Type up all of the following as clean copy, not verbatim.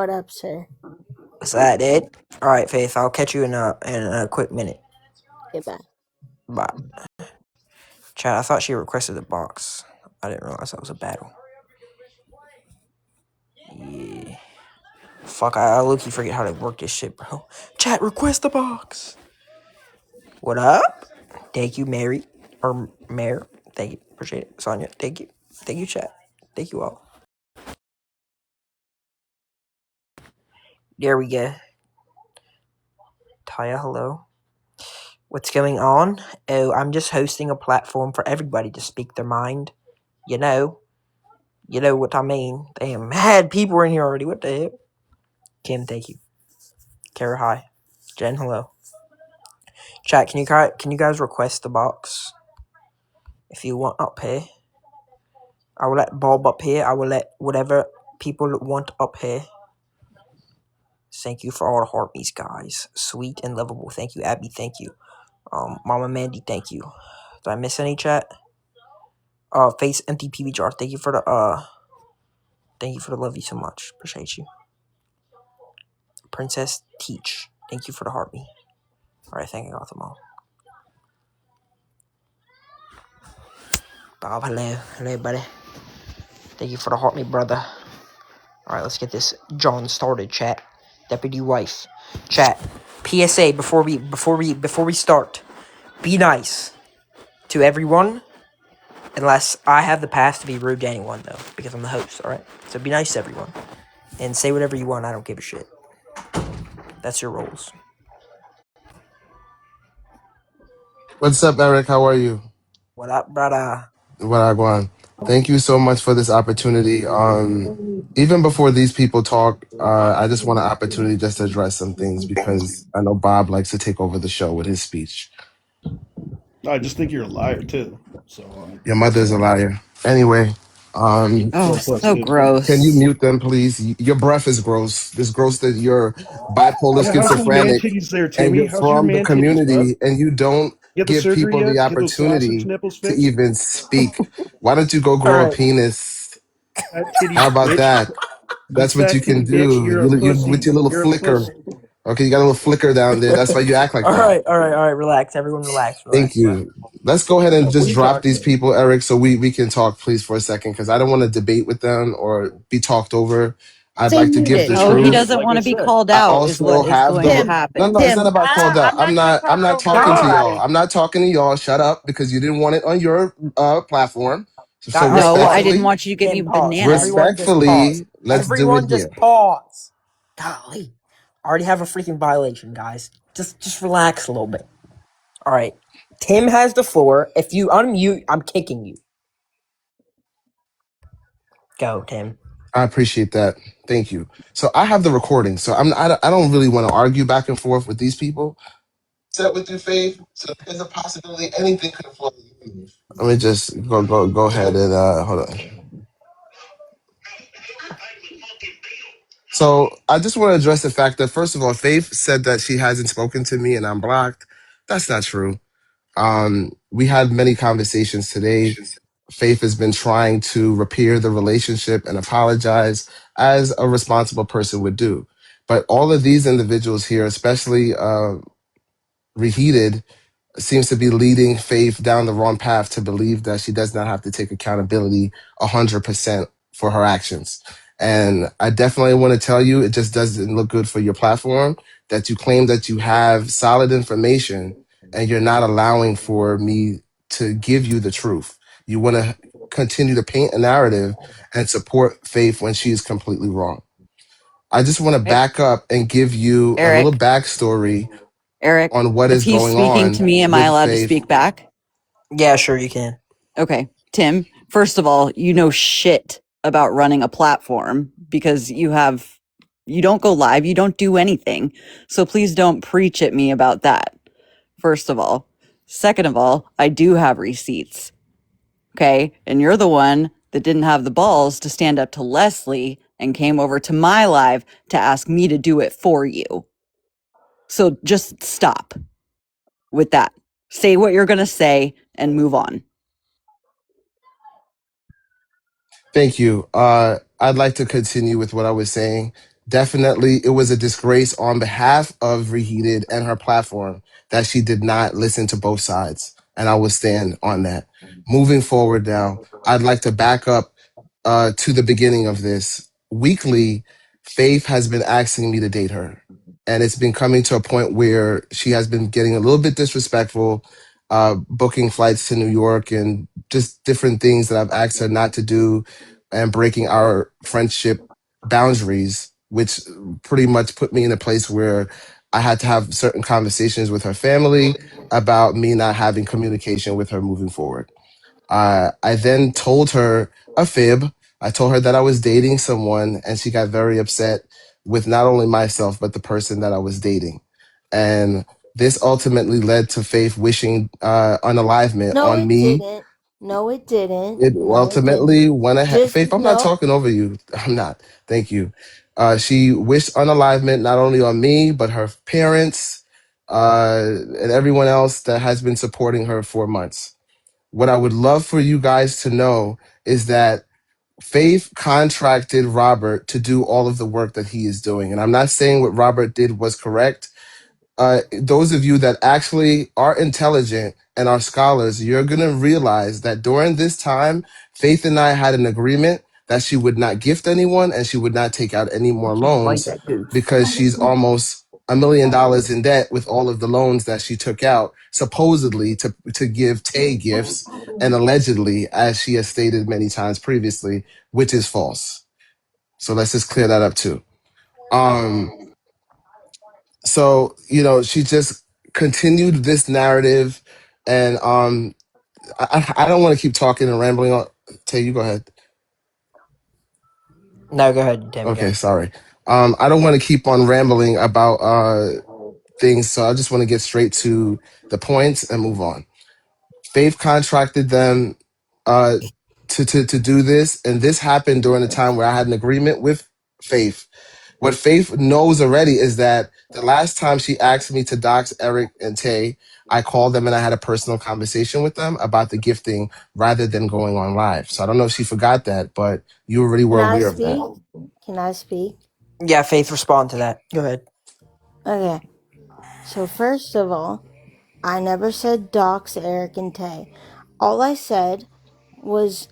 What up, sir? Is that it? All right, Faith. I'll catch you in a quick minute. Goodbye. Bye. Chat. I thought she requested a box. I didn't realize that was a battle. Yeah. Fuck. I low-key forget how to work this shit, bro. Chat. Request a box. What up? Thank you, Mary or Mayor. Thank you. Appreciate it, Sonia. Thank you. Thank you, chat. Thank you all. There we go. Taya, hello. What's going on? Oh, I'm just hosting a platform for everybody to speak their mind. You know what I mean. Damn, mad people in here already. What the hell? Kim, thank you. Kara, hi. Jen, hello. Chat, can you guys request the box if you want up here? I will let Bob up here. I will let whatever people want up here. Thank you for all the heartbeats, guys. Sweet and lovable. Thank you, Abby. Thank you. Mama Mandy, thank you. Did I miss any, chat? Face empty PB jar. Thank you for the love you so much. Appreciate you. Princess Teach. Thank you for the heartbeat. Alright, I think I got them all. Bob, hello. Hello, buddy. Thank you for the heartbeat, brother. Alright, let's get this John started, chat. Deputy wife. Chat. PSA before we start. Be nice to everyone. Unless I have the pass to be rude to anyone, though, because I'm the host, alright? So be nice to everyone. And say whatever you want, I don't give a shit. That's your rules. What's up, Erik? How are you? What up, brother? What I want? Thank you so much for this opportunity. Even before these people talk, I just want an opportunity just to address some things because I know Bob likes to take over the show with his speech. I just think you're a liar too. So Your mother's a liar. Anyway, Oh, so can you gross. mute them, please? Your breath is gross. It's gross that you're bipolar Yeah, how's those man schizophrenic titties there, and Timmy? you're How's your from the man titties, bud? community and you don't Get the give surgery people the yet? Get those sausage opportunity nipples to fixed? even speak. Why don't you go grow a Alright. penis? Fat titties, How about bitch. that? You That's what fat you can titty bitch. do. You're a You with pussy. your little You're a flicker. pussy. Okay, you got a little flicker down there. That's why you act like that. Alright. Relax. Everyone relax. Thank Relax. you. Let's go ahead and What are just you drop talking these about? people, Erik, so we can talk, please, for a second, because I don't want to debate with them or be talked over. I'd Stay like to give muted. the Oh, he Disregard it, truth. doesn't like want I to be said. called I out, is also what is have going to the Tim. happen. no, it's not Tim. about called out. I'm not I'm gonna not talk talking over to God. y'all. nobody. I'm not talking to y'all. Shut up, because you didn't want it on your platform. So Alright, No, I didn't respectfully, want you to get me Tim, pause. Everyone bananas. just pause. let's do it Everyone just here. pause. Golly. I already have a freaking violation, guys. Just relax a little bit. Alright. Tim has the floor. If you unmute, I'm kicking you. Go, Tim. I appreciate that. Thank you. So I have the recording. So I don't really want to argue back and forth with these people. Set with your faith. So there's a possibility anything could have fallen. Let me just go ahead and hold on. So I just want to address the fact that first of all, Faith said that she hasn't spoken to me and I'm blocked. That's not true. We had many conversations today. Faith has been trying to repair the relationship and apologize as a responsible person would do. But all of these individuals here, especially Reheated, seems to be leading Faith down the wrong path to believe that she does not have to take accountability 100% for her actions. And I definitely want to tell you, it just doesn't look good for your platform that you claim that you have solid information and you're not allowing for me to give you the truth. You want to continue to paint a narrative and support Faith when she is completely wrong. I just want to Eric, back up and give you a little Eric, backstory Eric, on what if is he's going speaking to on me, am I with allowed to Faith. speak back? Yeah, sure you can. Okay. Tim, first of all, you know shit about running a platform because you don't go live, you don't do anything. So please don't preach at me about that. First of all. Second of all, I do have receipts. Okay. And you're the one that didn't have the balls to stand up to Leslie and came over to my live to ask me to do it for you. So just stop with that. Say what you're going to say and move on. Thank you. I'd like to continue with what I was saying. Definitely, it was a disgrace on behalf of Reheated and her platform that she did not listen to both sides. And I will stand on that. Moving forward now, I'd like to back up to the beginning of this. Weekly, Faith has been asking me to date her. And it's been coming to a point where she has been getting a little bit disrespectful, booking flights to New York and just different things that I've asked her not to do and breaking our friendship boundaries, which pretty much put me in a place where I had to have certain conversations with her family about me not having communication with her moving forward. I then told her a fib. I told her that I was dating someone, and she got very upset with not only myself, but the person that I was dating. And this ultimately led to Faith wishing unalivement No, on it me. didn't. No, it didn't. It No, it didn't. ultimately went ahead. Just Faith, I'm not no. talking over you. I'm not. Thank you. She wished unalivement not only on me, but her parents, and everyone else that has been supporting her for months. What I would love for you guys to know is that Faith contracted Robert to do all of the work that he is doing. And I'm not saying what Robert did was correct. Those of you that actually are intelligent and are scholars, you're going to realize that during this time, Faith and I had an agreement that she would not gift anyone and she would not take out any more You can't fight loans that goose. because she's almost $1 million in debt with all of the loans that she took out, supposedly to give Tay gifts and allegedly, as she has stated many times previously, which is false. So let's just clear that up too. Um, so she just continued this narrative, and I don't want to keep talking and rambling on. Tay, you go ahead. No, go ahead, Tim. Okay, Go. sorry. I don't want to keep on rambling about things, so I just want to get straight to the points and move on. Faith contracted them uh to do this, and this happened during a time where I had an agreement with Faith. What Faith knows already is that the last time she asked me to dox Erik and Tay, I called them and I had a personal conversation with them about the gifting rather than going on live. So I don't know if she forgot that, but you already Can were I aware of that. speak? Can I speak? Yeah, Faith, respond to that. Go ahead. Okay. So first of all, I never said dox Eric and Tay. All I said was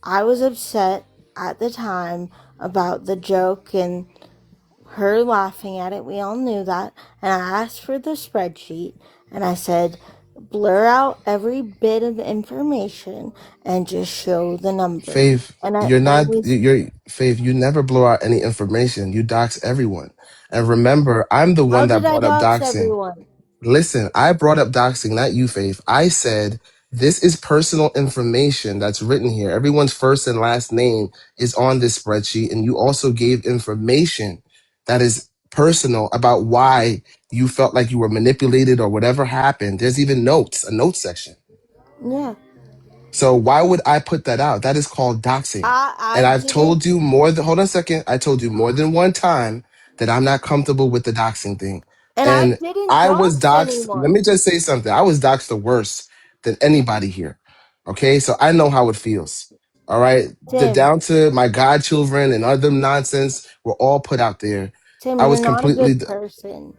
I was upset at the time about the joke and her laughing at it. We all knew that. And I asked for the spreadsheet and I said, blur out every bit of information and just show the numbers. Faith, And I you're and not we you're Faith, you never blow out any information. You dox everyone. And remember, I'm the how one that did I brought up dox doxing. everyone? Listen, I brought up doxing, not you, Faith. I said this is personal information that's written here. Everyone's first and last name is on this spreadsheet, and you also gave information that is personal about why you felt like you were manipulated or whatever happened. There's even notes, a note section. Yeah. So why would I put that out? That is called doxing. I And I've didn't told you more than, hold on a second. I told you more than one time that I'm not comfortable with the doxing thing. and I And didn't I was dox doxed. Let anyone. me just say something. I was doxed the worst than anybody here. Okay. So I know how it feels. All right. The Tim, down to my godchildren and other nonsense were all put out there. Tim, I you're was not a completely good person.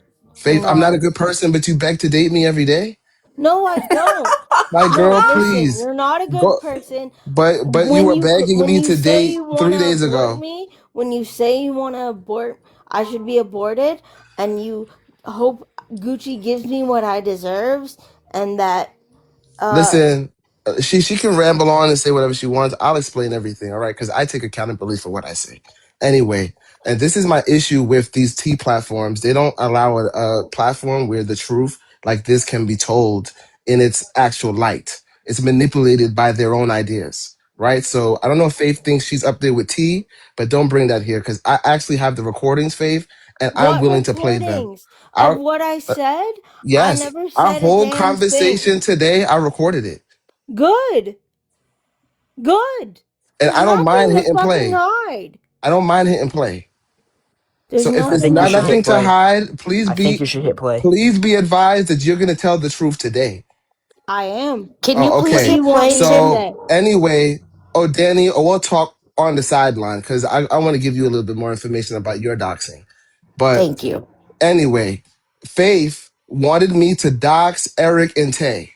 You're Faith. I'm not not. a good person, but you beg to date me every day. No, I don't. My No, girl, listen, please you're not a good go. person. But you were begging When me you to say date you want 3 days to abort ago. me, when you say you want to abort, I should be aborted, and you hope Gucci gives me what I deserves, and that uh Listen, she can ramble on and say whatever she wants. I'll explain everything, all right? Because I take accountability for what I say. Anyway, and this is my issue with these T platforms. They don't allow a platform where the truth like this can be told in its actual light. It's manipulated by their own ideas, right? So I don't know if Faith thinks she's up there with T, but don't bring that here because I actually have the recordings, Faith, and I'm what willing to play them. recordings of Our what I said? I yes, never our said a whole damn thing. conversation today, I recorded it. Good. Good. And There's I don't nothing mind to hit and fucking play. hide. I don't mind hit and play. There's So if I there's nothing think to you not should nothing hit hide. to play. hide, I think you should hit play. please be advised that you're gonna tell the truth today. I am. Can you Oh, What please do okay. hit you want play, me to Tim? So say? anyway, oh Danny, oh we'll talk on the sideline because I want to give you a little bit more information about your doxing. But Thank you. anyway, Faith wanted me to dox Erik and Tay.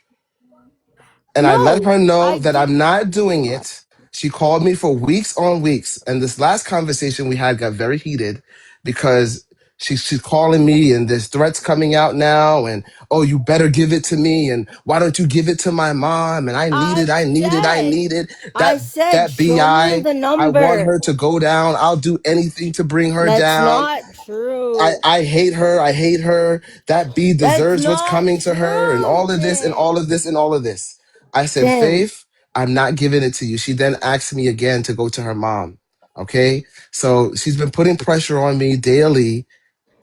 And I let No, her know I that I'm didn't. not doing it. She called me for weeks on weeks. And this last conversation we had got very heated because she's calling me and there's threats coming out now. And, oh, you better give it to me. And why don't you give it to my mom? And I need it. I need it. I said, That show me BI, the I want number. her to go down. I'll do anything to bring her That's down. not true. I hate her. I hate her. That B That's deserves what's not coming to her and true, all of this and all Tim. of this and all of this. I said, Tim, Faith, I'm not giving it to you. She then asked me again to go to her mom. Okay. So she's been putting pressure on me daily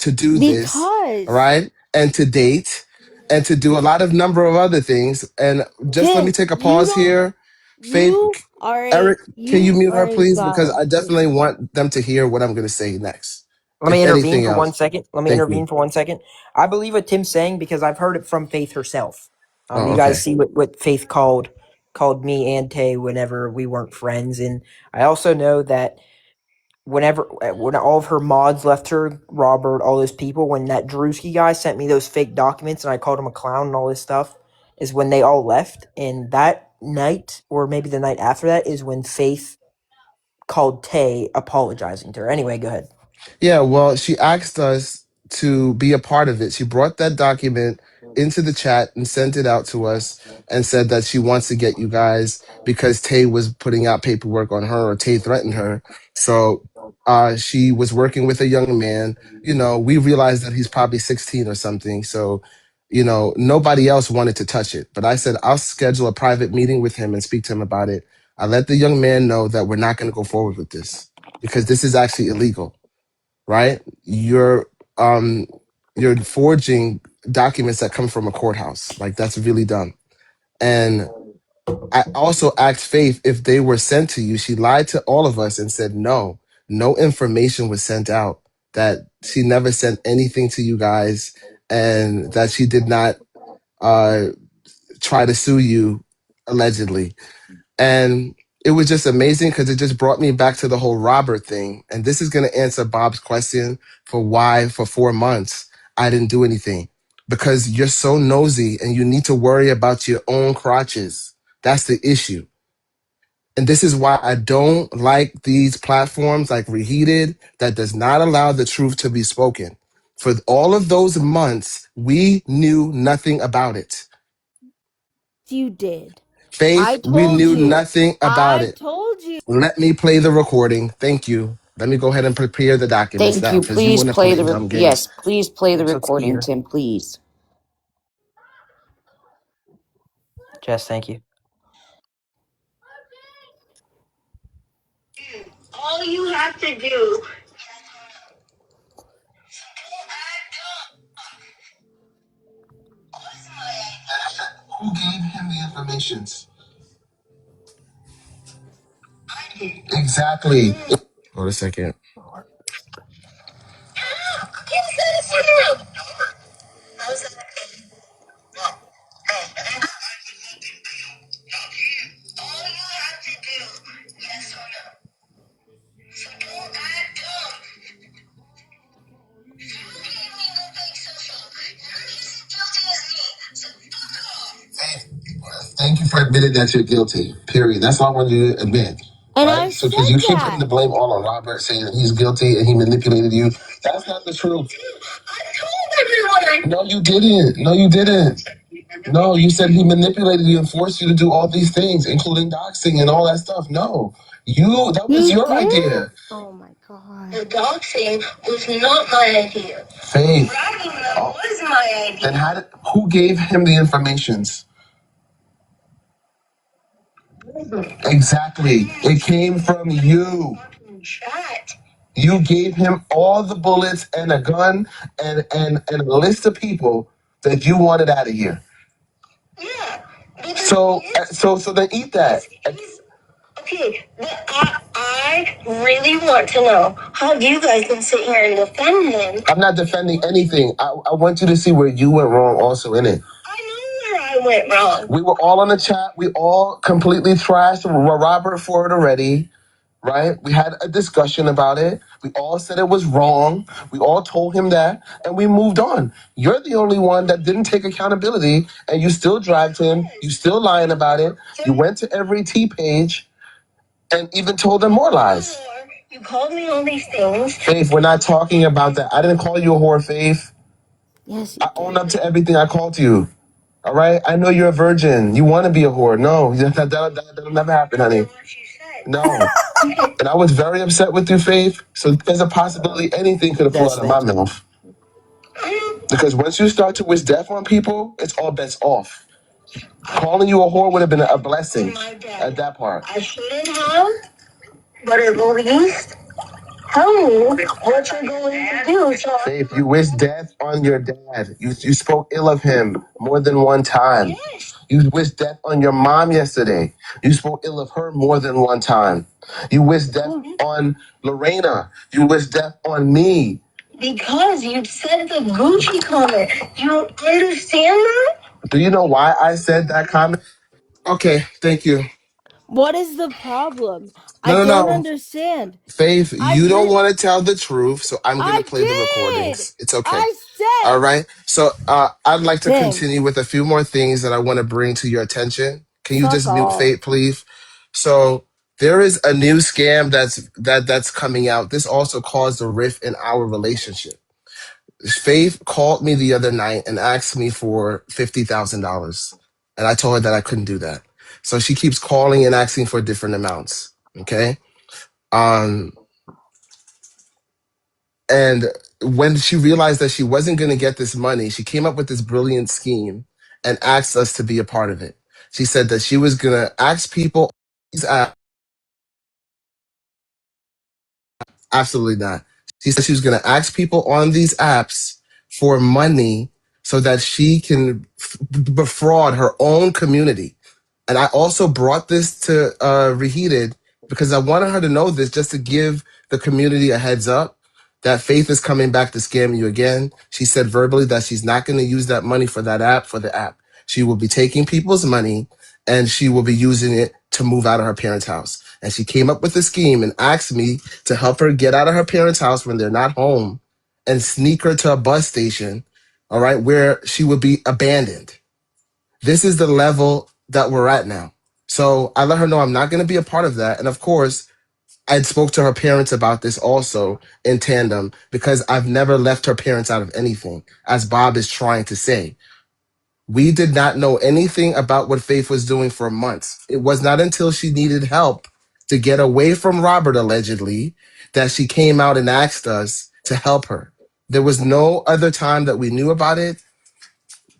to do this. All because right. And to date and to do a lot of number of other things. And just let me Tim, take a pause here. Faith, Erik, can you you mute are her, a please? Because I definitely goldfish. want them to hear what I'm going to say next. Let me If intervene anything for one else. second. Let me Thank you. intervene for 1 second. I believe what Tim's saying because I've heard it from Faith herself. Oh, You guys okay. see what Faith called me and Tay whenever we weren't friends, and I also know that when all of her mods left her, Robert, all those people, when that Drewski guy sent me those fake documents and I called him a clown and all this stuff, is when they all left. And that night, or maybe the night after that, is when Faith called Tay apologizing to her. Anyway, go ahead. Yeah, well, she asked us to be a part of it. She brought that document into the chat and sent it out to us and said that she wants to get you guys because Tay was putting out paperwork on her or Tay threatened her. So she was working with a young man. You know, we realized that he's probably 16 or something. So, you know, nobody else wanted to touch it. But I said, I'll schedule a private meeting with him and speak to him about it. I let the young man know that we're not going to go forward with this because this is actually illegal, right? Um you're forging documents that come from a courthouse. Like that's really dumb. And I also asked Faith if they were sent to you. She lied to all of us and said no, no information was sent out. That she never sent anything to you guys, and that she did not uh try to sue you allegedly. And it was just amazing because it just brought me back to the whole Robert thing. And this is going to answer Bob's question for why for 4 months I didn't do anything. Because you're so nosy and you need to worry about your own crotches. That's the issue. And this is why I don't like these platforms like Reheated that does not allow the truth to be spoken. For all of those months, we knew nothing about it. You did. Faith, I we told knew you. nothing about I it. told you. Let me play the recording. Thank you. Let me go ahead and prepare the documents Thank now you. because you Please want to play play the dumb games. yes, please play the Yes, let's recording, hear. Tim, please. Jess, thank you. All you have to do. Who gave him the information? Exactly. Hold a second. Thank you for admitting that you're guilty. Period. That's all I want you to admit. And Right? I So, said because you keep putting the that. blame all on Robert, saying that he's guilty and he manipulated you. That's not the truth. No, you didn't. No, you didn't. No, you said he manipulated you and forced you to do all these things, including doxing and all that stuff. No, that was He your did? idea. Oh my god. The doxing was not my idea. Faith. Bragging that was my idea. Then who gave him the informations? Exactly. It came from you. Chat. You gave him all the bullets and a gun and a list of people that you wanted out of here. Yeah. So then eat that. Okay, but I really want to know how you guys can sit here and defend him. I'm not defending anything. I want you to see where you went wrong also in it. I know where I went wrong. We were all on the chat. We all completely trashed Robert for it already. right? We had a discussion about it. We all said it was wrong. We all told him that, and we moved on. You're the only one that didn't take accountability, and you still dragged him. You still lying about it. You went to every T page and even told them more lies. You called me all these things. Faith, we're not talking about that. I didn't call you a whore, Faith. Yes, you I did. own up to everything I called you. All right? I know you're a virgin. You want to be a whore. No, that'll never happen, honey. No. And I was very upset with you, Faith. So there's a possibility anything could have flew That's out of my it. mouth. Because once you start to wish death on people, it's all bets off. Calling you a whore would have been a blessing at that part. I shouldn't have, but at least tell me what you're going to do. So Faith, you wish death on your dad. You spoke ill of him more than one time. Yes. You wished death on your mom yesterday. You spoke ill of her more than one time. You wished death on Lorena. You wished death on me. Because you said the Gucci comment. You don't understand that? Do you know why I said that comment? Okay, thank you. What is the problem? I No, no, don't no. understand. Faith, I you don't did. want to tell the truth, so I'm going to I play the did. recordings. It's okay. I All said. right. So I'd like to Tim, continue with a few more things that I want to bring to your attention. Can you fuck just mute off. Faith, please? So there is a new scam that's coming out. This also caused a rift in our relationship. Faith called me the other night and asked me for $50,000, and I told her that I couldn't do that. So she keeps calling and asking for different amounts. Okay. Um, And when she realized that she wasn't going to get this money, she came up with this brilliant scheme and asked us to be a part of it. She said that she was going to ask people, absolutely not. She said she was going to ask people on these apps for money so that she can defraud her own community. And I also brought this to Reheated because I wanted her to know this just to give the community a heads up that Faith is coming back to scam you again. She said verbally that she's not going to use that money for that app, for the app. She will be taking people's money and she will be using it to move out of her parents' house. And she came up with a scheme and asked me to help her get out of her parents' house when they're not home and sneak her to a bus station, all right, where she would be abandoned. This is the level that we're at now. So I let her know I'm not going to be a part of that. And of course, I spoke to her parents about this also in tandem because I've never left her parents out of anything, as Bob is trying to say. We did not know anything about what Faith was doing for months. It was not until she needed help to get away from Robert, allegedly, that she came out and asked us to help her. There was no other time that we knew about it.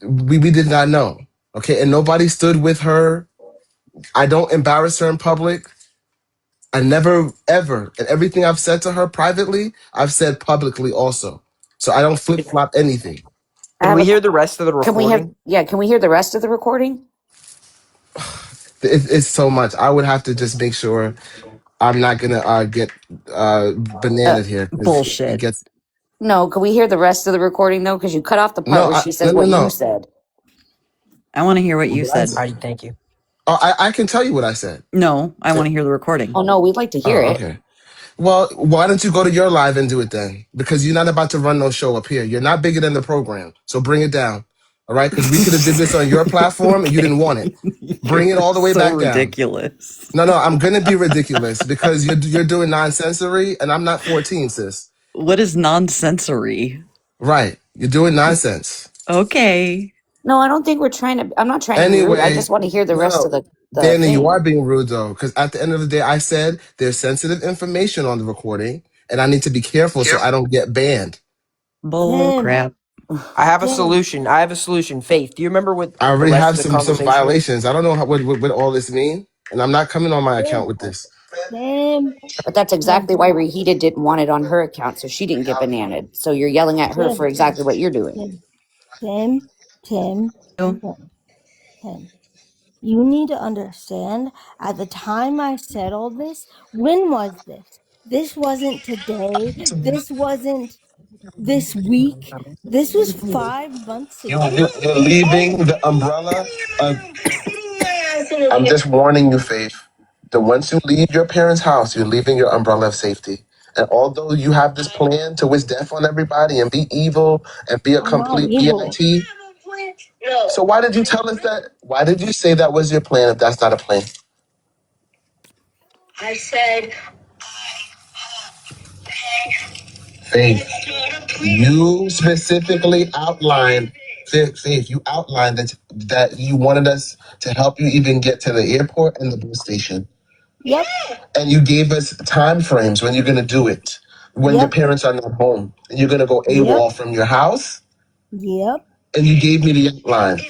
We did not know. Okay. And nobody stood with her. I don't embarrass her in public. I never, ever, and everything I've said to her privately, I've said publicly also. So I don't flip flop anything. Can I have we a, hear the rest of the can we have, recording? yeah, can we hear the rest of the recording? It's so much. I would have to just make sure I'm not gonna get Uh, bananas here because it bullshit. gets No, can we hear the rest of the recording though? Because you cut off the part no, where she no, says no, what you no. said. I want to hear what you What I said. said. All right, thank you. Oh, I can tell you what I said. No, I want to hear the recording. Oh, Oh no, we'd like to hear it. okay. Well, why don't you go to your live and do it then? Because you're not about to run no show up here. You're not bigger than the program. So bring it down. All right? Because we could have did this on your platform and you didn't Okay. want it. Bring it You're all the way so back down. ridiculous. No, I'm gonna be ridiculous because you're doing nonsensory and I'm not 14, sis. What is nonsensory? Right. You're doing nonsense. Okay. No, I don't think we're trying to. I'm not trying to be rude. I Anyway, just want to hear the rest of no, the Danny, you are thing. being rude though, because at the end of the day, I said there's sensitive information on the recording, and I need to be careful so I don't get banned. Bull Tim, crap. I have a Tim, solution. I have a solution. Faith, do you remember what I the already rest have of the some conversation was? violations. I don't know what all this mean, and I'm not coming on my account Tim, with this. Tim, But that's Tim, exactly why Reheated didn't want it on her account, so she didn't get bananaed. So you're yelling at her for Tim, exactly what you're doing. Tim, Tim, Tim, Oh, Tim, Tim. You need to understand, at the time I said all this, when was this? This wasn't today. This wasn't this week. This was 5 months ago. You're leaving the umbrella. I'm just warning you, Faith. That once you leave your parents' house, you're leaving your umbrella of safety. And although you have this plan to wish death on everybody and be evil and be a I'm not complete evil. BIT, so why did you tell us that? Why did you say that was your plan if that's not a plan? I said, Faith, you specifically outlined, Faith, you outlined that you wanted us to help you even get to the airport and the bus station. Yep. And you gave us time frames when you're going to do it, when your Yep. parents are not home. And you're going to go Yep. AWOL from your house. Yep. And you gave me the outline.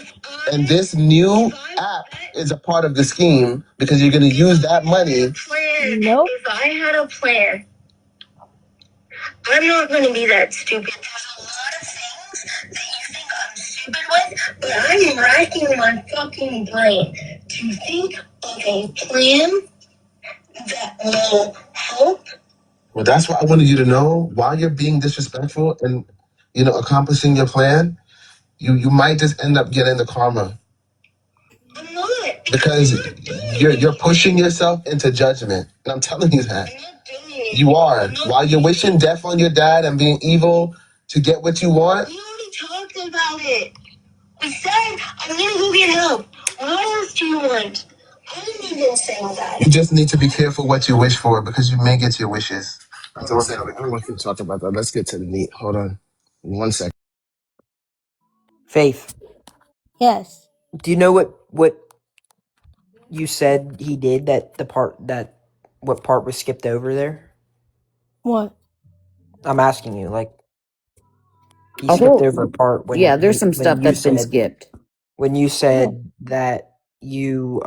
And this new app is a part of the scheme because you're going to use that money. Nope. If I had a plan, I'm not going to be that stupid. There's a lot of things that you think I'm stupid with, but I'm racking my fucking brain to think of a plan that will help. Well, that's what I wanted you to know. While you're being disrespectful and, accomplishing your plan, you might just end up getting the karma. I'm not. Because you're pushing yourself into judgment. And I'm telling you that. I'm not doing it. You are. While you're wishing death on your dad and being evil to get what you want. We already talked about it. We said, I'm gonna go get help. What else do you want? I didn't even say that. You just need to be careful what you wish for because you may get your wishes. I don't want to talk about that. Let's get to the meat. Hold on. 1 second. Faith, Yes. do you know what you said he did? What part was skipped over there? What? I'm asking you. Like he A skipped whole, over a part yeah, there's some when stuff that's been skipped. you What? said that you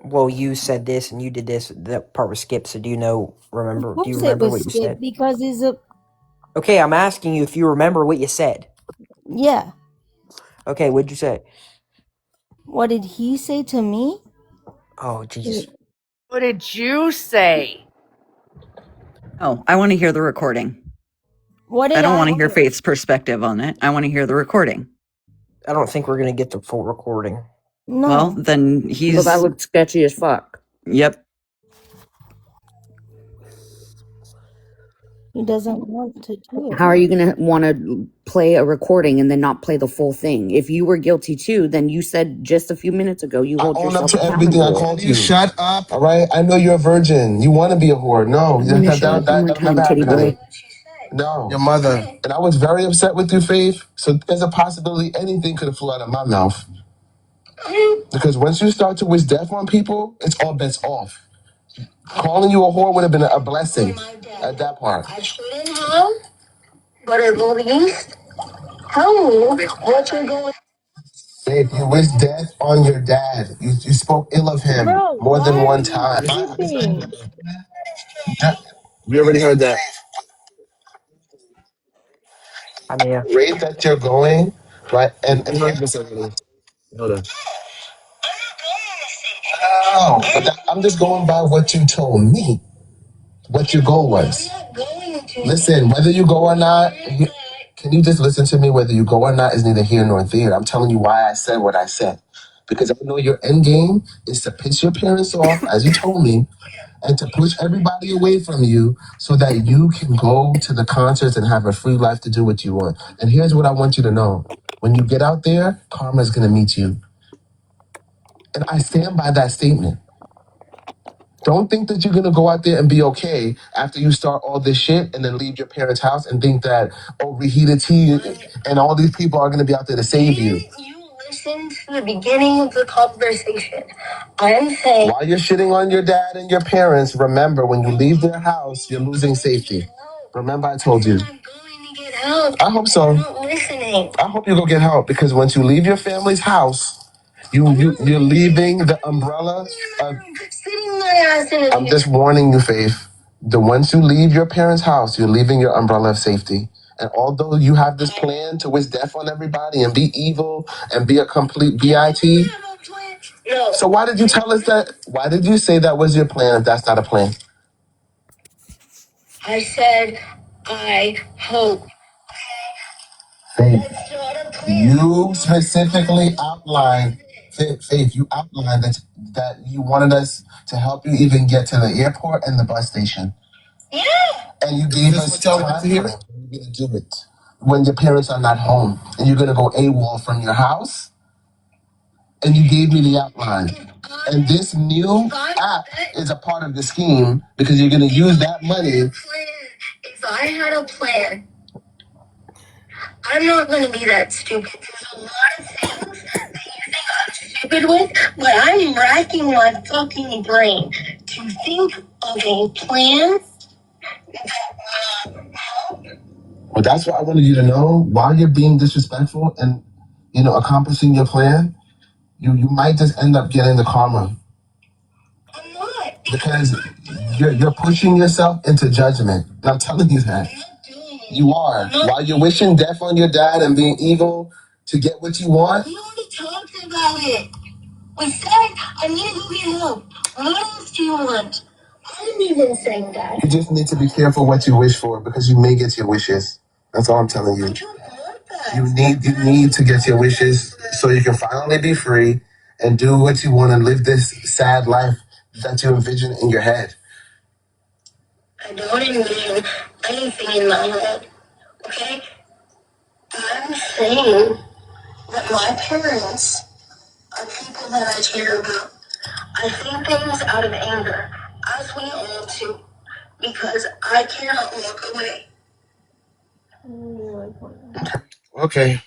well, you said this and you did this. That part was skipped. So do you Of remember? Do you course it remember was what you skipped said? because he's a. Okay, I'm asking you if you remember what you said. Yeah. Okay, what'd you say? What did he say to me? Oh, Jesus. What did you say? Oh, I want to hear the recording. What I did don't I want to hear say? Faith's perspective on it. I want to hear the recording. I don't think we're going to get the full recording. Well, No. then Well, that he's, looks sketchy as fuck. yep. He doesn't want to do it. How are you going to want to play a recording and then not play the full thing? If you were guilty too, then you said just a few minutes ago you I hold own up yourself to everything I accountable. called you. Shut up. All right? I know you're a virgin. You want to be a whore. No, I'm going to show it one more that'll never time, kitty happen to boy. me. No. Your mother. And I was very upset with you, Faith. So there's a possibility anything could have flew out of my mouth. Because once you start to wish death on people, it's all bets off. Calling you a whore would have been a blessing at that part. I shouldn't have, but at least tell me what you're going. Babe, you wish death on your dad. You spoke ill of him Bro, more than why are one you time. skipping? We already heard that. I mean, Rate that you're going, right? And heard this already. Hold on. No, but I'm just going by what you told me, what your goal was. Listen, whether you go or not, can you just listen to me? Whether you go or not is neither here nor there. I'm telling you why I said what I said. Because I know your end game is to piss your parents off, as you told me, and to push everybody away from you so that you can go to the concerts and have a free life to do what you want. And here's what I want you to know. When you get out there, karma's going to meet you. And I stand by that statement. Don't think that you're gonna go out there and be okay after you start all this shit and then leave your parents' house and think that, oh, reheated tea and all these people are gonna be out there to save you. You listen to the beginning of the conversation. I'm saying while you're shitting on your dad and your parents, remember when you leave their house, you're losing safety. Remember I told you. I'm going to get help. I hope so. You're not listening. I hope you go get help because once you leave your family's house, you're leaving the umbrella of. I'm just warning you, Faith. Once you leave your parents' house, you're leaving your umbrella of safety. And although you have this plan to wish death on everybody and be evil and be a complete BIT, so why did you tell us that? Why did you say that was your plan if that's not a plan? I said, I hope. Faith, you specifically outlined Faith, you outlined that you wanted us to help you even get to the airport and the bus station. Yeah. And you gave us time frame. You're gonna do it when your parents are not home, and you're gonna go AWOL from your house. And you gave me the outline. And this new app is a part of the scheme because you're gonna use that money. If I had a plan, I'm not gonna be that stupid. There's a lot of things that you think I'm stupid with, but I'm racking my fucking brain to think of a plan. Well, that's what I wanted you to know. While you're being disrespectful and accomplishing your plan, you might just end up getting the karma. I'm not. Because you're pushing yourself into judgment. And I'm telling you that. You are. While you're wishing death on your dad and being evil to get what you want. We already talked about it. We said I need to go get help. What else do you want? I didn't even say that. You just need to be careful what you wish for because you may get your wishes. That's all I'm telling you. I don't want that. You need to get your wishes so you can finally be free and do what you want and live this sad life that you envision in your head. I don't envision anything in my head. Okay? I'm saying that my parents are people that I care about. I think things out of anger, as we all do, because I cannot walk away. Okay.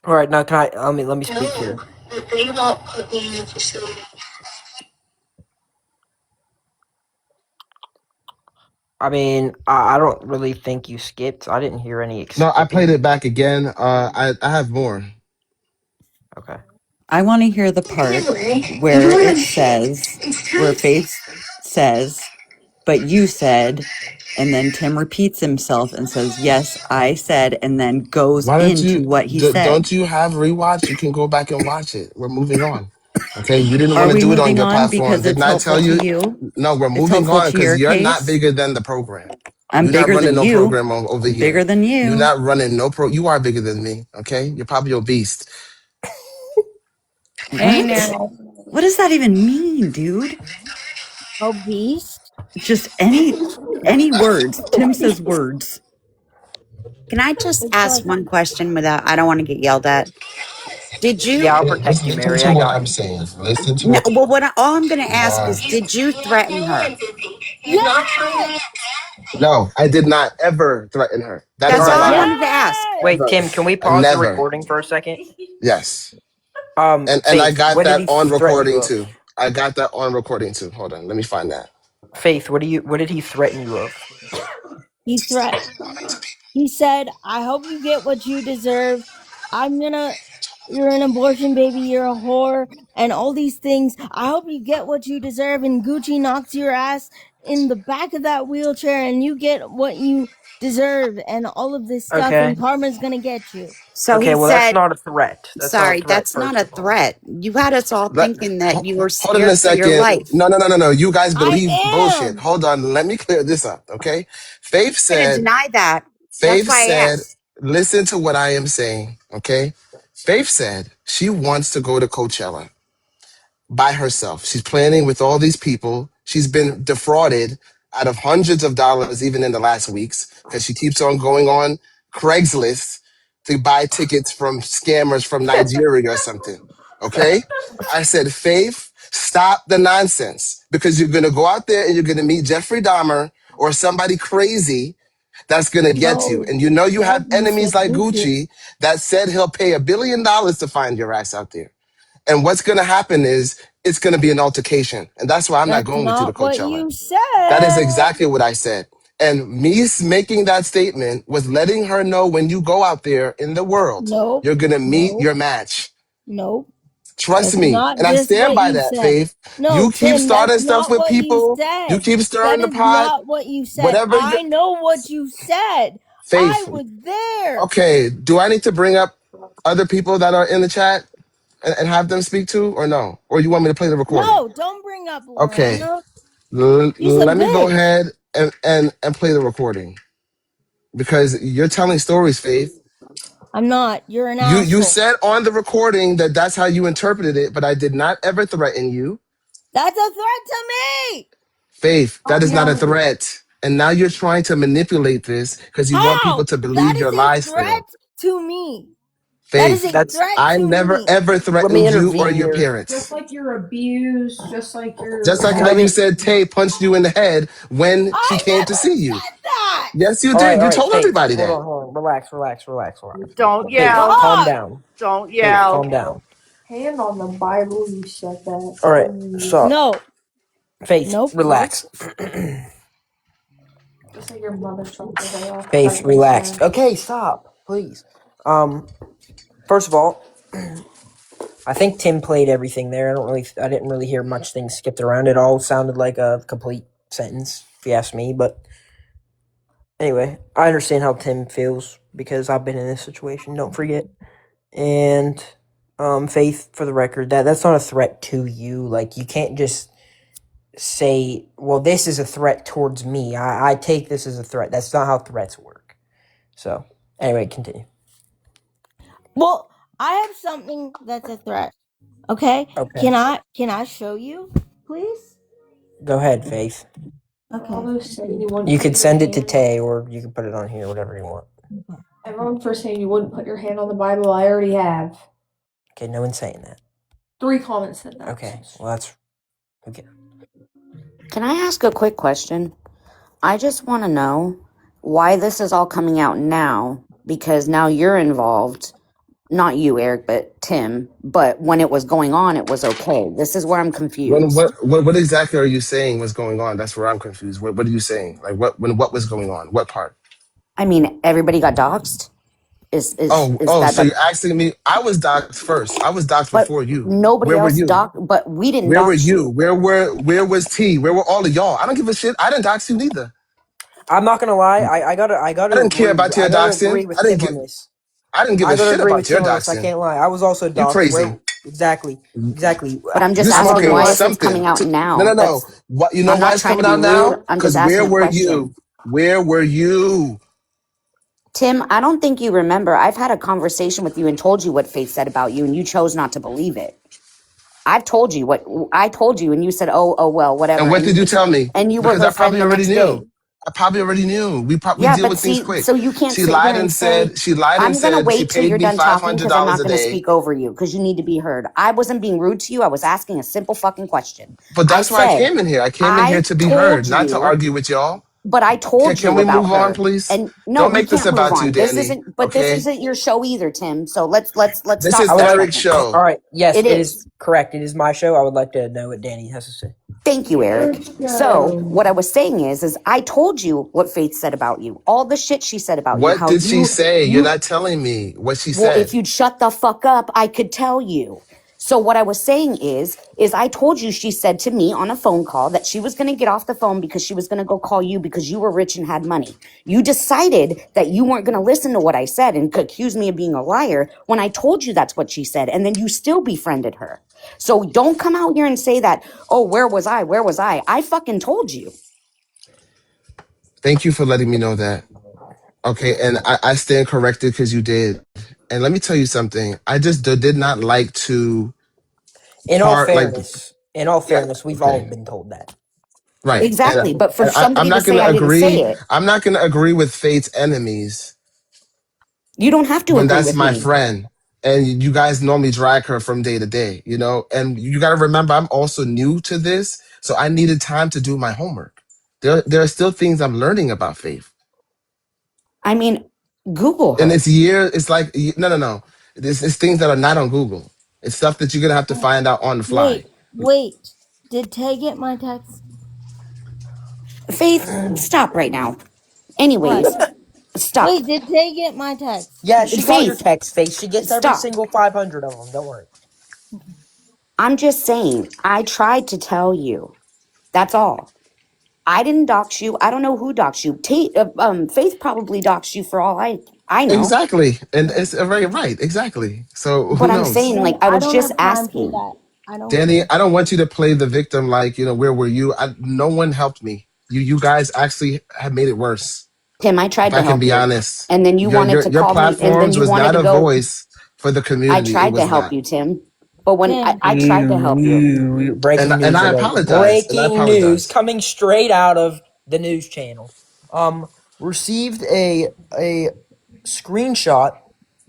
All right, now can I? Let me speak No, here. that they won't put me in a facility. I don't really think you skipped. I didn't hear any No, I played skipping. it back again. I have more. Okay. I want to hear the part Anyway, you where know what it I'm saying? says, It's where time. Faith says, but you said, and then Tim repeats himself and says, yes, I said, and then goes Why don't into you what he don't said. you have rewatch? You can go back and watch it. We're moving on. Okay, you didn't Are want to we do it on moving your on platform. because Didn't it's I tell helpful to you? you? No, we're It's moving helpful on to because your you're not case. bigger than the program. I'm You're not bigger running than no you. program over I'm bigger here. than You're you. not running no pro. You are bigger than me. Okay, you're probably obese. Hey What? now, What does that even mean, dude? obese. Just any words. Tim says words. Can I just It's ask like one question without, I don't want to get yelled at. Did Yeah, you, I'll Just protect you, listen Mary. to I what got I'm you. saying. Listen to no, what. well, all I'm going to ask Nah. is, did you threaten her? yes, No, I did not ever threaten her. That All is That's a all right. I lie. wanted to ask. yes. Wait, Never. Tim, can we I pause the never. recording for a second? Yes. And I Faith, got what did that he on threaten you recording of? too. I got that on recording too. Hold on, let me find that. Faith, what did he threaten you of? He threat. He said, "I hope you get what you deserve. I'm gonna. You're an abortion baby. You're a whore, and all these things. I hope you get what you deserve." And Gucci knocks your ass in the back of that wheelchair, and you get what you deserve, and all of this stuff. Okay. And karma's gonna get you. So Okay, he well that's said, not a threat. That's not a sorry, threat, that's not first a of all. threat. You had us all Let, thinking that you were hold on a scared for your second. life. No. You guys I believe bullshit. am. Hold on. Let me clear this up. Okay. Faith I'm going to said. deny that. That's Faith why I said. asked. Listen to what I am saying. Okay. Faith said she wants to go to Coachella by herself. She's planning with all these people. She's been defrauded out of hundreds of dollars even in the last weeks because she keeps on going on Craigslist to buy tickets from scammers from Nigeria or something. Okay? I said, Faith, stop the nonsense because you're going to go out there and you're going to meet Jeffrey Dahmer or somebody crazy that's going to get you. No, And you know you nope. have You said enemies like Gucci. Gucci that said he'll pay $1 billion to find your ass out there. And what's going to happen is it's going to be an altercation. And that's why I'm not That's going with you to not what Coachella. you That is said. exactly what I said. And me making that statement was letting her know when you go out there in the world, Nope. you're going to meet Nope. your match. Nope. Trust That's me. not And I just stand what by you that, said. Faith. No, You keep Tim, that's starting stuff not with what you people. You said. keep That stirring the is pot. not what you said. Whatever you, I know what you said. I Faith. was there. Okay. Do I need to bring up other people that are in the chat and have them speak to or no? Or you want me to play the recording? No, don't bring up Okay. Lana. She's a Let me go bitch. ahead and play the recording because you're telling stories, Faith. I'm not. You're an You asshole. said on the recording that that's how you interpreted it, but I did not ever threaten you. That's a threat to me. Faith, that Stop is not a yelling. threat. And now you're trying to manipulate this because you want people How? to That believe is your a lies still. threat to me. That is Faith, a That's threat I to never me. ever let me threatened you or intervene your here. Just parents. like you're abused, just like Just you're like how Let you me. said Tay punched you in the head when she I came to never see you. said that. Yes, you All right, did. all You right, told Faith. everybody Hold that. on, hold on. Relax, relax, relax, relax. Don't Faith, yell. calm God. down. Don't Faith, yell. calm down. hand on the Bible. You said that. All right, Please. so No. Faith, Nope. relax. Just like your mother chopped your head off. Faith, That's what you relax. said. Okay, stop, please. First of all, I think Tim played everything there. I didn't really hear much things skipped around. It all sounded like a complete sentence, if you ask me. But anyway, I understand how Tim feels because I've been in this situation. Don't forget. And Faith, for the record, that's not a threat to you. Like you can't just say, "Well, this is a threat towards me." I take this as a threat. That's not how threats work. So anyway, continue. Well, I have something that's a threat. Okay? Okay, Can I show you, please? go ahead, Faith. Okay. Everyone was saying you wouldn't You put could your send it to hand on. Tay, or you can put it on here, whatever you want. Everyone for saying you wouldn't put your hand on the Bible. I already have. Okay, no one's saying that. 3 comments said that. Okay, well that's okay. Can I ask a quick question? I just want to know why this is all coming out now, because now you're involved. Not you, Eric, but Tim. But when it was going on, it was okay. This is where I'm When confused. what exactly are you saying was going on? That's where I'm confused. What are you saying? Like what was going on? What part? I mean, everybody got doxxed. Is Oh, that so that? you're asking me? I was doxxed first. I was doxxed But before you. nobody Where were else you? doc. But we didn't Where were dox you? you. Where was T? Where were all of y'all? I don't give a shit. I didn't dox you neither. I'm not gonna lie. I didn't care about I your gotta doxing. agree with Tim on this. I didn't give I a gotta shit agree with about your Tim on this. I doxing. can't lie. I was also You doxxed. Where crazy. exactly? Exactly. But I'm just You I'm not asking gonna smoking why lie. is this coming something. out No, now? no, no. That's. What you know I'm why not it's trying to coming be out rude. now? I'm just Because asking where a were question. you? Where were you? Tim, I don't think you remember. I've had a conversation with you and told you what Faith said about you, and you chose not to believe it. I've told you what I told you, and you said, "Oh, well, And whatever." what did you tell me? And you were Because her I friend probably the already next knew. day. I probably already knew. We Yeah, deal but with things see, quick. so you can't She sit here lied and and say, said she lied and "I'm gonna said she wait till paid you're me done five talking hundred because I'm dollars not a gonna day. speak over you because you need to be heard." I wasn't being rude to you. I was asking a simple fucking question. But I that's why I said, came in here. I came in here "I to be heard, told not to you." argue with y'all. But I told Can you we about move on, her. please? And no, Don't we make this can't move about you, on. This Danny. isn't, but this Okay? isn't your show either, Tim. So let's This stop is I would for a like. Eric's second. show. All right. Yes, It it is is. correct. It is my show. I would like to know what Danny has to say. Thank you, Eric. Let's So go. what I was saying is I told you what Faith said about you, all the shit she said about you, What how did she say? You're you, not telling me what she well, if said. you'd shut the fuck up, I could tell you. So what I was saying is I told you she said to me on a phone call that she was going to get off the phone because she was going to go call you because you were rich and had money. You decided that you weren't going to listen to what I said and accuse me of being a liar when I told you that's what she said, and then you still befriended her. So don't come out here and say that, "Oh, where was I? Where was I?" I fucking told you. Thank you for letting me know that. Okay, and I stand corrected because you did. And let me tell you something. I just did not like to part like In all yeah, fairness, we've all okay. been told that. Right. So Exactly. But for I'm somebody to not say gonna I didn't say agree. it, I'm not gonna agree with Fate's enemies you don't have to when agree that's with my me. friend. And you guys normally drag her from day to day, you know? And you gotta remember I'm also new to this, so I needed time to do my homework. There are still things I'm learning about Faith. I mean, Google And her. it's like no. It's things that are not on Google. It's stuff that you're gonna have to find out on the fly. Wait. Did Tay get my text? Faith, stop right now. What? Anyways, stop. Wait, did Tay get my text? yeah, she got your Faith, text, Face. She gets every stop. single 500 of them. Don't worry. I'm just saying, I tried to tell you. That's all. I didn't dox you. I don't know who doxed you. Faith probably doxed you for all I know. Exactly. And it's very right. Exactly. So who But I'm knows? saying, like, Danny, I I was don't just have time for asking. that. I don't Danny, care. I don't want you to play the victim like, where were you? No one helped me. You guys actually have made it worse. Tim, I If tried to I can help be you. honest, And then you wanted to your call me, and then platforms you was wanted not to a go. voice for the I community. It tried to was help not. you, Tim. But when Tim. I tried to help you. Breaking And news I alert. apologize. And I Breaking news apologize. coming straight out of the news channel. Received a screenshot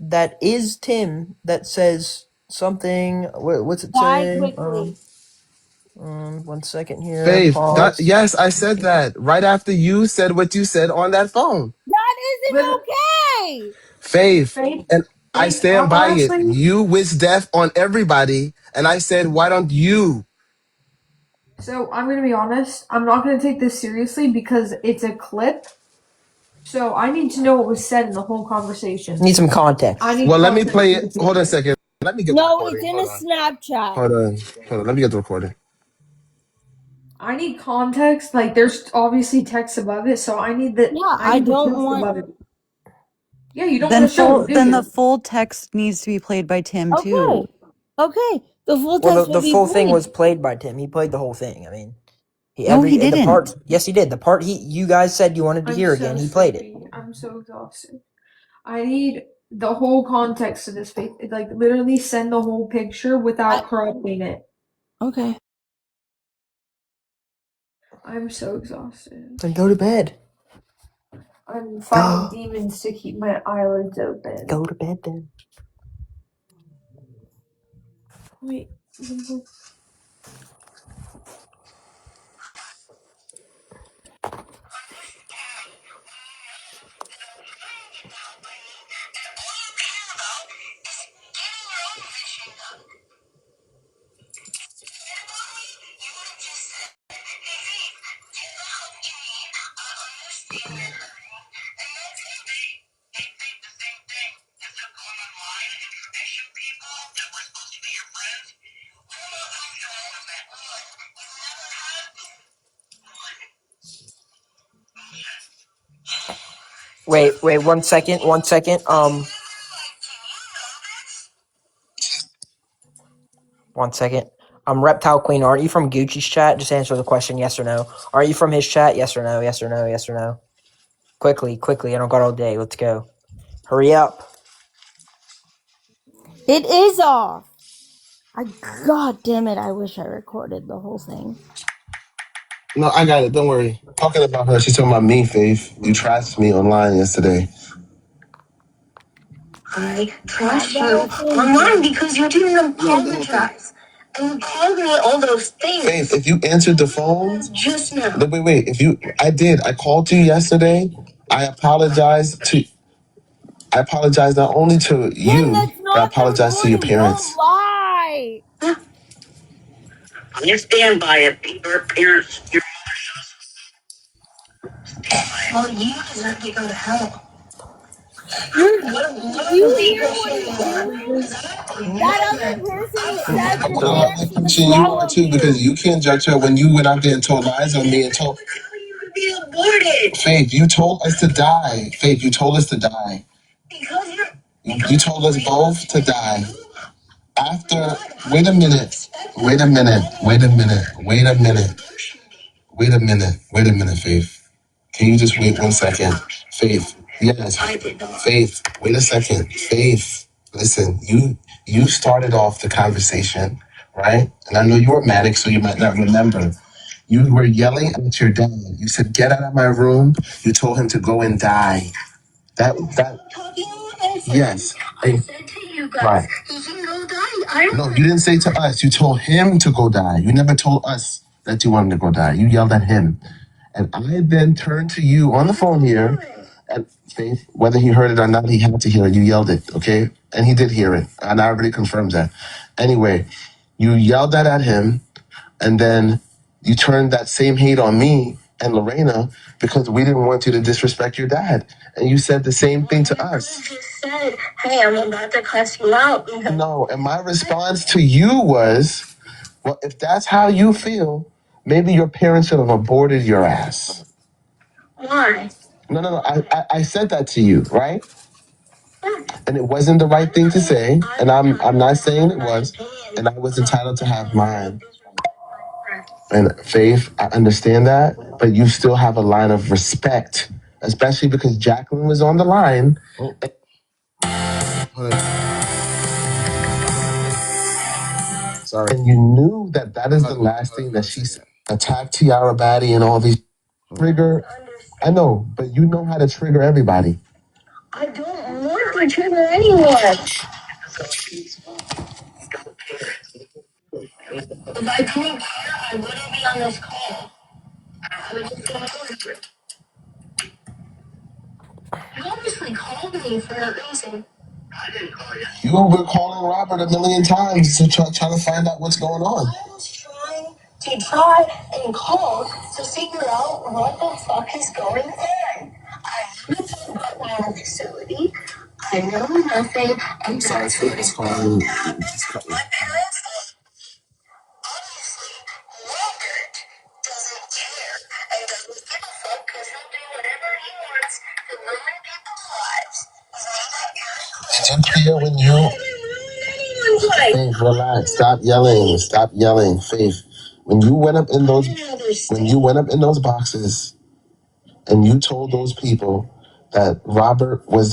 that is Tim that says something. What's it Die say? quickly. 1 second here. Faith, that Pause. yes, I said that right after you said what you said on that phone. That But isn't okay. Faith, Faith, and I Faith, stand by it. honestly, You wish death on everybody, and I said, why don't you? so I'm gonna be honest. I'm not gonna take this seriously because it's a clip. So I need to know what was said in the whole conversation. Need some context. I need Well, let me context play for it. this. Hold on a second. Let me get the No, it's recording. in Hold a on. Snapchat. Hold on. Let me get the recording. I need context. Like, there's obviously text above it, so I need the Yeah, I don't text want. above it. Yeah, you don't want to show them, do Then the you? full text needs to be played by Tim too. Okay. Okay. The full Well, text the will be full thing played. was played by Tim. He played the whole thing. I mean, No, he the part. didn't. Yes, he did. The part you guys said you wanted to I'm hear so again. He played it. sleepy. I'm so exhausted. I need the whole context of this faith. Like, literally send the whole picture without corrupting it. Okay. I'm so exhausted. Then go to bed. I'm fighting demons to keep my eyelids open. Go to bed then. Wait. Wait, 1 second, 1 second. 1 second. Reptile Queen, aren't you from Gucci's chat? Just answer the question, yes or no. Are you from his chat? Yes or no, yes or no, yes or no. Quickly, I don't got all day. Let's go. Hurry up. It is off. God damn it, I wish I recorded the whole thing. No, I got it. Don't worry. Talking about her, she's talking about me, Faith. You trashed me online yesterday. I trashed you online because you didn't apologize. And you called me all those things. Faith, if you answered the phone just now. No, wait. I did. I called you yesterday. I apologized not only to Tim, you, that's but I not the apologized to your recording. parents. Don't lie. You stand by it. Your parents. Well, you deserve to go to hell. Do you hear what he's doing? That other person said your No, parents I'm should have pushing you are followed too because you. you can't judge her when you went out there and told lies on me and told. You could be aborted. Faith, you told us to die. Faith, you told us to die. You told us both to die. After, wait a minute, Faith. Can you just wait 1 second? Faith, yes. Faith, wait a second. Faith, listen, you started off the conversation, right? And I know you were manic, so you might not remember. You were yelling at your dad. You said, "Get out of my room." You told him to go and die. That yes. I said to you guys, right. He can go die. No, you didn't say to us. You told him to go die. You never told us that you wanted to go die. You yelled at him. And I then turned to you on the phone here, and Faith, whether he heard it or not, he had to hear it. You yelled it, okay? And he did hear it. And I already confirmed that. Anyway, you yelled that at him, and then you turned that same hate on me and Lorena because we didn't want you to disrespect your dad. And you said the same thing to us. You just said, "Hey, I'm about to cuss you out." No, and my response to you was, well, if that's how you feel, maybe your parents should have aborted your ass. Why? No. I said that to you, right? And it wasn't the right thing to say, and I'm not saying it was, and I was entitled to have mine. And Faith, I understand that, but you still have a line of respect especially because Jacqueline was on the line. Sorry. And you knew that that is the last thing that she said. Attack Tiara Batty and all these trigger. I know, but you know how to trigger everybody. I don't want to trigger anyone. If I didn't care, I wouldn't be on this call. I would just go over it. You obviously called me for no reason. I didn't call you. You were calling Robert a million times to try to find out what's going on. I was trying and call to figure out what the fuck is going on. I never been in a facility. I know nothing. I'm sorry for this calling. My parents obviously Robert doesn't care and doesn't give a fuck because he'll do whatever he wants to ruin people's lives. Is that clear when you? Faith, relax. Stop yelling. Stop yelling. Faith. When you went up in those boxes and you told those people that Robert was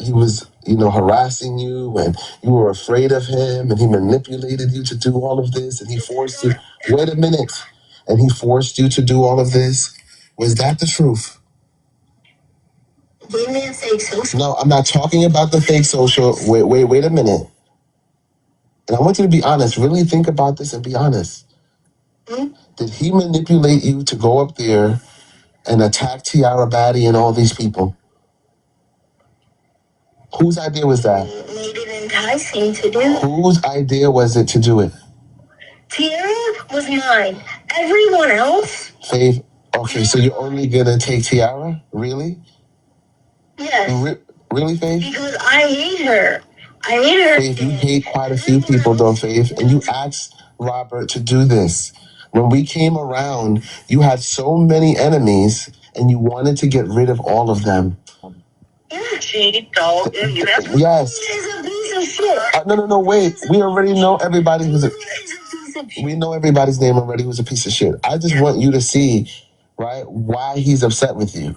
he was harassing you and you were afraid of him and he manipulated you to do all of this and he forced you. Wait a minute. And he forced you to do all of this. Was that the truth? Give me a fake social. No, I'm not talking about the fake social. Wait a minute. And I want you to be honest. Really think about this and be honest. Did he manipulate you to go up there and attack Tiara Batty and all these people? Whose idea was that? Made it enticing to do. Whose idea was it to do it? Tiara was mine. Everyone else? Faith, okay, so you're only gonna take Tiara? Really? Yes. Really, Faith? Because I hate her. I hate her. Faith, you hate quite a few people, though, Faith, and you asked Robert to do this. When we came around, you had so many enemies, and you wanted to get rid of all of them. Yes. He's a piece of shit. No, wait. We already know everybody we know everybody's name already who's a piece of shit. I just want you to see, right, why he's upset with you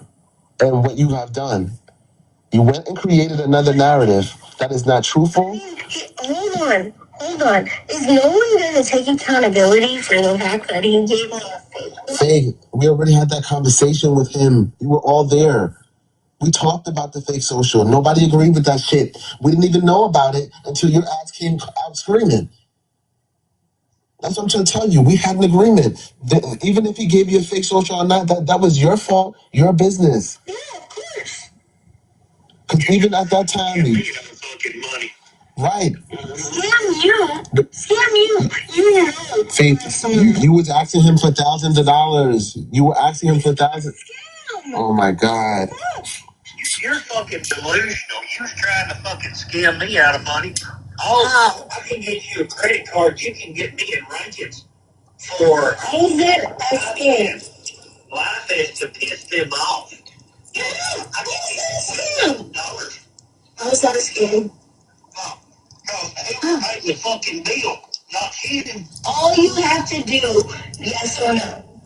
and what you have done. You went and created another narrative that is not truthful. Hold on. Is no one going to take accountability for the fact that he gave me a fake? We already had that conversation with him. You were all there. We talked about the fake social. Nobody agreed with that shit. We didn't even know about it until your ass came out screaming. That's what I'm trying to tell you. We had an agreement. Even if he gave you a fake social or not, that was your fault, your business. Yeah, of course. Because even at that time, right? Scam you. You know. Faith, you was asking him for thousands of dollars. You were asking him for thousands. Oh my God. You're fucking delusional. You was trying to fucking scam me out of money. Oh, I can get you a credit card. You can get me in rankings for. How's that a scam? Life is to piss them off. Yeah, I guess that's a scam. How's that a scam? Pay the fucking bill, not him. All you have to do, yes or no.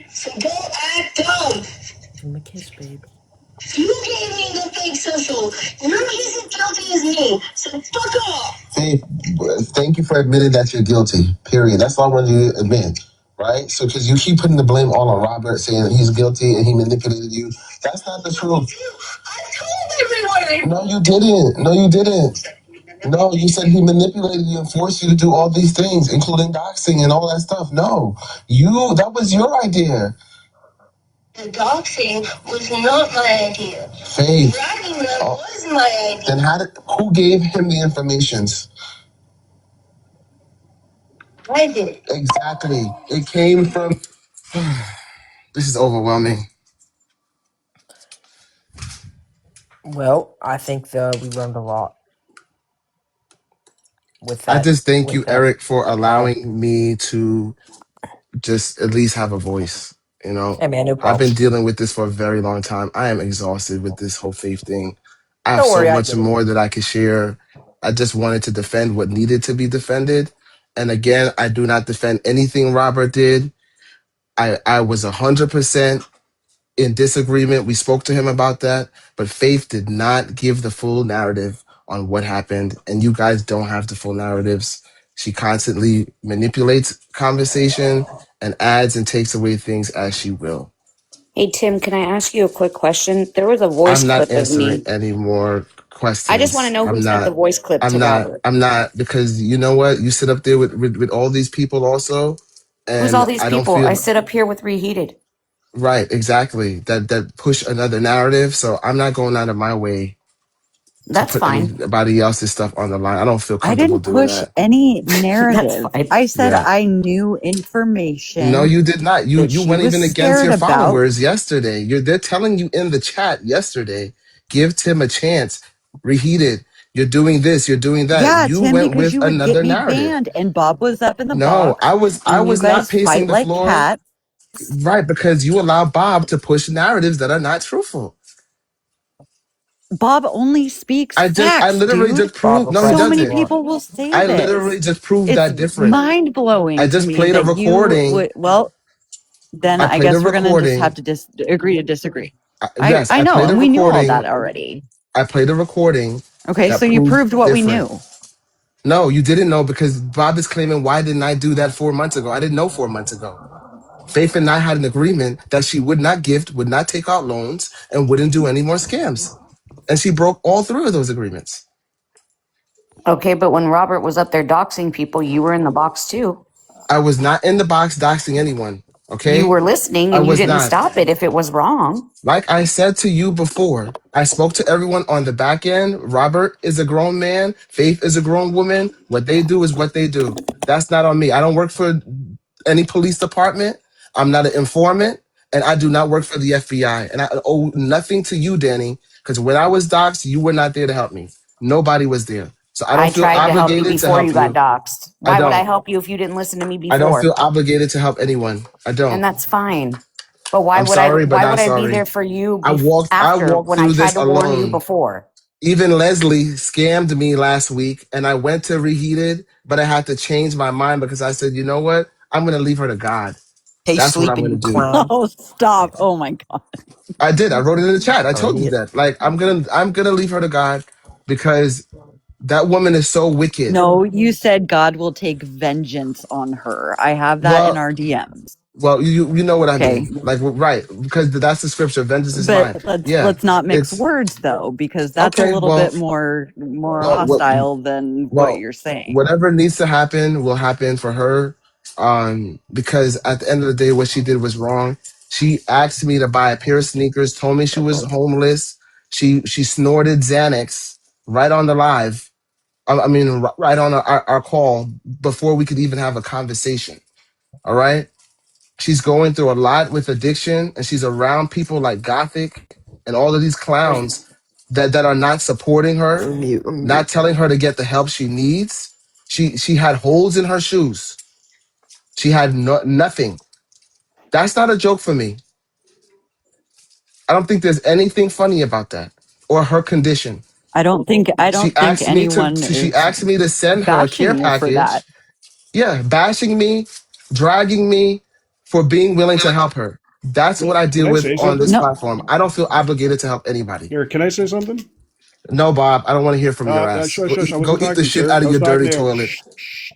So don't act dumb. Give him a kiss, babe. You gave me the fake social. You're just as guilty as me. So fuck off. Hey, thank you for admitting that you're guilty. Period. That's all I wanted you to admit. Right? So, because you keep putting the blame all on Robert, saying he's guilty and he manipulated you. That's not the truth. I told everyone. No, you didn't. No, you said he manipulated you and forced you to do all these things, including doxing and all that stuff. No, that was your idea. The doxing was not my idea. Faith. Writing them was my idea. Then who gave him the information? I did. Exactly. It came from. This is overwhelming. Well, I think we learned a lot with I that. just thank you, Erik, for Call. allowing me to just at least have a voice. Hey, man, no I've problem. been dealing with this for a very long time. I am exhausted with this whole faith thing. I have Don't so worry, I much get it. more that I could share. I just wanted to defend what needed to be defended. And again, I do not defend anything Robert did. I was 100%. in disagreement. We spoke to him about that, but Faith did not give the full narrative on what happened, and you guys don't have the full narratives. She constantly manipulates conversation and adds and takes away things as she will. Hey, Tim, can I ask you a quick question? There was a voice I'm not clip of answering me. any more I just want to questions. know who sent the voice clip to Robert. I'm not, because you know what? You sit up there with all these people also, Who's all and these I don't people? I feel sit up here with Reheated. right, exactly. That push another narrative. So I'm not going out of my way to That's put fine. anybody else's stuff on the line. I don't feel I comfortable didn't doing push that. any That's narrative. fine. I said Yeah. I knew No, information you did not. that You she went was even against scared your about. followers yesterday. They're telling you in the chat yesterday, give Tim a chance. Reheated. You're doing this, you're doing that. Yeah, You Tim, went because with you would get another me narrative. banned. And Bob was up in the No, box, I and you was not guys pacing fight the like floor. cats. Right, because you allow Bob to push narratives that are not truthful. Bob only speaks I facts, literally dude. just Bob proved, will no, he press So if many you doesn't. want. people will say I this. literally just proved It's that different. mind I blowing to just me played a that you recording. would. Well, then I I played a guess we're gonna just have recording. to agree to disagree. Yes, I I know, played a and we knew all that recording. already. I played a recording Okay, that so you proved proved what we different. knew. No, you didn't know, because Bob is claiming, why didn't I do that 4 months ago? I didn't know 4 months ago. Faith and I had an agreement that she would not gift, would not take out loans, and wouldn't do any more scams. And she broke all three of those agreements. Okay, but when Robert was up there doxing people, you were in the box too. I was not in the box doxing anyone. You Okay? were listening I and you was didn't not. stop it if it was wrong. Like I said to you before, I spoke to everyone on the back end. Robert is a grown man. Faith is a grown woman. What they do is what they do. That's not on me. I don't work for any police department. I'm not an informant, and I do not work for the FBI. And I owe nothing to you, Danny, because when I was doxxed, you were not there to help me. Nobody was there. So I I don't feel tried to help you obligated to before help you got you. doxxed. I Why would I don't. help you if you didn't listen to me I don't before? feel obligated to help anyone. I And don't. that's fine. But I'm sorry, but why would not I be there sorry. for you I after walked when I through tried this to warn you alone. before? Even Leslie scammed me last week, and I went to Reheated, but I had to change my mind because I said, you know what? I'm going to leave her to God. Hey, That's what I'm sleeping going to you do. clown. Oh, stop. Oh my God. I did. I wrote it in the chat. I Oh, told you he that. Like, I'm gonna leave her to God, because that woman is so wicked. No, you said God will take vengeance on her. I have that in Well, our DMs. you know what I Okay. mean. Like, right, because that's the scripture. Vengeance is But mine. let's Yeah, let's not mix it's words though, because that's a okay. little bit more Well, what, hostile than what well, you're saying. whatever needs to happen will happen for her. Because at the end of the day, what she did was wrong. She asked me to buy a pair of sneakers, told me she was homeless. She snorted Xanax right on the live. I mean, right on our call before we could even have a conversation. All right. She's going through a lot with addiction, and she's around people like Gothic and all of these clowns that are not supporting her, mute. I'm not mute. telling her to get the help she needs. She had holes in her shoes. She had nothing. That's not a joke for me. I don't think there's anything funny about that or her condition. I don't think anyone She is asked me to send her a care bashing you for package. that. Yeah, bashing me, dragging me for being willing to help her. That's what I Can deal I with say on this something? No, platform. I don't feel obligated to help anybody. Eric, can I say something? No, Bob, I don't want to hear from your ass. Shush, shush. I Go wasn't eat talking the to you, shit sir. out I of was your talking dirty to him. toilet. Shh, shh.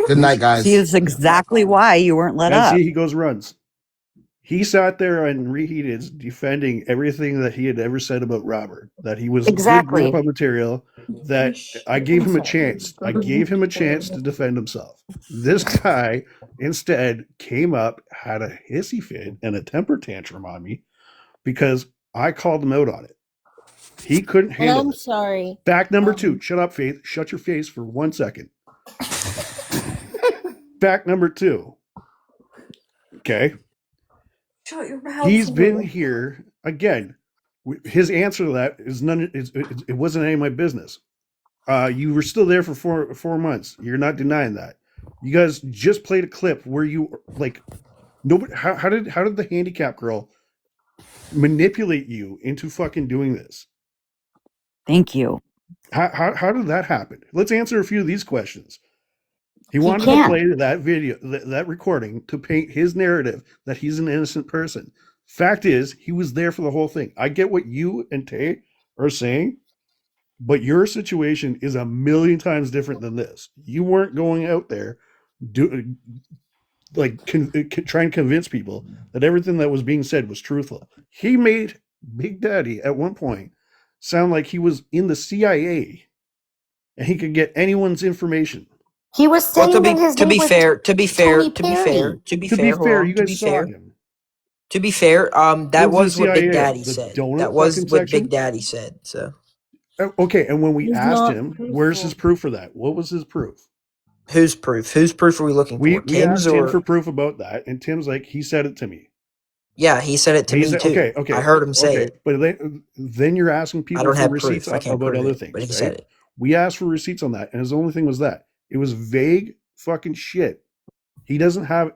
Good night, see, guys. it's exactly why you weren't let And up. see, he goes runs. He sat there and reheated, defending everything that he had ever said about Robert, that he was good Exactly. grandpa material, that I gave him a chance. I gave him a chance to defend himself. This guy instead came up, had a hissy fit and a temper tantrum on me because I called him out on it. He couldn't And handle I'm it. sorry. Fact number two. Shut up, Faith. Shut your face for 1 second. Fact number two. Okay. Shut your mouth He's been hole. here again. His answer to that is none. It wasn't any of my business. You were still there for 4 months. You're not denying that. You guys just played a clip where you like nobody. How did the handicap girl manipulate you into fucking doing this? Thank you. How did that happen? Let's answer a few of these questions. He He wanted to can. play that video, that recording, to paint his narrative that he's an innocent person. Fact is, he was there for the whole thing. I get what you and Tay are saying, but your situation is a million times different than this. You weren't going out there do try and convince people that everything that was being said was truthful. He made Big Daddy at one point sound like he was in the CIA and he could get anyone's information. He was Well, saying that his to name be was fair, to be fair, Tony to be fair, Perry. to be To be fair, hold fair, on, you guys saw him. to be fair, He that was in the was what Big CIA, Daddy the said. That donut was fucking what Big section. Daddy said. So Okay, and when we He's asked not him, where's his truthful. proof for that? What was his proof? whose proof? Whose proof are we looking for? We Tim's asked Tim for or proof about that, and Tim's like, he said it to me. yeah, he said it to He me said, too. I heard him say okay, it. but then you're asking I people don't for have receipts proof. I can't about prove other it, but things, he right? said it. We asked for receipts on that, and his only thing was that it was vague fucking shit. He doesn't have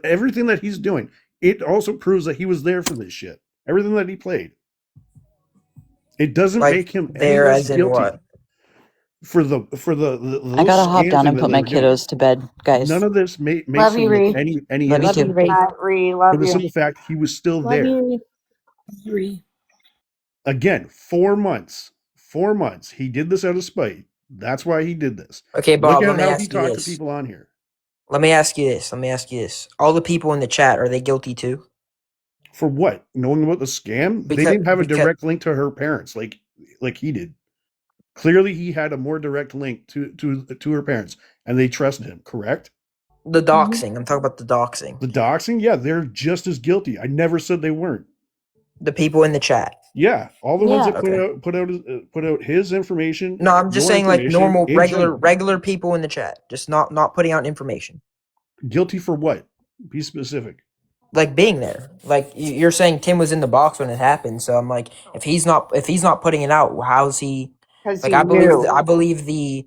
everything that he's doing. It also proves that he was there for this shit. Everything that he played. It doesn't Like make him any there, less as in what? guilty for the I those gotta hop scam down thing and that put they my were doing. kiddos to bed, None guys. of this makes Love him you, look Ree. any Love you Love too. you, innocent Ree. Ree, for love the you. simple fact he was still Love there. you, Ree. Again, 4 months. 4 months. He did this out of spite. That's why he did this. Okay, Look Bob. at Let me how he ask you talked to this. people on here. Let me ask you this. Let me ask you this. All the people in the chat, are they guilty too? For what? Knowing about the scam? They Because didn't have a because direct link to her parents like he did. Clearly he had a more direct link to her parents and they trusted him, correct? the doxing. I'm talking about the doxing. The doxing, yeah, they're just as guilty. I never said they weren't. The people in the chat. Yeah, all the ones Yeah. that Okay. put out his information, No, I'm just your saying like information normal, in general. regular people in the chat. Just not putting out information. Guilty for what? Be specific. Like being there. Like you're saying Tim was in the box when it happened. So I'm like, if he's not putting it out, how's he? Because Like he knew. I believe the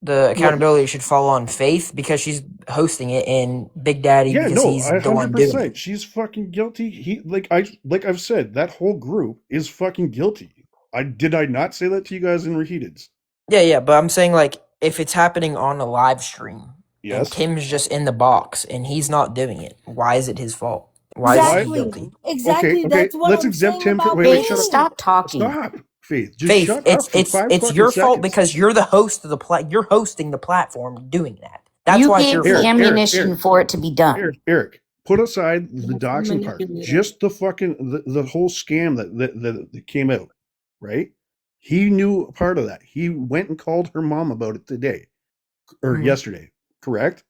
What? accountability should fall on Faith because she's hosting it, and Big Daddy Yeah, because no, he's I the one doing 100%. it. She's fucking guilty. He I've said, that whole group is fucking guilty. I not say that to you guys in Reheateds? Yeah, but I'm saying like if it's happening on a live stream and Yes. Tim's just in the box and he's not doing it, why is it his fault? Why is he Why? Exactly. guilty? Okay, Exactly. okay. That's what Let's I'm exempt saying him for about wait, Faith, shut up. Faith. stop talking. Stop, Faith. Just Faith, shut up for five it's fucking your fault seconds. because you're the host of you're hosting the platform doing that. That's You why it's your gave the fault. ammunition for it to be done. Eric, put aside the That's doxing part. manipulator. Just the fucking the whole scam that came out, right? He knew a part of that. He went and called her mom about it today or Mhm. yesterday, correct?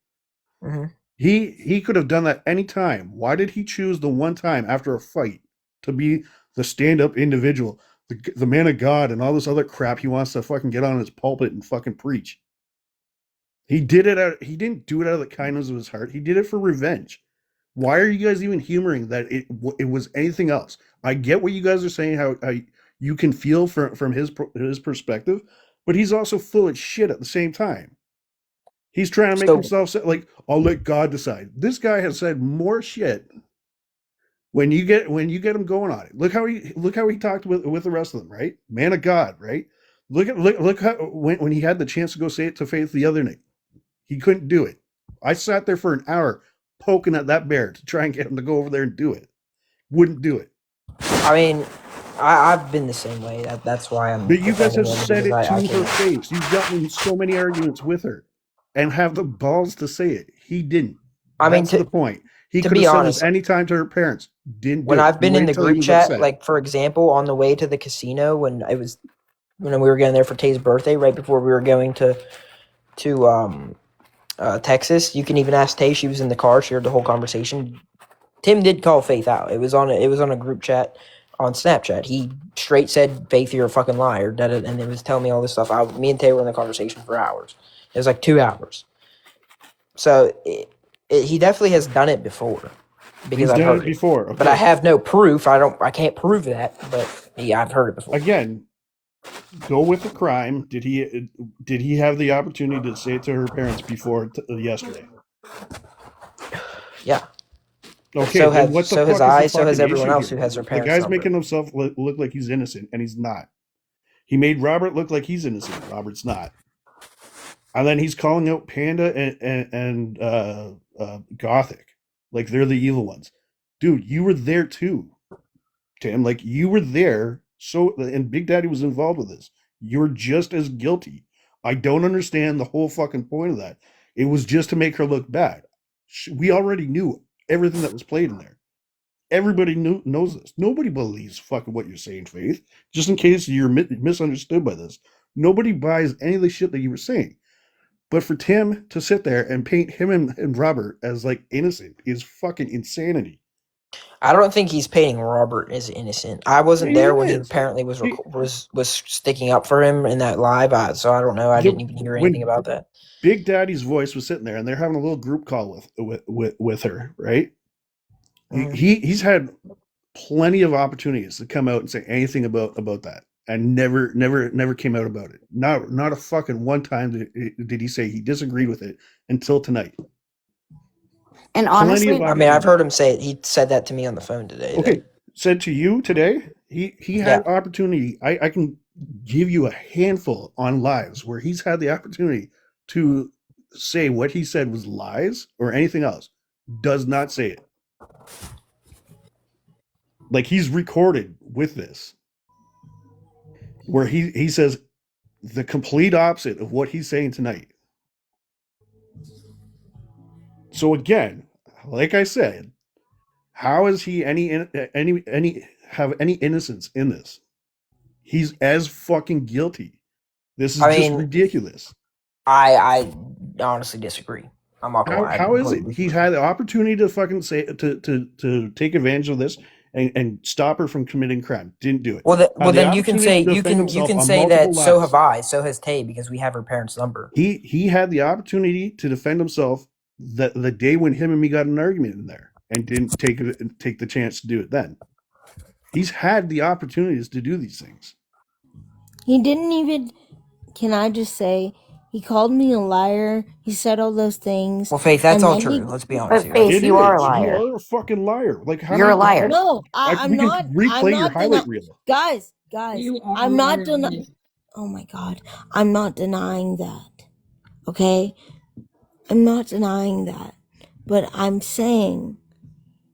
Mhm. He could have done that any time. Why did he choose the one time after a fight to be the stand-up individual, the man of God, and all this other crap he wants to fucking get on his pulpit and fucking preach? He did it out. He didn't do it out of the kindness of his heart. He did it for revenge. Why are you guys even humoring that it was anything else? I get what you guys are saying, how you can feel from his perspective, but he's also full of shit at the same time. He's trying to make So himself say, like, I'll let God decide. This guy has said more shit when you get him going on it. Look how he talked with the rest of them, right? Man of God, right? Look how when he had the chance to go say it to Faith the other night, he couldn't do it. I sat there for an hour poking at that bear to try and get him to go over there and do it. Wouldn't do it. I mean, I've been the same way. That's why I'm But you guys defending have him said because it I to her can. face. You've gotten in so many arguments with her and have the balls to say it. He didn't. I mean, That's the point. He to could have be said this honest, anytime to her parents. Didn't when do it. I've He been in waited the till he group was chat, upset. like for example, on the way to the casino when we were going there for Tay's birthday, right before we were going to Texas, you can even ask Tay. She was in the car. She heard the whole conversation. Tim did call Faith out. It was on a group chat on Snapchat. He straight said, "Faith, you're a fucking liar," and it was telling me all this stuff. Me and Tay were in the conversation for hours. It was like 2 hours. So he definitely has done it before because He's I've done it heard it. before. But I Okay. have no proof. I can't prove that. But yeah, I've heard it before. Again, go with the crime. Did he have the opportunity to say it to her parents before yesterday? Yeah. But Okay, then what the so has fuck is the I. So has fucking everyone issue else who here? has their The parents' guy's number. making himself look like he's innocent, and he's not. He made Robert look like he's innocent. Robert's not. And then he's calling out Panda and Gothic like they're the evil ones. dude, you were there too, Tim. Like you were there. So and Big Daddy was involved with this. You're just as guilty. I don't understand the whole fucking point of that. It was just to make her look bad. We already knew everything that was played in there. Everybody knows this. Nobody believes fucking what you're saying, Faith. Just in case you're misunderstood by this, nobody buys any of the shit that you were saying. But for Tim to sit there and paint him and Robert as like innocent is fucking insanity. I don't think he's painting Robert as innocent. I wasn't He there when he is. apparently was sticking up for him in that live, so I don't know. I didn't even hear anything When about that. Big Daddy's voice was sitting there, and they're having a little group call with her, right? Mhm. He's had plenty of opportunities to come out and say anything about that, and never came out about it. Not a fucking one time did he say he disagreed with it until tonight. And Plenty of honestly, I mean, I've heard opportunities. him say it. He said that to me on the phone today. That Okay, said to you today, he yeah, had opportunity. I can give you a handful on lives where he's had the opportunity to say what he said was lies or anything else. Does not say it. Like he's recorded with this, where he says the complete opposite of what he's saying tonight. So again, like I said, how is he any have any innocence in this? He's as fucking guilty. This is I just mean, ridiculous. I honestly disagree. I'm not gonna How lie, I how is it? completely He disagree. had the opportunity to fucking say to take advantage of this and stop her from committing crime. Didn't do it. Well, Had the then you can opportunity say to defend you himself can on say multiple that so lives. have I, so has Tay, because we have her parents' number. He had the opportunity to defend himself the day when him and me got in an argument in there and didn't take the chance to do it then. He's had the opportunities to do these things. He didn't even. Can I just say, he called me a liar. He said all those things, Well, Faith, that's and all then true. he. Let's be honest but here. Faith, It you are a is. You liar. are a fucking liar. Like how You're a many liar. No, I'm we can not. I'm replay your not denying. highlight reel. Guys, You are I'm not lying. denying. Oh my god, I'm not denying that. Okay, I'm not denying that, but I'm saying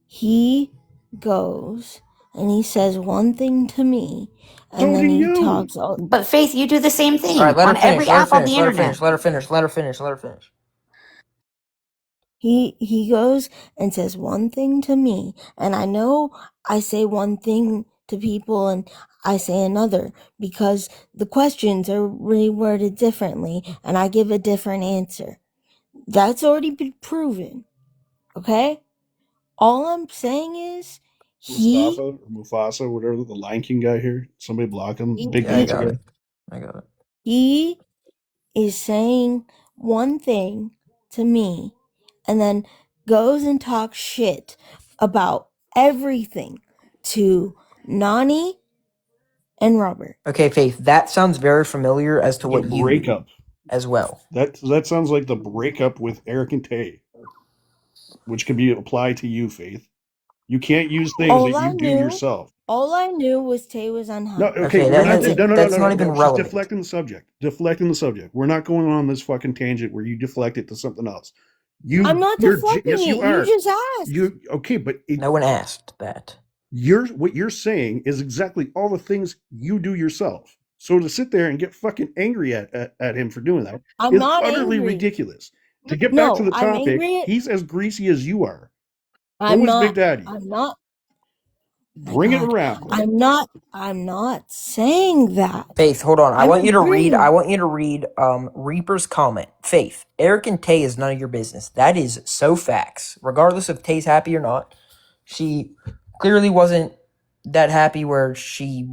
he goes and he says one thing to me, and So do then he you. talks all. But Faith, you do the same All right, thing let her on finish. every Let her app on finish. the Let her internet. finish. Let her finish. Let her finish. Let her finish. He goes and says one thing to me, and I know I say one thing to people and I say another because the questions are reworded differently and I give a different answer. That's already been proven. Okay? All I'm saying is Mustafa he or Mufasa, whatever the Lion King guy here. Somebody block him. Big Yeah, I dancing got guy. it. I got it. he is saying one thing to me and then goes and talks shit about everything to Nani and Robert. Okay, Faith, that sounds very familiar as to The what you do breakup. as well. That sounds like the breakup with Eric and Tay, which can be applied to you, Faith. You can't use things that All you I do knew, yourself. all I knew was Tay was No, unhappy. okay, Okay, we're that not. That's has it. that's not even No. She's relevant. deflecting the subject. Deflecting the subject. We're not going on this fucking tangent where you deflect it to something else. I'm not deflecting Yes, it. you You are. just asked. You okay? But No one asked that. what you're saying is exactly all the things you do yourself. So to sit there and get fucking angry at him for doing that I'm is not utterly angry. ridiculous. To get back to No, the I'm topic, angry. he's as greasy as you are. So I'm is Big not. Daddy. I'm not. My Bring it God, around. I'm not. I'm not saying that. Faith, hold on. I I'm want you to read. I agreeing. want you to read Reaper's comment. Faith, Eric and Tay is none of your business. That is so facts. Regardless if Tay's happy or not, she clearly wasn't that happy where she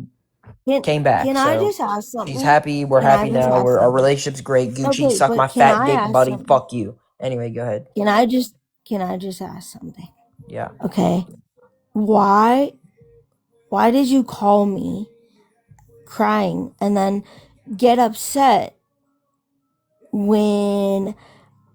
Can came back. Can I So just ask she's something? happy. We're Can I happy just now. ask Our something? relationship's great. Gucci, Okay, suck my but can fat I dick, ask buddy. something? Fuck you. Anyway, go ahead. Can I just Can I just ask something? Yeah. Okay. Why Why did you call me crying and then get upset when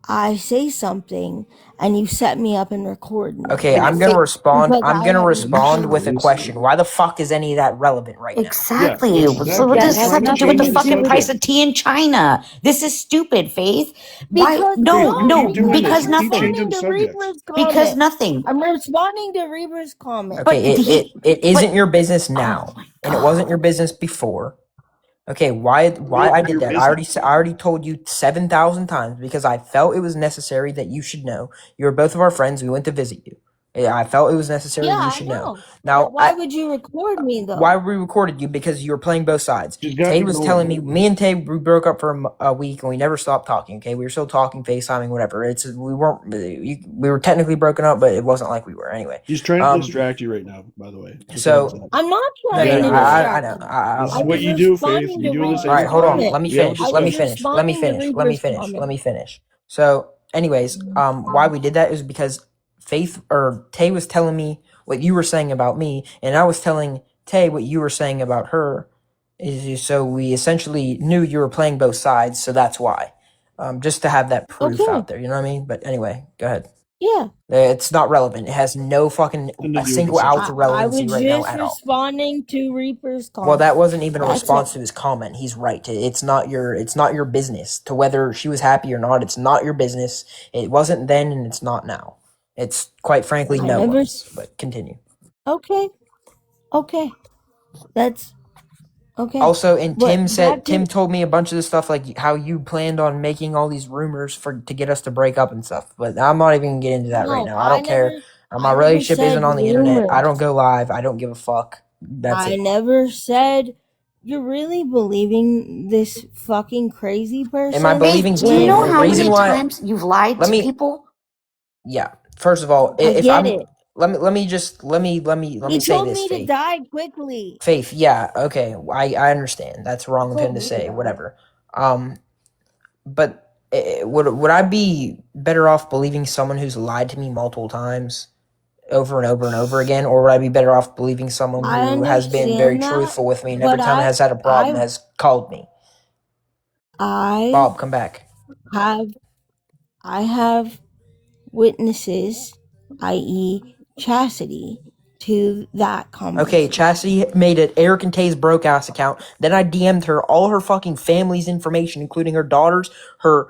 I say something and you set me up and record me. Okay, I'm gonna respond. Because I'm I gonna have respond with a Obviously. question. Why the fuck is any of that relevant right now? Yeah, Exactly. So what That does just this has have trying to to do with nothing the change to the do fucking with price it. subject. of tea in China? This is stupid, Faith. Why? Because No, Faith, you no, keep no, because doing this. because You keep nothing. changing I'm the responding to subject. Reaper's Because comment. nothing. I'm responding to Reaper's comment. But Okay, he, it but, isn't your business oh now, my and it wasn't your God. business before. Okay, why No, I did your that? business. I already told you 7,000 times because I felt it was necessary that you should know. You were both of our friends. We went to visit you. I felt it was necessary. Yeah, You I should know. know. But Now, why would you record me why though? we recorded you? Because you were playing both sides. She's got Tay you was telling going. me and Tay, we broke up for a week and we never stopped talking. Okay, we were still talking, FaceTiming, whatever. We were technically broken up, but it wasn't like we were anyway. She's trying to distract you right now, by the way. Just a heads So up. I'm not You trying gotta to get over it. I distract know. you. This I is I get what was it. you do, Faith. responding You to do this All right, Reaper's every hold on. time. comment. Let me We have a I finish. Let me was discussion. finish. Let me responding to finish. Let me Reaper's finish. Let comment. me finish. So, anyways, why we did that is because Faith or Tay was telling me what you were saying about me, and I was telling Tay what you were saying about her. So we essentially knew you were playing both sides, so that's why. Just to have that proof Okay. out there, you know what I mean? But anyway, go ahead. Yeah. It's not relevant. It has no fucking Nothing to a do with the single ounce of subject. I relevancy was right now just at all. responding to Reaper's Well, that comment. wasn't even a That's it. response to his comment. He's right. It's not your business to whether she was happy or not. It's not your business. It wasn't then and it's not now. It's quite frankly I no never. one's. But continue. Okay. Okay. That's okay. Also, and But back Tim to. told me a bunch of this stuff like how you planned on making all these rumors for to get us to break up and stuff. But I'm not even gonna get into that right No, now. I don't care. My I never relationship isn't said on the internet. I don't rumors. go live. I don't give a fuck. That's I it. never said. You're really believing this fucking crazy Am I person Faith, believing do you Tim? know The when how reason many why times you've lied let to me people? yeah. First of all, I if get I'm it. let me He say told this, me to Faith. die quickly. Faith, yeah, okay. I understand. That's wrong of him Told to me to say, die. whatever. But would I be better off believing someone who's lied to me multiple times over and over and over again, or would I be better off believing someone I who has been very understand that, truthful with me and every but time it has had a problem has called me? I Bob, come back. have I have witnesses, i.e., Chastity, to that Okay, conversation. Chastity made an Eric and Tay's broke ass account. Then I DM'd her all her fucking family's information, including her daughters, her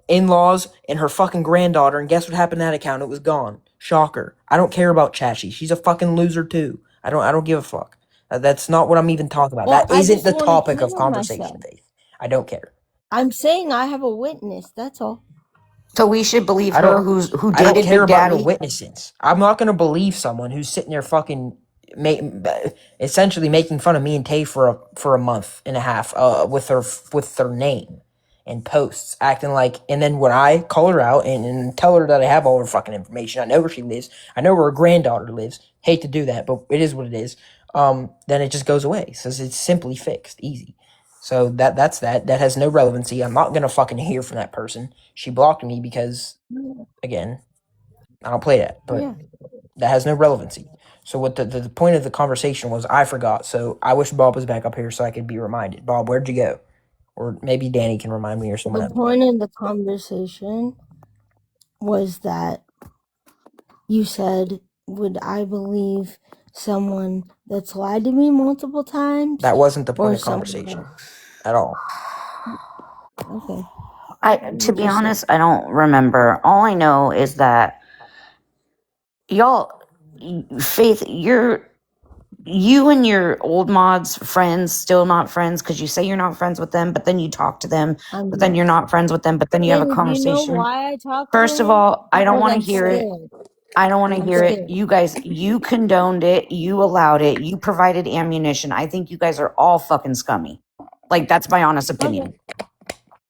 in-laws, and her fucking granddaughter. And guess what happened to that account? It was gone. Shocker. I don't care about Chastity. She's a fucking loser too. I don't give a fuck. That's not what I'm even talking about. Well, That I isn't just the want to topic of clear conversation, myself. Faith. I don't care. I'm saying I have a witness. That's all. So we should believe I her don't who I don't dated care Big about your Daddy? witnesses. I'm not gonna believe someone who's sitting there fucking essentially making fun of me and Tay for a month and a half with their name and posts, acting like. And then when I call her out and tell her that I have all her fucking information, I know where she lives, I know where her granddaughter lives. Hate to do that, but it is what it is. Then it just goes away. So it's simply fixed, easy. So that's that. That has no relevancy. I'm not gonna fucking hear from that person. She blocked me because, again, I don't play that, but Yeah. that has no relevancy. So what the point of the conversation was, I forgot. So I wish Bob was back up here so I could be reminded. Bob, where'd you go? Or maybe Danny can remind me or someone The else. point of the conversation was that you said, would I believe someone that's lied to me multiple times That wasn't the point or of someone conversation else? at all. Okay. To You be just said. honest, I don't remember. All I know is that y'all, Faith, you and your old mods friends still not friends because you say you're not friends with them, but then you talk to them, I'm but then not. you're not friends with them, but then you have a And you know conversation. why I talk to First of him? all, I don't Because want to I'm hear it. scared. I don't want to I'm hear it. scared. You guys, you condoned it. You allowed it. You provided ammunition. I think you guys are all fucking scummy. Like, that's my honest Okay. opinion.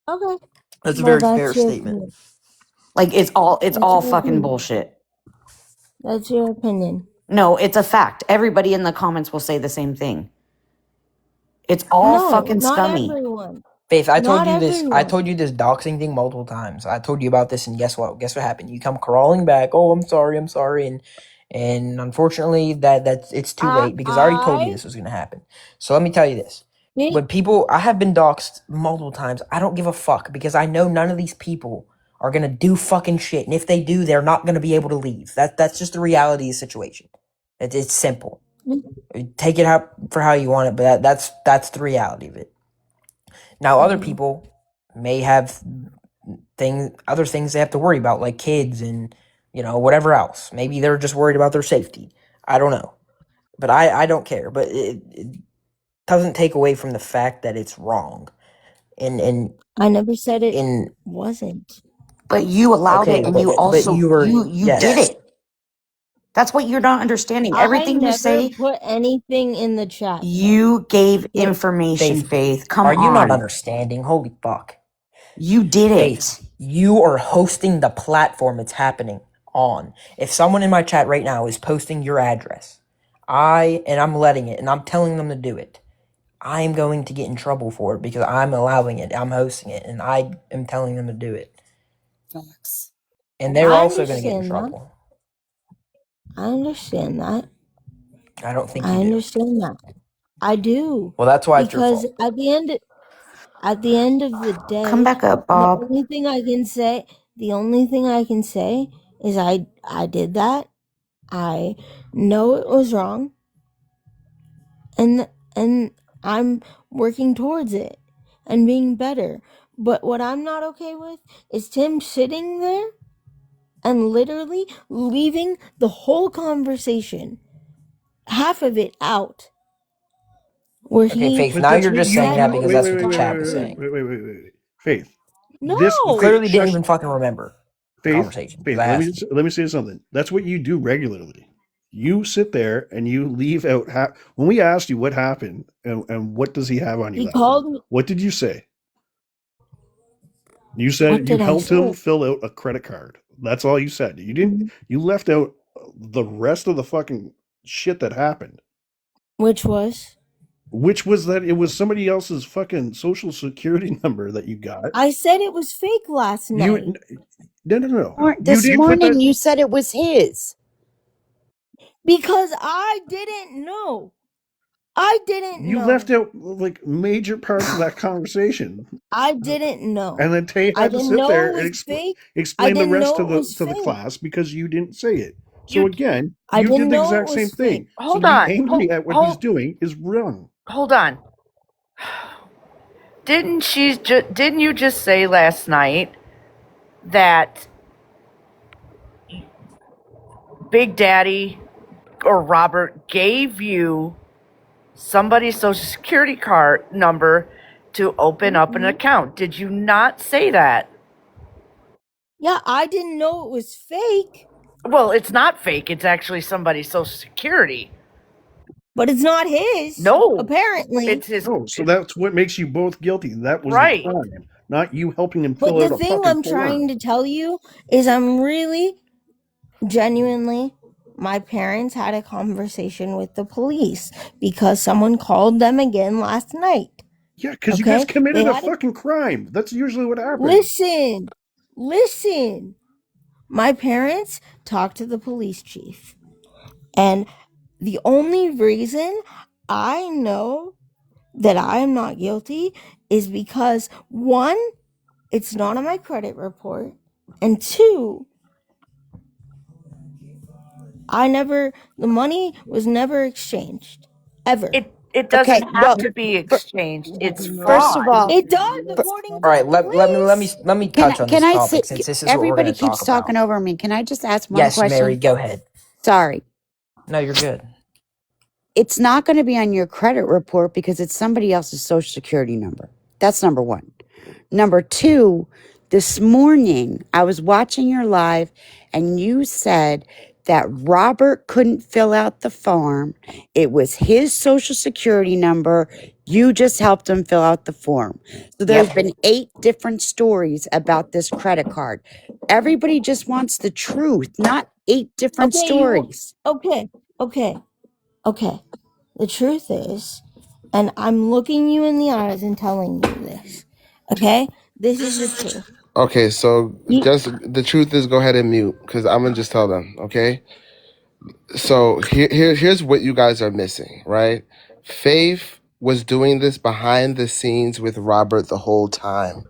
Okay. That's a Well, very fair that's your statement. opinion. Like, it's That's all your fucking opinion. bullshit. That's your opinion. No, it's a fact. Everybody in the comments will say the same thing. It's all No, fucking not scummy. everyone. Faith, I told Not you this. I everyone. told you this doxing thing multiple times. I told you about this, and guess what? Guess what happened? You come crawling back. Oh, I'm sorry. I'm sorry. And unfortunately, that's it's too late because I already told you I this was gonna happen. So let me tell you this: think when people, I have been doxed multiple times. I don't give a fuck because I know none of these people are gonna do fucking shit, and if they do, they're not gonna be able to leave. That's just the reality of the situation. It's simple. Take it out for how you want it, but that's the reality of it. Now, other people may have other things they have to worry about, like kids and whatever else. Maybe they're just worried about their safety. I don't know, but I don't care. But it doesn't take away from the fact that it's wrong. And I never said it in wasn't. But you allowed okay, it, and you also you were you did it. That's what you're not understanding. I Everything you never say, put anything in the chat. you gave Look, information, Faith. Come Are you not on. understanding? Holy fuck. You did Faith, it. you are hosting the platform it's happening on. If someone in my chat right now is posting your address, I'm letting it, and I'm telling them to do it, I am going to get in trouble for it because I'm allowing it, I'm hosting it, and I am telling them to do it. Facts. And they're I also going to get in understand that. trouble. I understand that. I don't think I you do. understand that. I do. Well, that's why it's your Because fault. at the end of the day, Come back up, the Bob. only thing I can say is I did that. I know it was wrong, and I'm working towards it and being better. But what I'm not okay with is Tim sitting there and literally leaving the whole conversation, half of it out, where Okay, he Faith, But now that's you're what just you saying that do. because Wait, that's wait, what wait, the wait, chat wait, was wait, saying. wait, wait, wait, wait. Faith. This You No. Faith, clearly didn't shush. even fucking remember the Faith, conversation because Faith, I let asked you. let me say something. That's what you do regularly. You sit there and you leave out when we asked you what happened and what does he have on you He that night. called me. What did you say? You What said you did I helped him say? fill out a credit card. That's all you said. You didn't. You left out the rest of the fucking shit that happened, Which was? which was that it was somebody else's fucking social security number that you got. I said it was fake last You night. no. This You put morning that you said it was his. Because I didn't know. I didn't you know. left out like major parts of that conversation, I didn't know. and then Tay I had to didn't sit know there it and was fake. I explain the didn't rest know to it was the fake. class because you didn't say it. So You again, I you did didn't the know it exact same was fake. thing. So hold to be on. angry at what he's doing is wrong. Hold on. Didn't you just say last night that Big Daddy or Robert gave you somebody's social security card number to open up an account? Did you not say that? Yeah, I didn't know it was fake. Well, it's not fake. It's actually somebody's social security. But it's not his. No, Apparently. it's his. Oh, so that's what makes you both guilty. That was Right. the crime, not you helping him But fill the out a thing fucking I'm form. trying to tell you is I'm really genuinely, my parents had a conversation with the police because someone called them again last night. Yeah, because you Okay? guys committed They a had a fucking crime. That's usually what happens. listen. My parents talked to the police chief. And the only reason I know that I am not guilty is because one, it's not on my credit report, and two, the money was never exchanged. Ever. It Okay, doesn't have well, to be exchanged. It's first fraud. of all, It does, according All to right, the let me police. touch on can this I say, topic since this is what we're everybody going to keeps talk about. talking over me. Can I just ask one Yes, Mary, question? go ahead. Sorry. No, you're good. It's not going to be on your credit report because it's somebody else's social security number. That's number one. Number two, this morning I was watching your live and you said that Robert couldn't fill out the form. It was his social security number. You just helped him fill out the form. So there's Yep. been 8 different stories about this credit card. Everybody just wants the truth, not 8 different Okay, stories. okay, okay. The truth is, and I'm looking you in the eyes and telling you this. Okay? This is the truth. Okay, so You, just the truth is, go ahead and mute because I'm gonna just tell them. Okay, so here's what you guys are missing, right? Faith was doing this behind the scenes with Robert the whole time.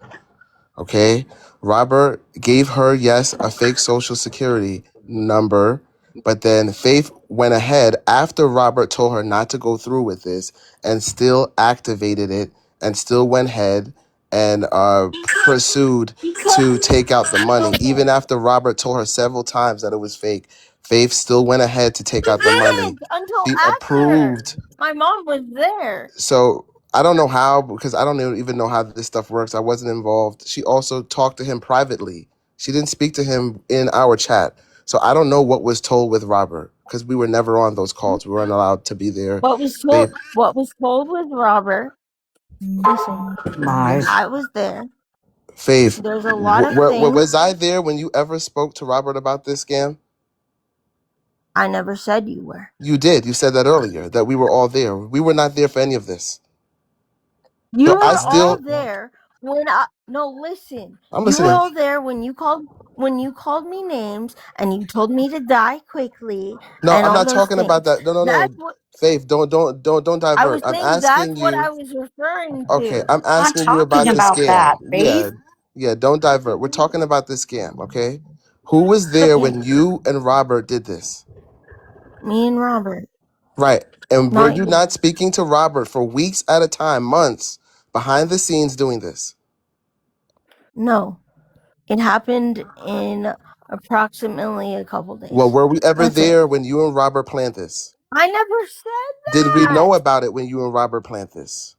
Okay. Robert gave her, yes, a fake social security number, but then Faith went ahead after Robert told her not to go through with this and still activated it and still went ahead and pursued to take out the money. Okay. Even after Robert told her several times that it was fake, Faith still went ahead to take She out the money. didn't until She after. approved. My mom was there. So I don't know how, because I don't even know how this stuff works. I wasn't involved. She also talked to him privately. She didn't speak to him in our chat. So I don't know what was told with Robert, because we were never on those calls. We weren't allowed to be there. What was told with Robert? Listen, Lies. I was there. Faith, There's a lot of things. was I there when you ever spoke to Robert about this scam? I never said you were. You did. You said that earlier, that we were all there. We were not there for any of this. You So I were all still, there when I no listen. I'm You were listening. all there when you called me names and you told me to die quickly No, and I'm all not those talking about things. that. No, no, That's no. what Faith, don't I was divert. I'm saying. That's asking what you. I was referring Okay, to. I'm Not asking you talking about the about scam. that, Yeah, Faith. yeah, don't divert. We're talking about the scam, okay? Who was there Okay, when you and Robert did this? me and Robert, Right. And were not you you. not speaking to Robert for weeks at a time, months, behind the scenes doing this? No, it happened in approximately a couple Well, days. were we ever That's it. there when you and Robert planned this? I never said Did we that. know about it when you and Robert planned this?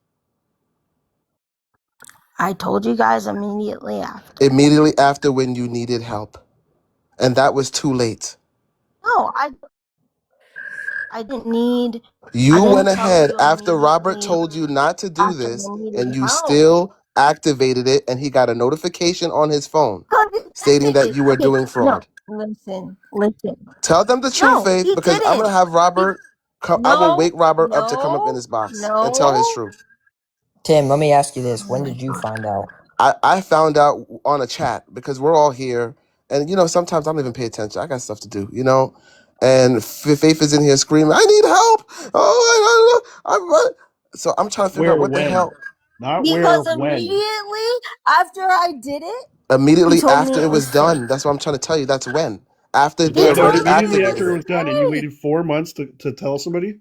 I told you guys immediately after. Immediately after when you needed help. And that was too late. No, I didn't need. I You went didn't tell ahead you after Robert immediately told you not to do after this, I and needed you help. still activated it, and he got a notification on his phone stating that you were Okay, doing no, fraud. listen. Tell them the truth, No, Faith, he because I'm didn't. gonna have He, Robert. I will no, wake Robert up to come up in no, his box and tell his no. truth. Tim, let me ask you this. Oh When my did you god. find out? I found out on a chat because we're all here, and sometimes I don't even pay attention. I got stuff to do, and Faith is in here screaming, "I need help! Oh, so I'm trying to figure out Where, what the when? hell. Not where, Because when. immediately after I did it, he Immediately told me after it it was was done. fake. That's what I'm trying to tell you. That's when. After He they Find out already told me it immediately activated after it was it. was done, and you fake. waited 4 months to tell somebody?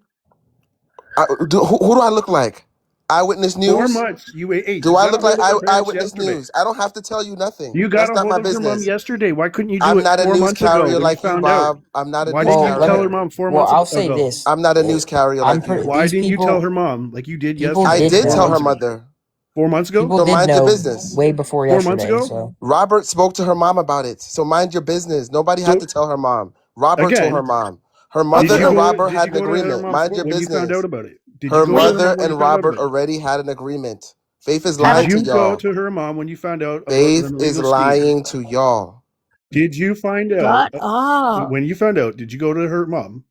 Who do I look like? Eyewitness Four News? months. You Do I got a look like hold of her parents Eyewitness yesterday. News? I don't have to tell you nothing. You got That's a not hold my of her mom business. yesterday. Why couldn't you do I'm it not a 4 news months ago carrier when you like you, found out? Bob. I'm not a Why news didn't you Well, let tell me. her carrier. mom 4 Well, months I'll say ago? this. I'm not a news carrier I'm like you. pretty. Why These didn't you tell her people, mom like you did people I yesterday, did did four tell her know. months ago? mother. 4 months ago? People So did mind your know business. way before 4 months yesterday. ago? So Robert spoke to her mom about it. So mind your business. Nobody had So to tell her mom. Robert told her again, mom. Her mother and Robert did had you an go to her agreement. mom Mind your when you found out business. about it? Did you Her go to her mother mom when you and found out Robert about it? already had an agreement. Faith is Did lying to Have you go y'all. to her mom when you found out about Faith an is illegal scheme? lying to y'all. Did you find out Shut up. when you found out? Did you go to her mom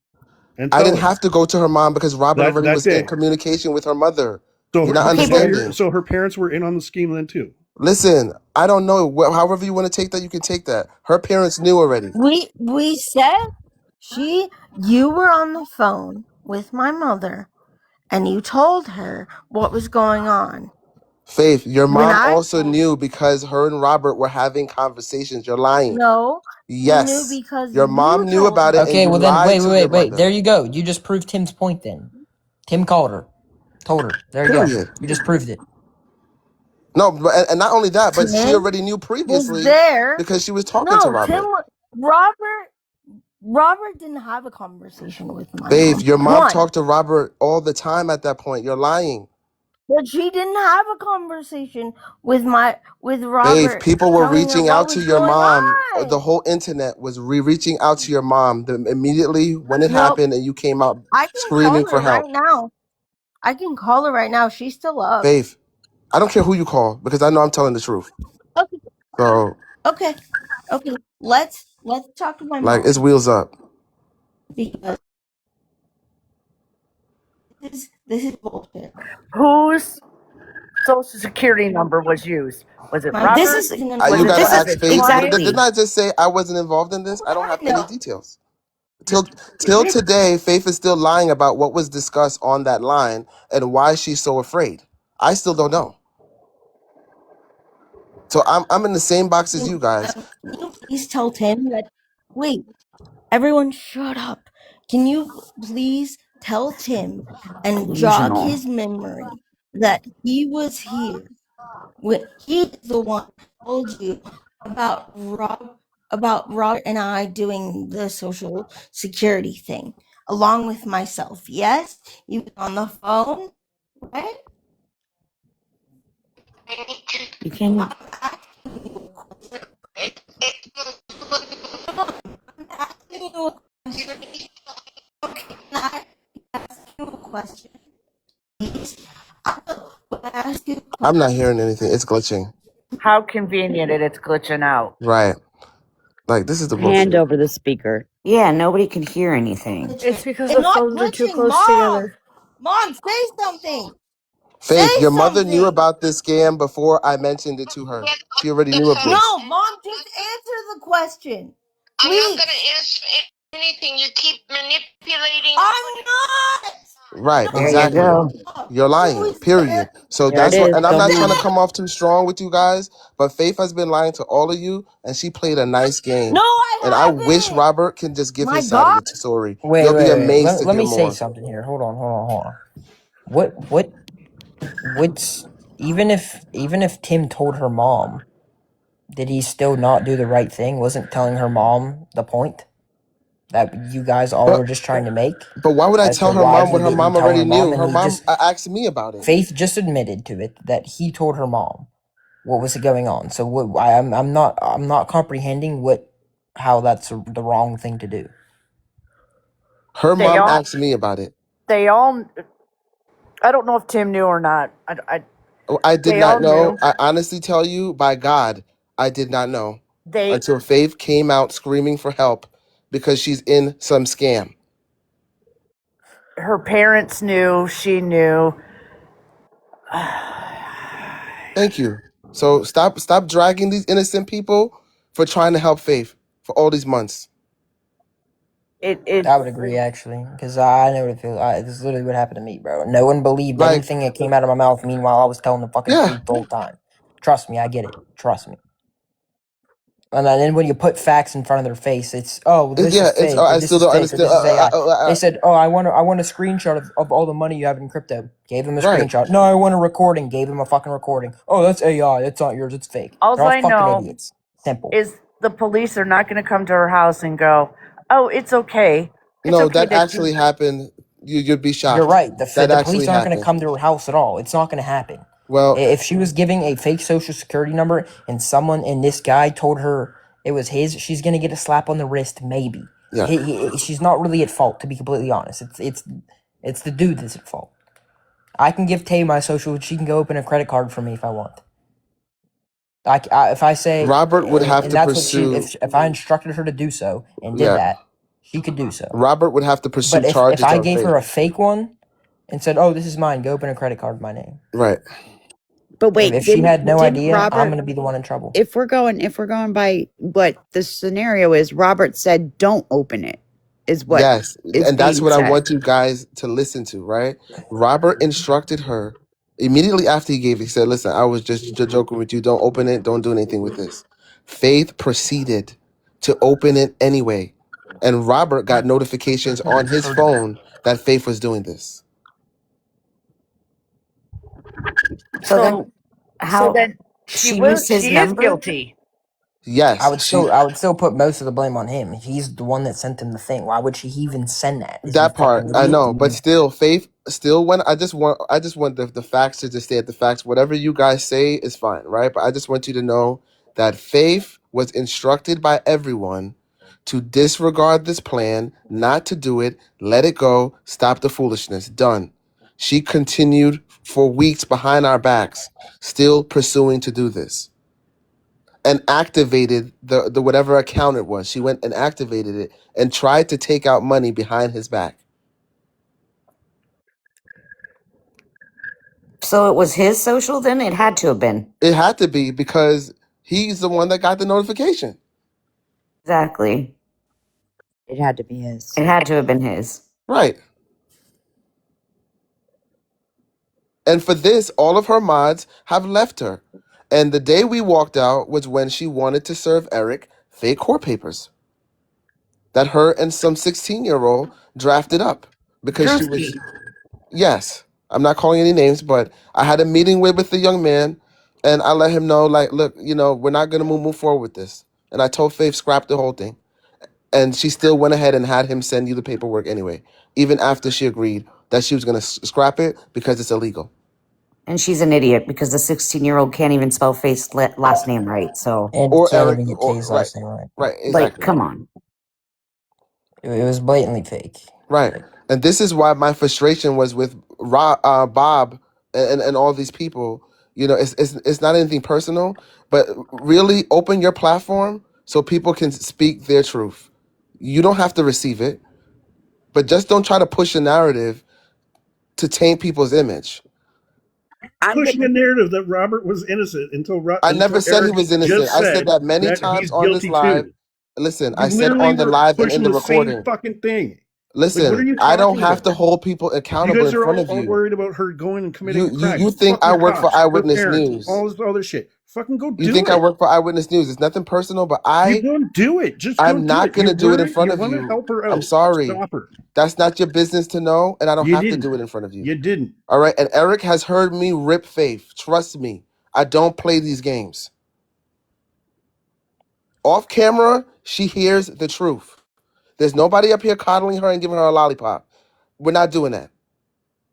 and I tell didn't her have to go to her mom because Robert already that was in day? communication with her mother. So You're not okay, but understanding. so her parents were in on the scheme then too. Listen, I don't know. However you want to take that, you can take that. Her parents knew already. We said you were on the phone with my mother and you told her what was going on. Faith, your When mom I also knew because her and Robert were having conversations. You're lying. No, she knew Yes. because Your you mom knew told about it her. and okay. you Well then, lied to your wait. mother. There you go. You just proved Tim's point. Then Tim called her, told her. There you go. Period. You just proved it. No, and not only that, but she Tim already knew was previously there. because she was talking to No, Robert. Robert Robert didn't have a conversation with my Faith, mom. your mom One, talked to Robert all the time at that point. You're lying. but she didn't have a conversation with Faith, Robert people were telling her reaching what out to was your going mom. The on. whole internet was reaching out to your mom immediately when it Nope. happened and you came out I can screaming call for her right help. now. I can call her right now. She's still up. Faith, I don't care who you call because I know I'm telling the truth. Okay. So, Okay. Okay. Let's talk to my like, it's mom wheels up. because this is bullshit. Whose social security number was used? Was it My mom this Robert? is isn't gonna Was You let it gotta me. this is ask Faith. Why? Didn't exactly. I just say I wasn't involved in this? I don't have any No. details. Till today, Faith is still lying about what was discussed on that line and why she's so afraid. I still don't know. So I'm in the same box as you guys. Can you please tell Tim that? Wait, everyone, shut up. Can you please tell Tim and jog Delusional. his memory that he was here when he's the one who told you about Robert and I doing the social security thing along with myself. Yes, he was on the phone, right? You can. I'm asking you a question. I'm asking you a question. Okay, can I ask you a question, please? I'm gonna ask you a I'm not question. hearing anything. It's glitching. How convenient it's glitching out. Right. Like this is the Hand bullshit. over the speaker. Yeah, nobody can hear anything. It's because It's the not phones are too glitching, close Mom. together. Mom, say something. Say Faith, your mother knew something. about this scam before I mentioned it to her. She already knew of this. No, Mom, just answer the question. Please. I'm not gonna answer anything. You keep manipulating. I'm not. Right, There you No. exactly. go. You're Who lying, is period. there? So There it that's what, is. and I'm Don't not I'm trying to move. not. come off too strong with you guys, but Faith has been lying to all of you, and she played a nice No, game. And I I wish haven't. Robert can just give My his side of God. the story. Wait, You'll be wait, wait. amazed to Let hear me say more. something here. Hold on. What's even if Tim told her mom, did he still not do the right thing? Wasn't telling her mom the point that you guys all But were just trying to make but why would I as to tell her why mom he what her didn't mom tell already her mom, knew? and Her he mom just asked me about it. Faith just admitted to it that he told her mom what was going on. So I'm not comprehending how that's the wrong thing to do. Her They mom all, asked me about it. they all. I don't know if Tim knew or not. Oh, I did They not all know. knew. I honestly tell you, by God, I did not know They, until Faith came out screaming for help because she's in some scam. her parents knew. She knew. Thank you. So stop dragging these innocent people for trying to help Faith for all these months. It. I would agree actually, because I know what it feels. This is literally what happened to me, bro. No one believed Like, anything that came out of my mouth. Meanwhile, I was telling the fucking yeah, truth the whole time. Trust me, I get it. Trust me. And then when you put facts in front of their face, it's this yeah. is It's fake, or I this still is don't fake, or understand. this is AI. They said, "Oh, I want a screenshot of all the money you have in crypto." Gave them a Right. screenshot. No, I want a recording. Gave them a fucking recording. Oh, that's AI. That's not yours. It's fake. All They're all I fucking know idiots. Simple. is the police are not going to come to her house and go, "Oh, it's okay. It's No, okay that that you." actually happened. You'd be You're shocked. right. That The actually police aren't going to happened. come to her house at all. It's not going to happen. Well, If she was giving a fake social security number and this guy told her it was his, she's going to get a slap on the wrist, maybe. yeah. She's not really at fault, to be completely honest. It's the dude that's at fault. I can give Tay my social, and she can go open a credit card for me if I want. If I say, Robert would have and to that's what pursue. if I instructed her to do so and did Yeah. that, she could do so. Robert would have to pursue But if charges I on gave Faith. her a fake one and said, "Oh, this is mine. Go open a credit card in my name." Right. But wait, If she had no didn't idea, I'm Robert? going to be the one in trouble. If we're going by what the scenario is, Robert said, "Don't open it," is what Yes, is and that's being what I said. want you guys to listen to, right? Robert instructed her immediately after he gave it. He said, "Listen, I was just joking with you. Don't open it. Don't do anything with this." Faith proceeded to open it anyway, and Robert got notifications on his phone that Faith was doing this. So then, So, so how then she used his she is number? guilty. Yes, I would still put most of the blame on him. He's the one that sent him the thing. Why would she even send that? Is he a that part fucking I idiot? know, but still, Faith still when I just want the facts to just stay at the facts. Whatever you guys say is fine, right? But I just want you to know that Faith was instructed by everyone to disregard this plan, not to do it, let it go, stop the foolishness. Done. She continued for weeks behind our backs, still pursuing to do this. And activated the whatever account it was. She went and activated it and tried to take out money behind his back. So it was his social then? It had to have been. It had to be because he's the one that got the notification. Exactly. It had to be his. It had to have been his. Right. And for this, all of her mods have left her. And the day we walked out was when she wanted to serve Erik fake court papers that her and some 16-year-old drafted up because she was. Drewski. Yes, I'm not calling any names, but I had a meeting with the young man, and I let him know, like, look, we're not gonna move forward with this. And I told Faith scrap the whole thing, and she still went ahead and had him send you the paperwork anyway, even after she agreed that she was gonna scrap it because it's illegal. And she's an idiot because the 16-year-old can't even spell Faith's last name right. So, And Or can't Erik, even get or Tay's right, last name right. right, like, exactly, come on. It was blatantly fake. right. Like, And this is why my frustration was with Bob and all these people. It's not anything personal, but really open your platform so people can speak their truth. You don't have to receive it, but just don't try to push a narrative to taint people's image. I'm Pushing a getting, narrative that Robert was innocent I never until said he Erik was innocent. just I said said that many that times he's on this guilty live. too. Listen, You I said literally on the were live and in pushing the the same recording. fucking thing. Like, what are Listen, you I don't talking have about? to hold people You accountable guys in are front all, of all you. worried about her going and committing You a you crime. you think Fuck I your work for cops, her Eyewitness parents, News? all this other shit. Fucking go You do think I it. work for Eyewitness News? It's nothing personal, but You go and do it. Just go I'm do not it. You gonna do it in want front you of want to you. help her I'm out. sorry. Stop her. That's not your business to know, and I don't You have to didn't. do it in front of you. You didn't. All right. And Erik has heard me rip Faith. Trust me, I don't play these games. Off camera, she hears the truth. There's nobody up here coddling her and giving her a lollipop. We're not doing that.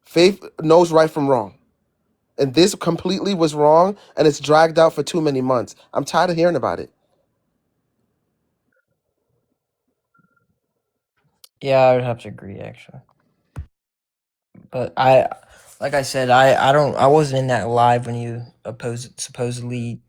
Faith knows right from wrong. And this completely was wrong, and it's dragged out for too many months. I'm tired of hearing about it. yeah, I would have to agree actually. But like I said, I wasn't in that live when you supposedly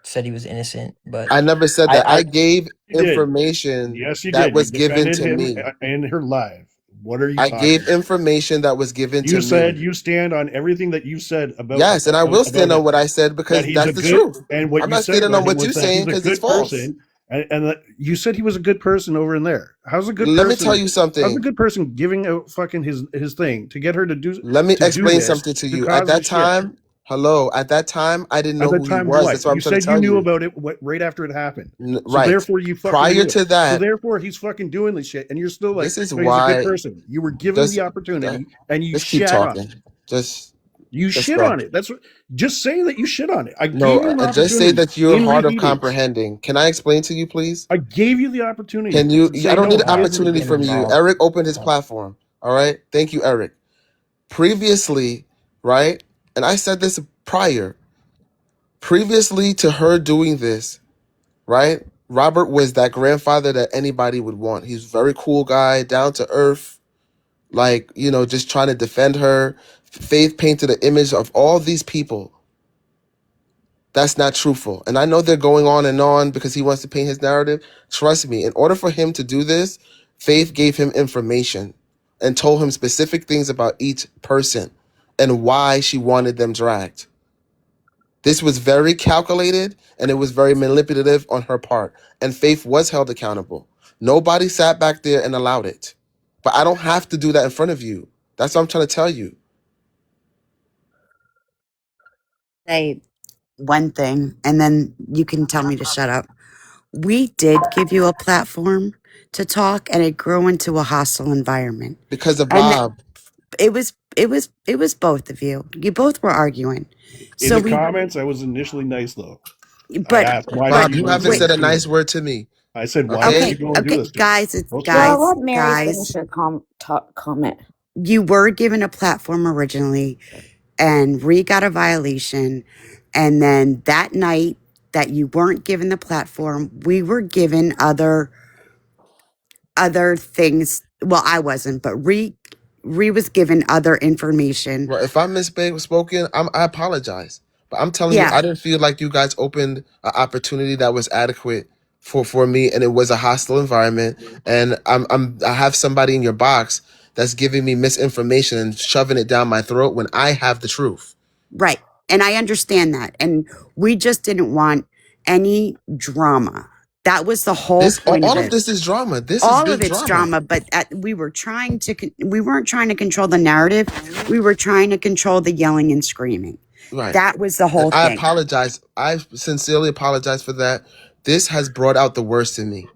said he was innocent. But I never said that. I I gave You did. information Yes, you that did. You was given defended to him me. in her live. What are you I talking gave about? information that was given to You said me. you stand on everything that you said Yes, and I will about stand on him. what I said That because he's a that's the good, truth. and what I'm you not said standing about on him what was you're that saying he's a because it's good false. person, and that you said he was a good person over in there. How's a good Let me tell person? you How's a something. good person giving out fucking his thing to get her Let me to do explain this something to to you. At cause the that shit? time, hello, at that time, I didn't At know the who he time, was. what That's what I'm you trying to said you tell knew you. about it right after it happened. So Right. therefore, you fucking Prior knew it. to So that, therefore, he's fucking doing this shit, and you're still like, this is "No, he's a good why person." You were given just the uh, opportunity, and you just keep shat on it. talking. You Just shit go. on it. That's what. Just say that you shit on it. I No, gave you an just say opportunity that you're in hard of reheatings. comprehending. Can I explain to you, please? I gave you the opportunity Can you? to I say don't no. need an He isn't a opportunity good getting from person. you. involved. Erik opened his platform. All right. Thank you, Erik. Previously, right? And I said this prior. Previously to her doing this, right? Robert was that grandfather that anybody would want. He's a very cool guy, down to earth, like, just trying to defend her. Faith painted an image of all these people. That's not truthful. And I know they're going on and on because he wants to paint his narrative. Trust me, in order for him to do this, Faith gave him information and told him specific things about each person and why she wanted them dragged. This was very calculated and it was very manipulative on her part. And Faith was held accountable. Nobody sat back there and allowed it. But I don't have to do that in front of you. That's what I'm trying to tell you. say one thing, and then you can tell me to shut up. We did give you a platform to talk, and it grew into a hostile environment. Because of And Bob. it was both of you. You both were arguing. In So the we, comments, I was initially nice though. I but asked, "Why did but Bob, you you go and haven't do wait. said this a to him?" nice word to me. I said, "Why did Okay? you Okay, go and do okay, this to him?" guys, Go stop. guys, Well, let Mary guys. finish her comment. You were given a platform originally, and Ree got a violation, and then that night that you weren't given the platform, we were given other things. Well, I wasn't, but Ree was given other information. Well, if I misspoken, I apologize. But I'm telling you, Yeah, I didn't feel like you guys opened an opportunity that was adequate for me, and it was a hostile environment. And I have somebody in your box that's giving me misinformation and shoving it down my throat when I have the truth. right. And I understand that. And we just didn't want any drama. That was the whole This point of all of it. this is drama. This is All big of it's drama. drama, but we weren't trying to control the narrative. We were trying to control the yelling and screaming. Right. That was the And whole I thing. apologize. I sincerely apologize for that. This has brought out the worst in me,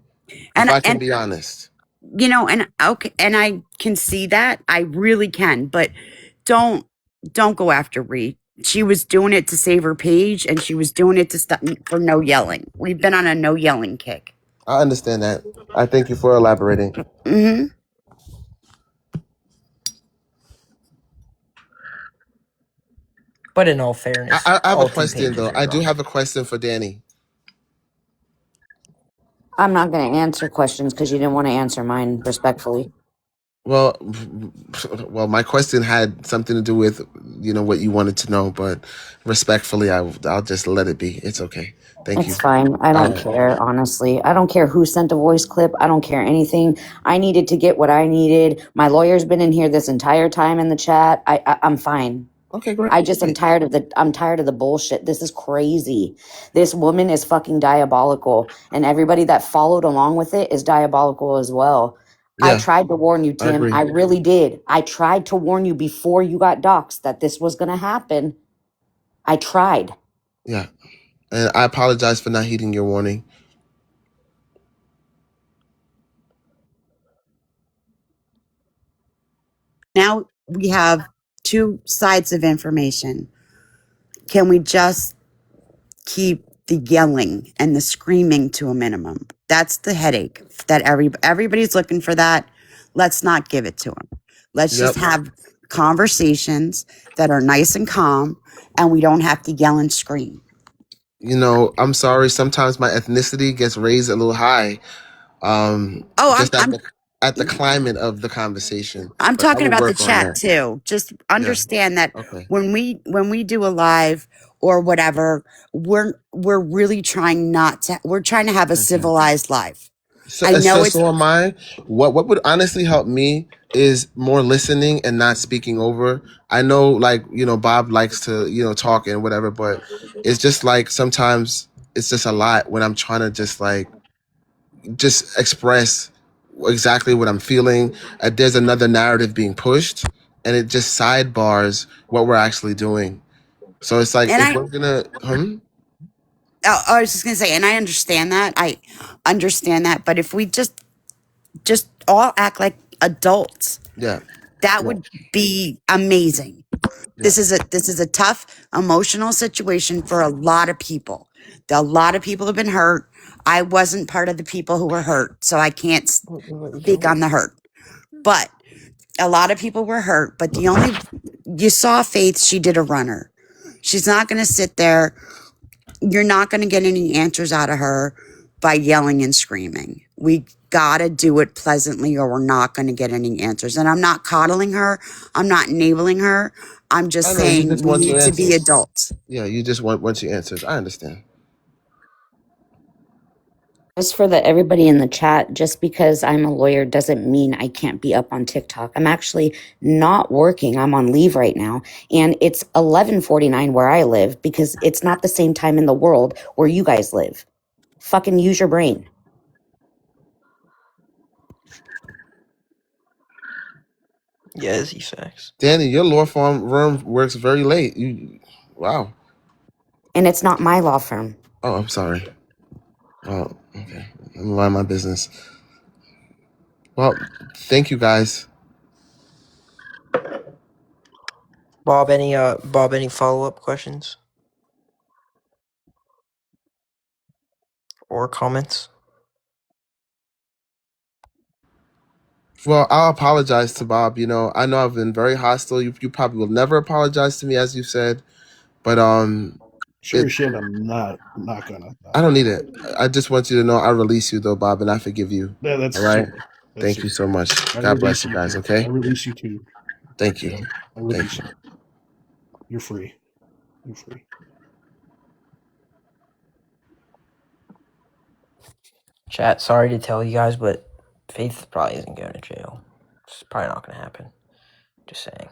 if I can And be honest. and okay, and I can see that. I really can, but don't don't go after Ree. She was doing it to save her page, and she was doing it to stop for no yelling. We've been on a no yelling kick. I understand that. I thank you for elaborating. Hmm. But in all fairness, I have a all two question pages though. are I do wrong. have a question for Danny. I'm not going to answer questions because you didn't want to answer mine respectfully. Well, well, my question had something to do with what you wanted to know, but respectfully, I'll just let it be. It's okay. Thank you. It's fine. I All don't right. care, honestly. I don't care who sent a voice clip. I don't care anything. I needed to get what I needed. My lawyer's been in here this entire time in the chat. I'm fine. Okay, great. I just am tired of the bullshit. This is crazy. This woman is fucking diabolical, and everybody that followed along with it is diabolical as well. I Yeah, tried to warn you, I Tim. agree. I really did. I tried to warn you before you got doxxed that this was going to happen. I tried. Yeah, and I apologize for not heeding your warning. Now we have two sides of information. Can we just keep the yelling and the screaming to a minimum? That's the headache that everybody's looking for. That let's not give it to them. Let's just Yep. have conversations that are nice and calm, and we don't have to yell and scream. I'm sorry. Sometimes my ethnicity gets raised a little high. Oh, Just at the climate of the conversation, I'm but I talking will about the work on chat that. too. Just Yeah. understand that Okay. when we do a live or whatever, we're really trying not to. We're trying to have a Okay. civilized life. So, I so, know it's so am I. What would honestly help me is more listening and not speaking over. I know, like Bob likes to talk and whatever, but it's just like sometimes it's just a lot when I'm trying to just express exactly what I'm feeling. There's another narrative being pushed, and it just sidebars what we're actually doing. So it's like and if I we're gonna, I was just gonna say, and I understand that. I understand that, but if we just all act like adults, yeah, that yeah, would be amazing. yeah. This is a tough emotional situation for a lot of people. A lot of people have been hurt. I wasn't part of the people who were hurt, so I can't Let me speak go. on the hurt. But a lot of people were hurt. But you saw Faith, she did a runner. She's not going to sit there. You're not going to get any answers out of her by yelling and screaming. We got to do it pleasantly or we're not going to get any answers. And I'm not coddling her. I'm not enabling her. I'm I just know you saying just we want your need to be answers. adults. Yeah, you just want your answers. I understand. Just for everybody in the chat, just because I'm a lawyer doesn't mean I can't be up on TikTok. I'm actually not working. I'm on leave right now, and it's 11:49 where I live because it's not the same time in the world where you guys live. Fucking use your brain. Yeah, Z facts. Danny, your law firm works very late. Wow. And it's not my law firm. Oh, I'm sorry. Oh, okay. I'm mind my business. Well, thank you guys. Bob, any follow up questions or comments? Well, I'll apologize to Bob. I know I've been very hostile. You probably will never apologize to me, as you said, but Sure it as shit, I'm not gonna. I don't need it. I just want you to know I release you though, Bob, and I forgive you. That's All right. super. That's Thank you super. so much. I God bless release you you guys. too. I Okay. release you too. Thank you. Yeah, I Thank release you. you. You're free. You're free. Chat, sorry to tell you guys, but Faith probably isn't going to jail. It's probably not going to happen. Just saying.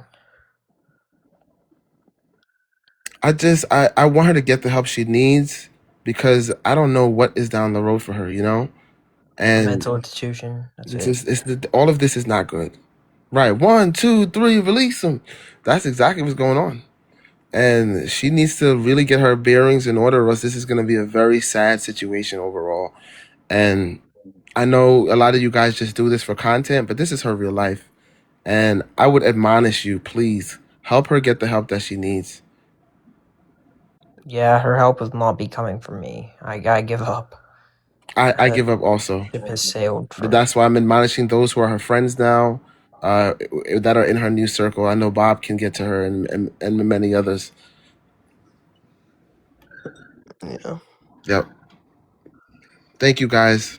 I want her to get the help she needs because I don't know what is down the road for her, A and mental institution. That's it's it. just all of this is not good. Right, 1, 2, 3, release them. That's exactly what's going on. And she needs to really get her bearings in order, or else this is going to be a very sad situation overall. And I know a lot of you guys just do this for content, but this is her real life. And I would admonish you, please help her get the help that she needs. Yeah, her help will not be coming from me. I give up. I give up also. Ship has sailed But from. that's why I'm admonishing those who are her friends now, that are in her new circle. I know Bob can get to her and many others. Yeah. Yep. Thank you guys.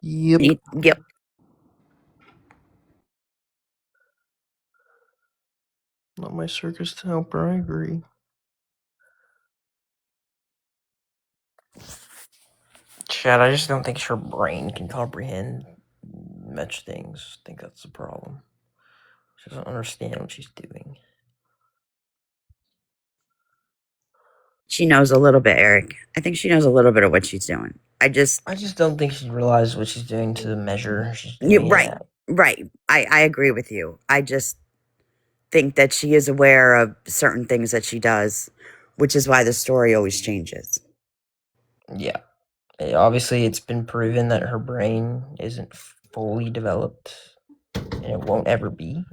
Yep. Yep. Not my circus to help her. I agree. Chad, I just don't think her brain can comprehend much things. I think that's the problem. She doesn't understand what she's doing. She knows a little bit, Eric. I think she knows a little bit of what she's doing. I just don't think she realizes what she's doing to the measure she's Yeah, doing it right, at. right. I agree with you. I just think that she is aware of certain things that she does, which is why the story always changes. Yeah. Obviously, it's been proven that her brain isn't fully developed, and it won't ever be.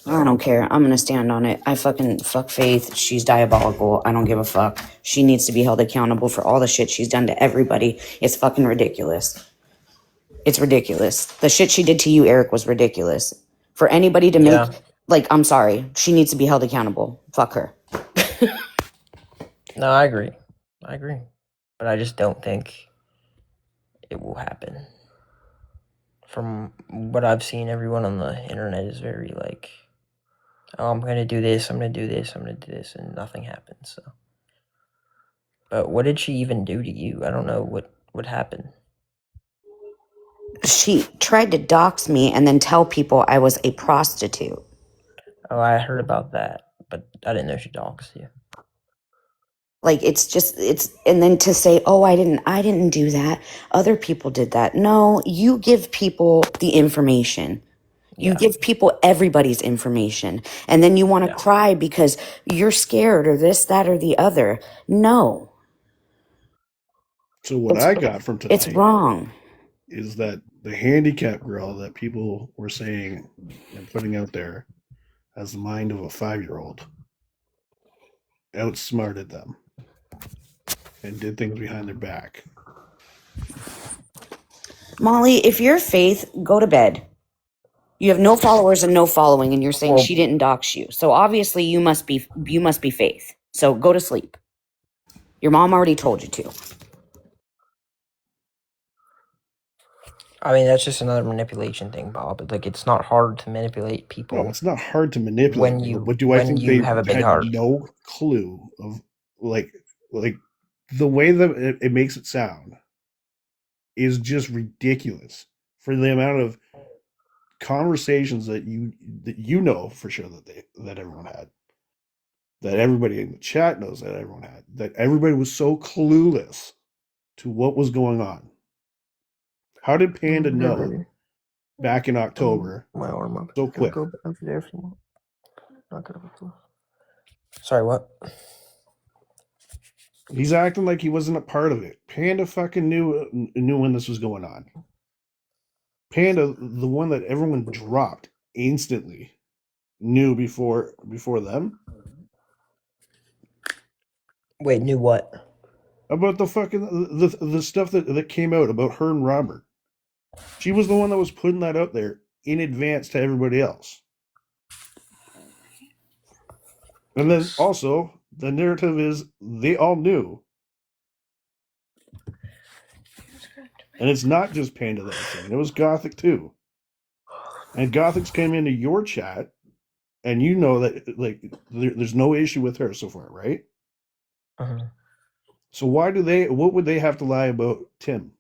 I don't care. I'm gonna stand on it. I fucking fuck Faith. She's diabolical. I don't give a fuck. She needs to be held accountable for all the shit she's done to everybody. It's fucking ridiculous. It's ridiculous. The shit she did to you, Eric, was ridiculous. For anybody to make, Yeah. like, I'm sorry. She needs to be held accountable. Fuck her. No, I agree. But I just don't think it will happen. From what I've seen, everyone on the internet is very like, oh, I'm going to do this, I'm going to do this, I'm going to do this, and nothing happens. So, but what did she even do to you? I don't know what happened. She tried to dox me and then tell people I was a prostitute. Oh, I heard about that, but I didn't know she doxed you. Like, and then to say, oh, I didn't do that. Other people did that. No, you give people the information. You Yeah. give people everybody's information. And then you want to cry because you're scared or this, that, or the other. No. So what I got from It's tonight wrong. is that the handicap girl that people were saying and putting out there has the mind of a 5-year-old outsmarted them and did things behind their back. Molly, if you're Faith, go to bed. You have no followers and no following, and you're saying she didn't dox you. So obviously you must be Faith. So go to sleep. Your mom already told you to. I mean, that's just another manipulation thing, Bob. Like, it's not hard to manipulate people. No, it's not hard to manipulate when people, you but do I think they have a big had heart. no clue of like the way that it makes it sound is just ridiculous for the amount of conversations that you know for sure that everyone had, that everybody in the chat knows that everyone had, that everybody was so clueless to what was going on. How did Panda know back in October My arm up. so quick? Go up there if you want. Not gonna. Sorry, what? He's acting like he wasn't a part of it. Panda fucking knew when this was going on. Panda, the one that everyone dropped instantly, knew before them Wait, knew what? about the fucking the stuff that came out about her and Robert. She was the one that was putting that out there in advance to everybody else. And then also the narrative is they all knew. And it's not just Panda that was saying it was Gothic too. And Gothic's came into your chat, and you know that like there's no issue with her so far, right? Uh-huh. So what would they have to lie about Tim?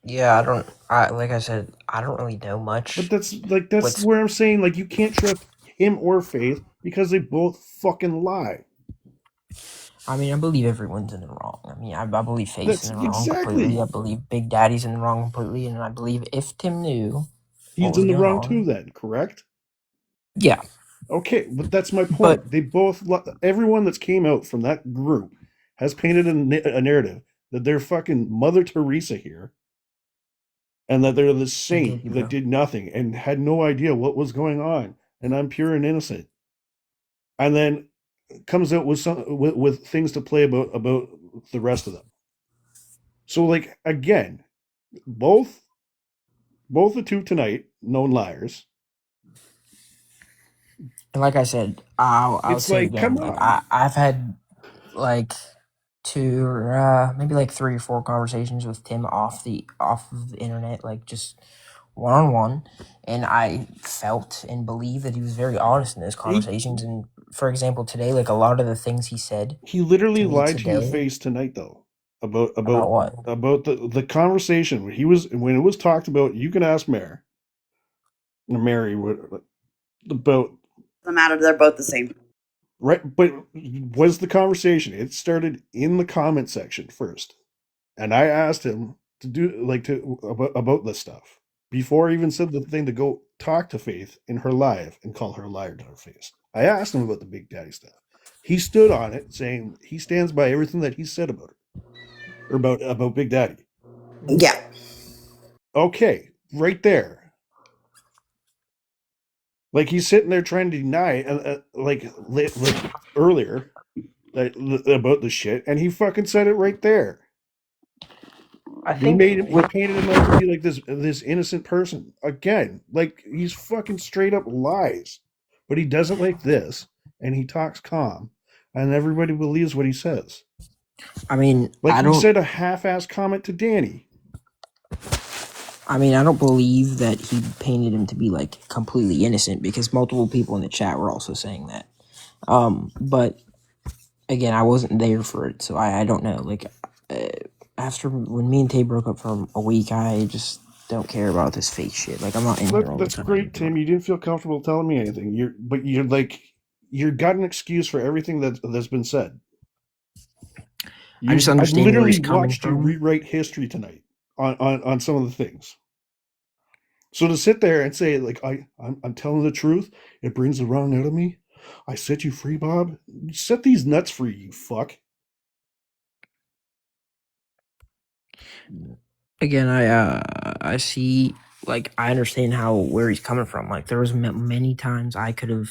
Yeah, like I said, I don't really know much. But that's where I'm saying like you can't trust him or Faith because they both fucking lie. I mean, I believe everyone's in the wrong. I mean, I believe Faith's That's in the wrong exactly. completely. I believe Big Daddy's in the wrong completely, and I believe if Tim knew He's what was in the going wrong on, too then, correct? Yeah, Okay, but that's my but point. They both, everyone that's came out from that group has painted a narrative that they're fucking Mother Teresa here, and that they're the okay, saint that bro. did nothing and had no idea what was going on, and I'm pure and innocent. And then comes out with with things to play about the rest of them. So like again, both the two tonight known liars. And like I said, I'll It's say it like, again. come Like on. I've had like two or maybe like three or four conversations with Tim off of the internet, like just one on one, and I felt and believe that he was very honest in those He conversations. And for example, today, like a lot of the things he said he to literally me lied to your today face tonight though about about what the conversation when it was talked about. You can ask Mary about The matter, they're both the same. right, but was the conversation? It started in the comment section first, and I asked him to do like to about this stuff before I even said the thing to go talk to Faith in her live and call her a liar to her face. I asked him about the Big Daddy stuff. He stood on it, saying he stands by everything that he said about her or about Big Daddy. Yeah. Okay, right there. Like he's sitting there trying to deny, like earlier, about the shit, and he fucking said it right there. I He think made him. He with painted him out to be like this innocent person again. Like he's fucking straight up lies, but he does it like this, and he talks calm, and everybody believes what he says. I mean Like I he don't said a half-ass comment to Danny. I don't believe that he painted him to be like completely innocent because multiple people in the chat were also saying that. But again, I wasn't there for it, so I don't know. Like uh, after when me and Tay broke up for a week, I just don't care about this fake shit. Like I'm not in here all the That's time great, anymore. Tim. You didn't feel comfortable telling me anything. You're like you've got an excuse for everything that's been said. I just I've understand where literally he's coming watched you from. rewrite history tonight on some of the things. So to sit there and say like I'm telling the truth, it brings the wrong out of me. I set you free, Bob. Set these nuts free, you fuck. Again, I see, like I understand how where he's coming from. Like there was many times I could have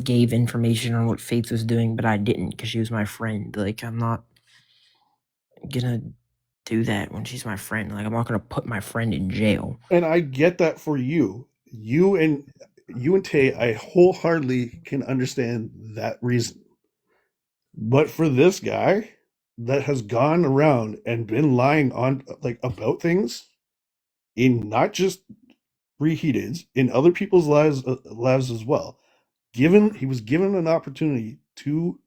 gave information on what Faith was doing, but I didn't because she was my friend. Like I'm not gonna do that when she's my friend. Like I'm not gonna put my friend in jail. And I get that for you. You and Tay, I wholeheartedly can understand that reason. But for this guy that has gone around and been lying on like about things in not just reheated in other people's lives as well. He was given an opportunity to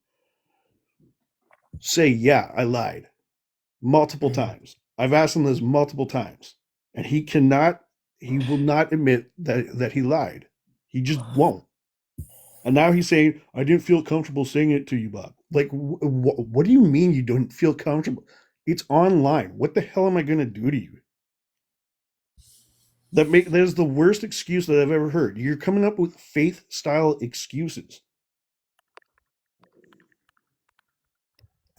say, "Yeah, I lied." Multiple Mhm. times. I've asked him this multiple times, and he will not admit that he lied. He just won't. And now he's saying, "I didn't feel comfortable saying it to you, Bob." Like, what do you mean you don't feel comfortable? It's online. What the hell am I going to do to you? That is the worst excuse that I've ever heard. You're coming up with faith style excuses.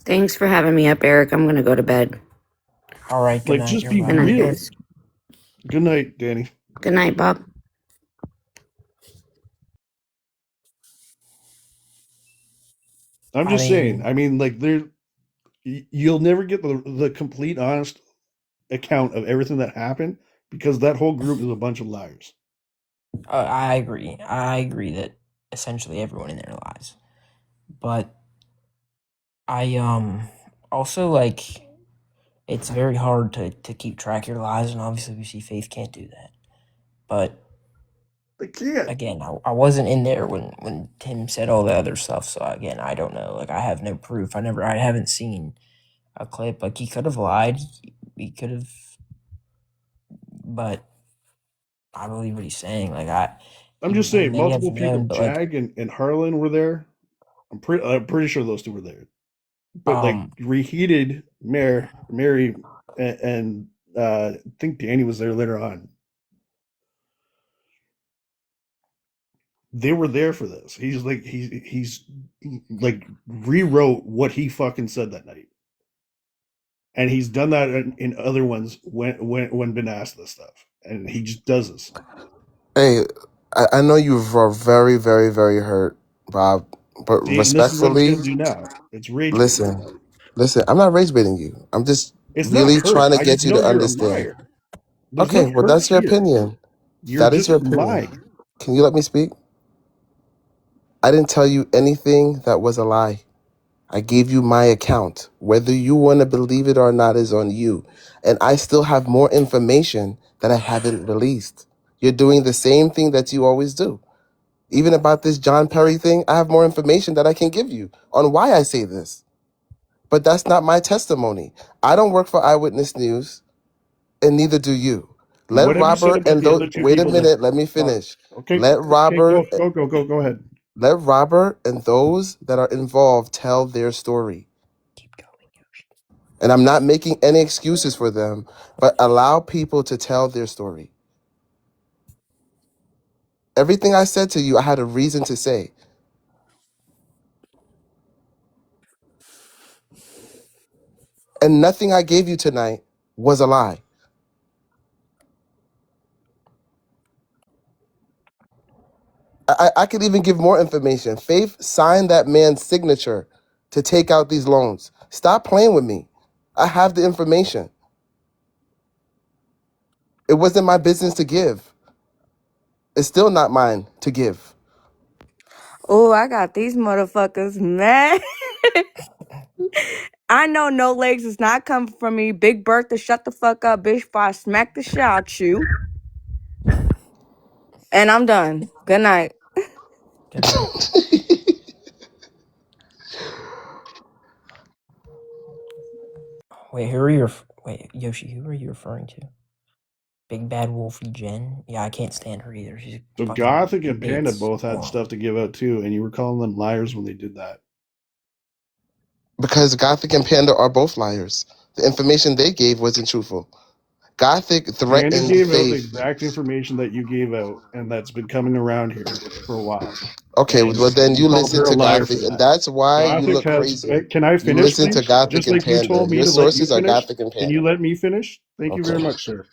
Thanks for having me up, Eric. I'm going to go to bed. All right, good Like, night. just You're be Good night, welcome. real. guys. Good night, Danny. Good night, Bob. I'm I just saying. mean, I mean, like, you'll never get the complete, honest account of everything that happened because that whole group is a bunch of liars. I agree. I agree that essentially everyone in there lies. But I also like it's very hard to keep track of your lies, and obviously we see Faith can't do that. But They can't. again, I wasn't in there when Tim said all the other stuff, so again, I don't know. Like I have no proof. I haven't seen a clip. Like he could have lied. He could have, but I believe what he's saying. Like I'm just he saying, may have multiple people, known, but like Jag and Harlan were there. I'm pretty sure those two were there. But like um reheated, Mary, and I think Danny was there later on. They were there for this. He's like rewrote what he fucking said that night, and he's done that in other ones when been asked this stuff, and he just does this. Hey, I know you are very, very, very hurt, Bob, but See, and this is what it's respectfully, going to do now. It's rage baiting. listen, listen, I'm not rage baiting you. I'm just It's not really hurt. trying to I just get you to know you're a understand. liar. There's no Okay, well, hurt that's your here. opinion. You're That is just your opinion. lying. Can you let me speak? I didn't tell you anything that was a lie. I gave you my account. Whether you want to believe it or not is on you. And I still have more information that I haven't released. You're doing the same thing that you always do. Even about this John Perry thing, I have more information that I can give you on why I say this. But that's not my testimony. I don't work for Eyewitness News, and neither do you. Let What have you said Robert about and the those, other two wait a people that minute, let me talk? finish. Okay, Let okay, Robert, go ahead. let Robert and those that are involved tell their story. Keep going, Yoshi. And I'm not making any excuses for them, but allow people to tell their story. Everything I said to you, I had a reason to say. And nothing I gave you tonight was a lie. I could even give more information. Faith signed that man's signature to take out these loans. Stop playing with me. I have the information. It wasn't my business to give. It's still not mine to give. Oh, I got these motherfuckers mad. I know no legs is not coming from me. Big Bertha, shut the fuck up, bitch, before I smack the shit out you. And I'm done. Good night. Good night. Wait, wait, Yoshi, who are you referring to? Big Bad Wolfie Jen? Yeah, I can't stand her either. She's So fucking Gothic and Panda bigots. both had stuff to give out too, and you were calling them liars when they did that. Because Gothic and Panda are both liars. The information they gave wasn't truthful. Gothic Panda threatened gave out the Faith. exact information that you gave out, and that's been coming around here for a while. Okay, well And then you you called listen her a to liar for Gothic, and that. that's why you Gothic look has. crazy. Can I You finish, listen to please? Gothic Just and like you Panda. told me Your to let you sources are finish. Gothic and Can Panda. you let me finish? Thank you very Okay. much, sir.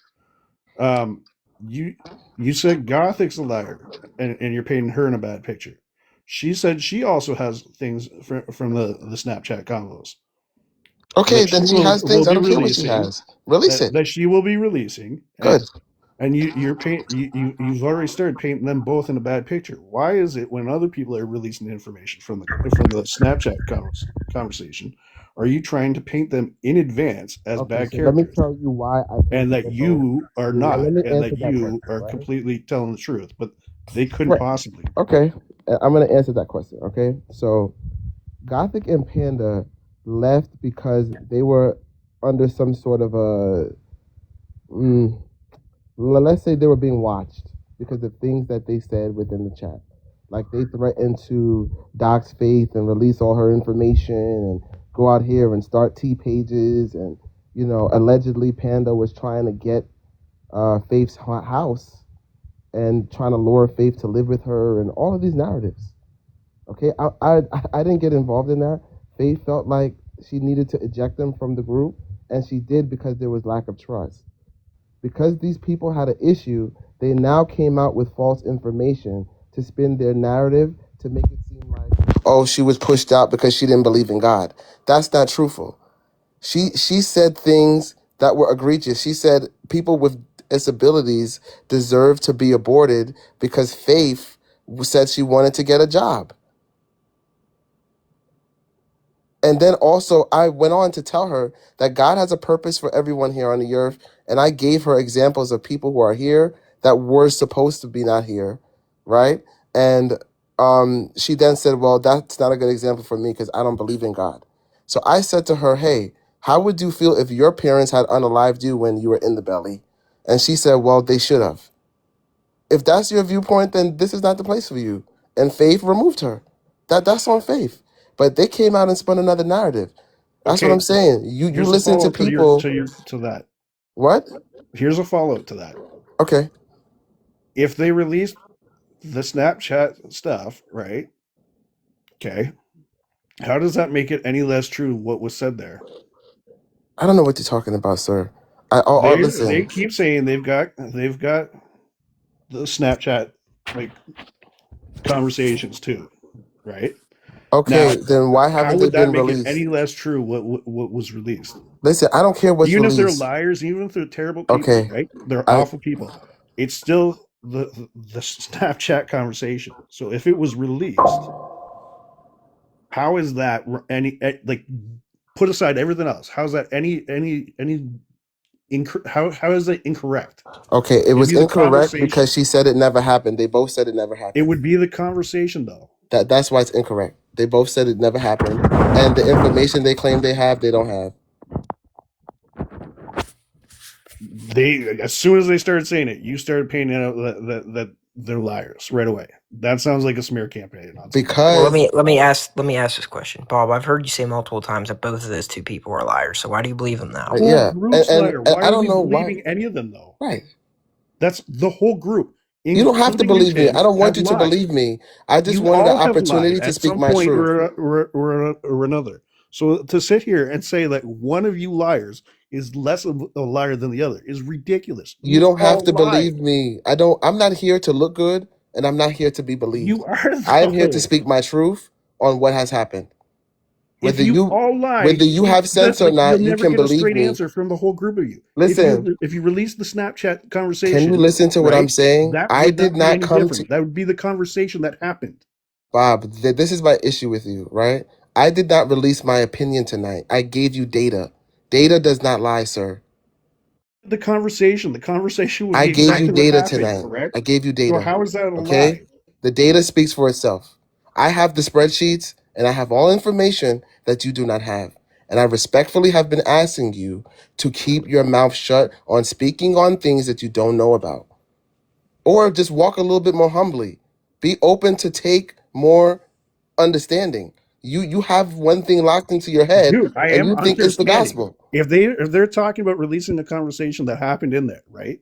Um, you you said Gothic's a liar, and you're painting her in a bad picture. She said she also has things from the Snapchat combos Okay, that then she she has will things. I be don't care what she releasing, has. Release it. that she will be releasing, Good. and you've already started painting them both in a bad picture. Why is it when other people are releasing information from the Snapchat conversation, are you trying to paint them in advance as Okay, bad so let me characters, tell you why I and painted that them both. you are Let not, me and answer that that you question, are right? completely telling the truth, but they couldn't Right. possibly. Okay, I'm gonna answer that question. Okay, so Gothic and Panda left because they were under some sort of a, let's say they were being watched because of things that they said within the chat. Like they threatened to dox Faith and release all her information and go out here and start T pages, and allegedly Panda was trying to get Faith's house and trying to lure Faith to live with her and all of these narratives. Okay, I didn't get involved in that. Faith felt like she needed to eject them from the group, and she did because there was lack of trust. Because these people had an issue, they now came out with false information to spin their narrative to make it seem like, oh, she was pushed out because she didn't believe in God. That's not truthful. She said things that were egregious. She said people with disabilities deserve to be aborted because Faith said she wanted to get a job. And then also, I went on to tell her that God has a purpose for everyone here on the earth. And I gave her examples of people who are here that were supposed to be not here, right? And she then said, well, that's not a good example for me because I don't believe in God. So I said to her, hey, how would you feel if your parents had unalived you when you were in the belly? And she said, well, they should have. If that's your viewpoint, then this is not the place for you. And Faith removed her. That's on Faith. But they came out and spun another narrative. That's what I'm Okay, saying. You here's a listen follow to up to your people. to that. What? Here's a follow up to that. Okay. If they released the Snapchat stuff, right? Okay. How does that make it any less true what was said there? I don't know what you're talking about, sir. They Listen. keep saying they've got the Snapchat like conversations too, right? Okay, Now, then why how haven't they would that been make it released? any less true what was released? Listen, I don't care what's Even if they're released. liars, even if they're terrible people, Okay, right? They're I awful people. It's still the Snapchat conversation. So if it was released, how is that like put aside everything else? How's that how is that incorrect? okay. It It'd was be the incorrect because conversation. she said it never happened. They both said it never It happened. would be the conversation though. That's why it's incorrect. They both said it never happened, and the information they claim they have, they don't have. They as soon as they started saying it, you started painting out that they're liars right away. That sounds like a smear campaign on somebody. Well, Because let me ask this question, Bob. I've heard you say multiple times that both of those two people are liars. So why do you believe them now? Whole yeah, group's liar. and Why I are don't we know why. believing any of them though? Right. That's the whole group, You don't have to including you, believe me. I Tim, don't want have you to lied. believe me. I just You wanted an all have opportunity lied to at speak some my point truth. or another. So to sit here and say that one of you liars is less of a liar than the other is ridiculous. You You don't have all to believe lied. me. I'm not here to look good, and I'm not here to be believed. You are I am here to though. speak my truth on what has happened. If Whether you you all lie, whether you have sense or you'll not, you never can get a believe straight me. answer from the whole group of you. Listen, If you release the Snapchat can you conversation, listen to what I'm right, saying? that I would did not be not any come to different. That would be the conversation that happened. Bob. This is my issue with you, right? I did not release my opinion tonight. I gave you data. Data does not lie, sir. The conversation would I be gave you exactly what data happened, tonight. I correct? gave you So data. how is that a Okay? lie? The data speaks for itself. I have the spreadsheets and I have all information that you do not have. And I respectfully have been asking you to keep your mouth shut on speaking on things that you don't know about. Or just walk a little bit more humbly. Be open to take more understanding. You have one thing locked into your head Dude, I and am you think it's the understanding. gospel. If they're talking about releasing the conversation that happened in there, right?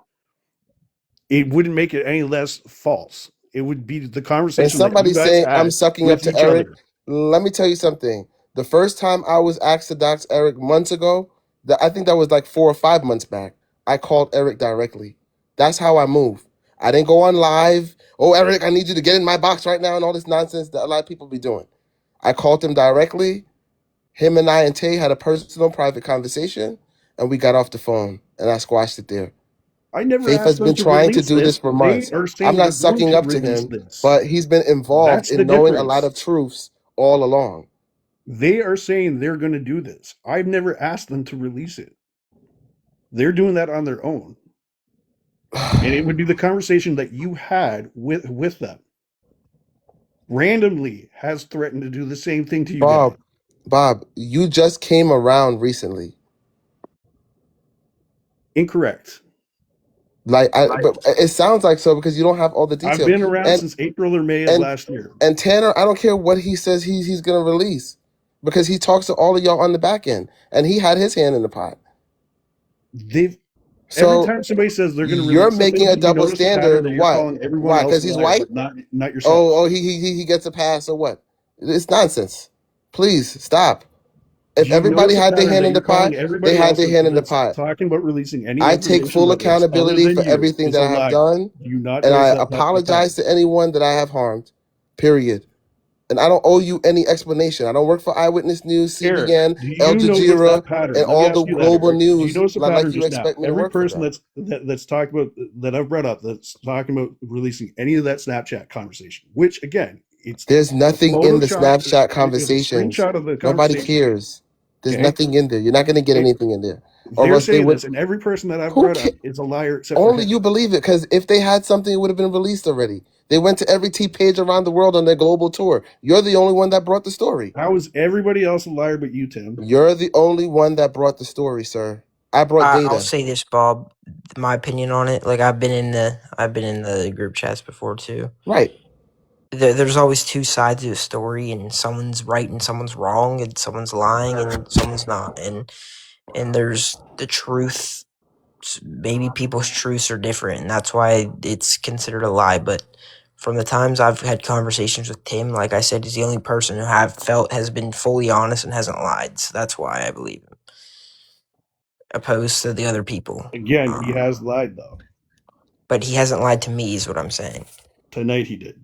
It wouldn't make it any less false. It would be the And conversation that you somebody guys saying I'm had sucking up with to each Eric. other. Let me tell you something. The first time I was asked to dox Eric months ago, I think that was like 4 or 5 months back. I called Eric directly. That's how I move. I didn't go on live. Oh, Eric, I need you to get in my box right now and all this nonsense that a lot of people be doing. I called him directly. Him and I and Tay had a personal private conversation and we got off the phone and I squashed it there. I never Faith asked has them been to trying to release do this this. for They months. are I'm saying they're not going sucking to up to release him, this. but he's been involved That's the in knowing a lot difference. of truths all along. They are saying they're going to do this. I've never asked them to release it. They're doing that on their own. And it would be the conversation that you had with them. Randomly has threatened to do the same thing to you guys. Bob, Bob, you just came around recently. Incorrect. But it sounds like so because you don't have all the I've details. been around And since April or May of and last year. and Tanner, I don't care what he says he's gonna release because he talks to all of y'all on the back end, and he had his hand in the pot. They've Every So time somebody says they're going to you're release something, making a you double notice the pattern standard. that you're What? calling everyone Why? else Because a he's liar, white? but not yourself. Oh, he gets a pass or what? It's nonsense. Please stop. Do If you everybody notice a had their pattern hand that in you're the pot, calling they everybody had else their hand in the that's pot. talking about releasing any I take information full that's other accountability than for you everything is that a I have liar? done, Do you not and I notice the apologize pattern? to anyone that I have harmed. Period. And I don't owe you any explanation. I don't work for Eyewitness News, Eric, CBN, do Al you notice Jazeera, that pattern? and Let me all the ask you that, global Eric. Do you news notice the like pattern you just now? expect me to Every work for person them. that's talked about that I've brought up that's talking about releasing any of that Snapchat conversation, which again, it's There's a nothing in the Photoshop. Snapchat It's a conversations. screenshot of the Nobody conversation. cares. There's Okay, nothing in there. You're not going to get it, anything in there. Or they're else they saying would. this, and every person that I've Who brought ca- up is a liar except for Only him. you believe it because if they had something, it would have been released already. They went to every T page around the world on their global tour. You're the only one that brought the story. How is everybody else a liar but you, Tim? You're the only one that brought the story, sir. I brought I'll data. say this, Bob. My opinion on it. Like I've been in the group chats before too. Right. There's always two sides to a story, and someone's right and someone's wrong, and someone's lying and someone's not, and there's the truth. Maybe people's truths are different, and that's why it's considered a lie. But from the times I've had conversations with Tim, like I said, he's the only person who I've felt has been fully honest and hasn't lied. So that's why I believe him, opposed to the other people. Again, he has lied though. But he hasn't lied to me, is what I'm saying. Tonight he did.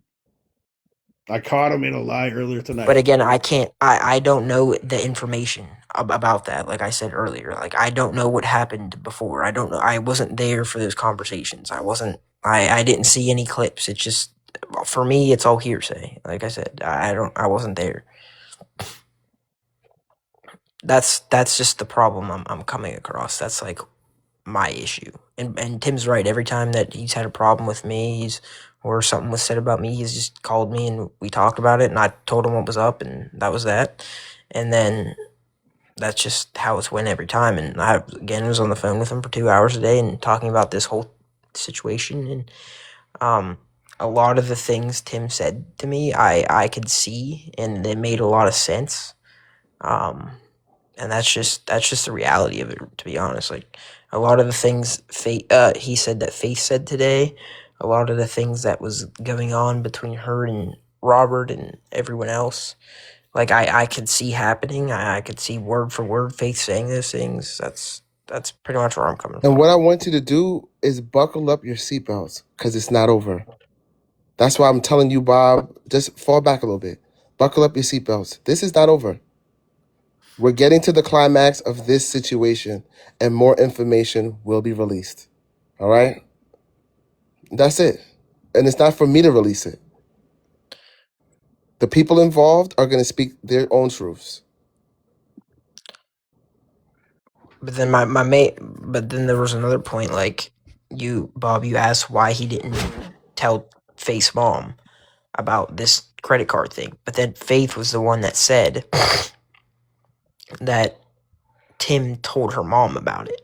I caught him in a lie earlier But tonight. again, I don't know the information about that. Like I said earlier, like I don't know what happened before. I don't know. I wasn't there for those conversations. I didn't see any clips. It's just, for me, it's all hearsay. Like I said, I wasn't there. That's just the problem I'm coming across. That's like my issue. And Tim's right. Every time that he's had a problem with me, or something was said about me, he's just called me and we talked about it, and I told him what was up, and that was that. And then that's just how it's went every time. And I again was on the phone with him for 2 hours a day and talking about this whole situation. And a lot of the things Tim said to me, I could see, and it made a lot of sense. And that's just the reality of it, to be honest. Like a lot of the things he said that Faith said today, a lot of the things that was going on between her and Robert and everyone else, like I could see happening. I could see word for word Faith saying those things. That's pretty much where I'm coming And from. what I want you to do is buckle up your seatbelts because it's not over. That's why I'm telling you, Bob, just fall back a little bit. Buckle up your seatbelts. This is not over. We're getting to the climax of this situation, and more information will be released. All right? That's it. And it's not for me to release it. The people involved are going to speak their own truths. But then but then there was another point. Like Bob, you asked why he didn't tell Faith's mom about this credit card thing. But then Faith was the one that said that Tim told her mom about it.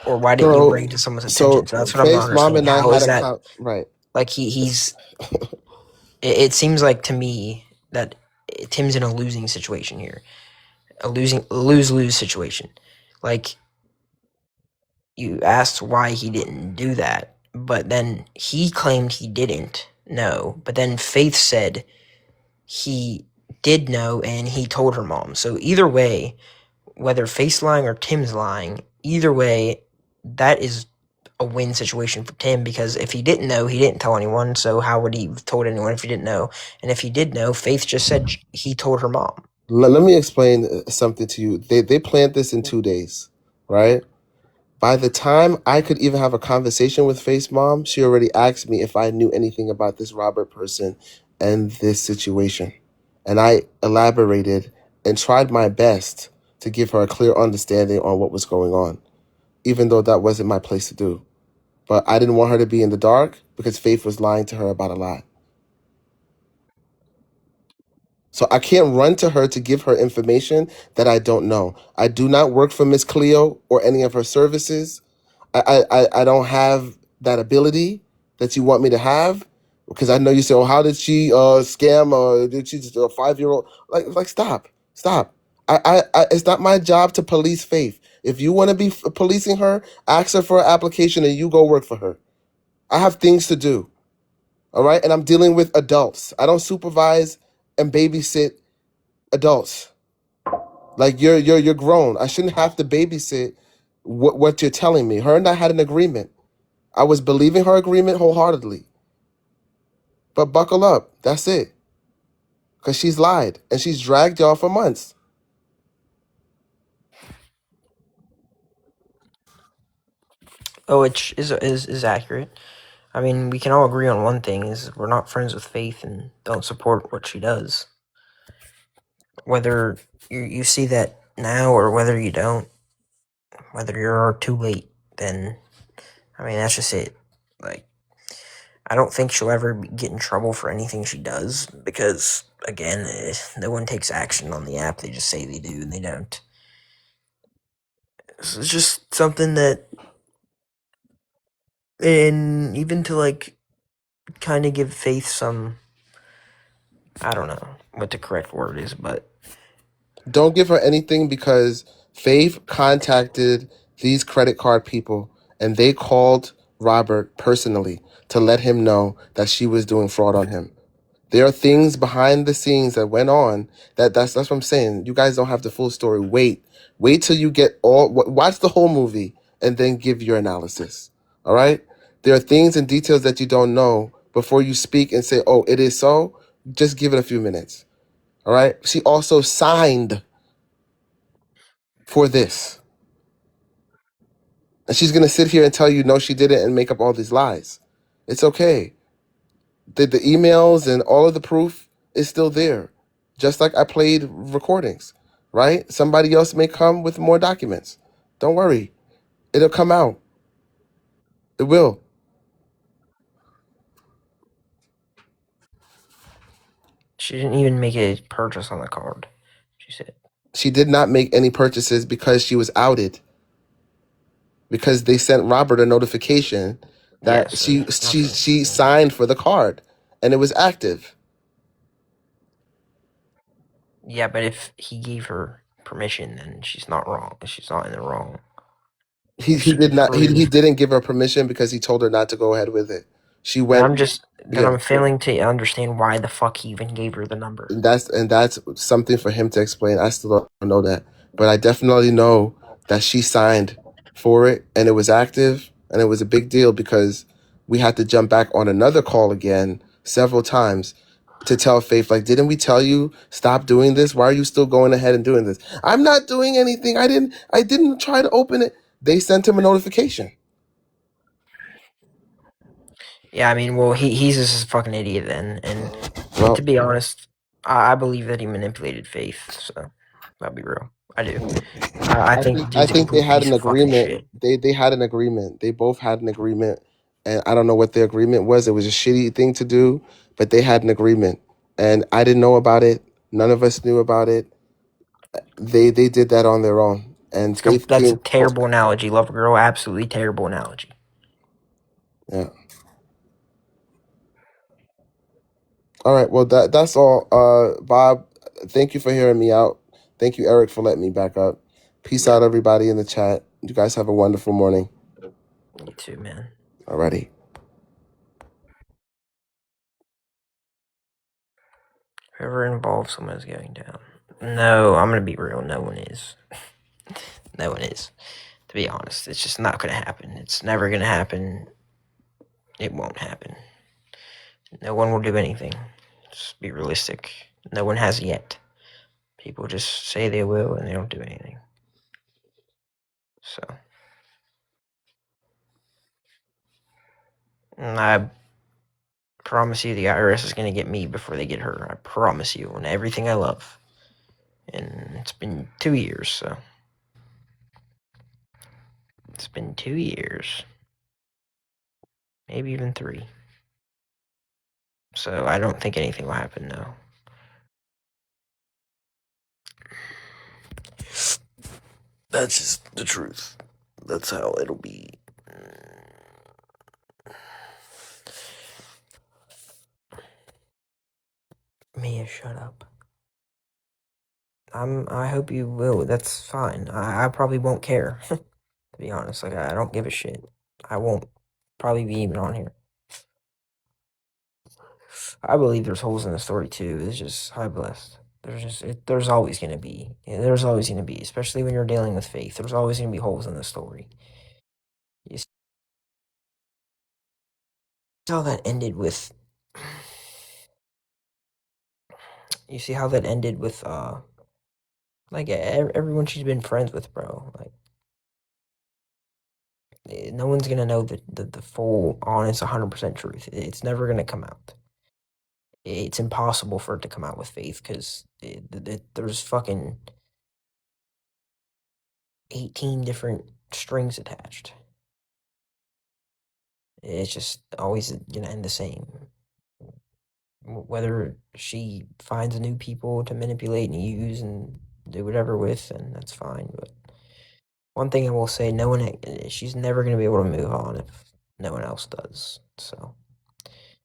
Or why didn't you bring it to someone's attention? So that's what I'm not Faith's mom understanding. and I How had is a that? right. Like it seems like to me that Tim's in a losing situation here. A lose-lose situation. Like, you asked why he didn't do that, but then he claimed he didn't know. But then Faith said he did know and he told her mom. So either way, whether Faith's lying or Tim's lying, either way, that is a win situation for Tim, because if he didn't know, he didn't tell anyone. So how would he have told anyone if he didn't know? And if he did know, Faith just said he told her mom. Let me explain something to you. They planned this in 2 days, right? By the time I could even have a conversation with Faith's mom, she already asked me if I knew anything about this Robert person and this situation. And I elaborated and tried my best to give her a clear understanding on what was going on, even though that wasn't my place to do. But I didn't want her to be in the dark because Faith was lying to her about a lot. So I can't run to her to give her information that I don't know. I do not work for Miss Cleo or any of her services. I don't have that ability that you want me to have, because I know you say, "Oh, how did she scam? Or did she just a 5-year-old?" Like stop. It's not my job to police Faith. If you want to be policing her, ask her for an application and you go work for her. I have things to do. All right, and I'm dealing with adults. I don't supervise and babysit adults. Like you're grown. I shouldn't have to babysit what you're telling me. Her and I had an agreement. I was believing her agreement wholeheartedly. But buckle up. That's it. Because she's lied and she's dragged y'all for months. Oh, which is accurate. I mean, we can all agree on one thing: is we're not friends with Faith and don't support what she does. Whether you see that now or whether you don't, whether you're too late, then I mean that's just it. Like, I don't think she'll ever get in trouble for anything she does, because again, no one takes action on the app. They just say they do and they don't. So it's just something that, and even to like kind of give Faith some, I don't know what the correct word is, but Don't give her anything, because Faith contacted these credit card people and they called Robert personally to let him know that she was doing fraud on him. There are things behind the scenes that went on that's what I'm saying. You guys don't have the full story. Wait till you get watch the whole movie and then give your analysis. All right? There are things and details that you don't know before you speak and say, "Oh, it is so." Just give it a few minutes. All right? She also signed for this. And she's going to sit here and tell you no she didn't and make up all these lies. It's okay. The emails and all of the proof is still there. Just like I played recordings, right? Somebody else may come with more documents. Don't worry. It'll come out. It will. She didn't even make a purchase on the card, she said. She did not make any purchases because she was outed. Because they sent Robert a notification that Yes, and nothing. she signed for the card and it was active. Yeah, but if he gave her permission, then she's not wrong. She's not in the wrong. If He she did could not he prove, didn't give her permission because he told her not to go ahead with it. She then went yeah. I'm failing to understand why the fuck he even gave her the number. And that's something for him to explain. I still don't know that, but I definitely know that she signed for it and it was active and it was a big deal because we had to jump back on another call again several times to tell Faith, like, didn't we tell you stop doing this? Why are you still going ahead and doing this? I'm not doing anything. I didn't try to open it. They sent him a notification. Yeah, I mean, well, he's just a fucking idiot then. And to Well, be honest, I believe that he manipulated Faith. So I'll be real, I do. I I think the think I dude's a think they complete had piece an of fucking agreement. shit. They had an agreement. They both had an agreement, and I don't know what the agreement was. It was a shitty thing to do, but they had an agreement, and I didn't know about it. None of us knew about it. They did that on their own, and Faith That's a came. terrible analogy, Lover Girl. Absolutely terrible analogy. Yeah. All right. Well, that's all. Bob, thank you for hearing me out. Thank you, Eric, for letting me back up. Peace Yeah, out, everybody in the chat. You guys have a wonderful morning. you too, man. Alrighty. Whoever involves someone's going down. No, I'm gonna be real. No one is. No one is. To be honest, it's just not gonna happen. It's never gonna happen. It won't happen. No one will do anything. Just be realistic. No one has yet. People just say they will and they don't do anything. So, I promise you the IRS is going to get me before they get her. I promise you, and everything I love. And it's been 2 years, so. It's been 2 years. Maybe even 3. So I don't think anything will happen, no. That's just the truth. That's how it'll be. Mia, shut up. I hope you will. That's fine. I probably won't care. To be honest, like I don't give a shit. I won't probably be even on here. I believe there's holes in the story too. It's just high blessed. There's always gonna be. Yeah, there's always gonna be, especially when you're dealing with faith. There's always gonna be holes in the story. You see how that ended with. You see how that ended with like everyone she's been friends with, bro. Like no one's gonna know the full, honest, 100% truth. It's never gonna come out. It's impossible for it to come out with faith because there's fucking 18 different strings attached. It's just always gonna end the same. Whether she finds new people to manipulate and use and do whatever with, and that's fine. But one thing I will say, no one, she's never gonna be able to move on if no one else does. So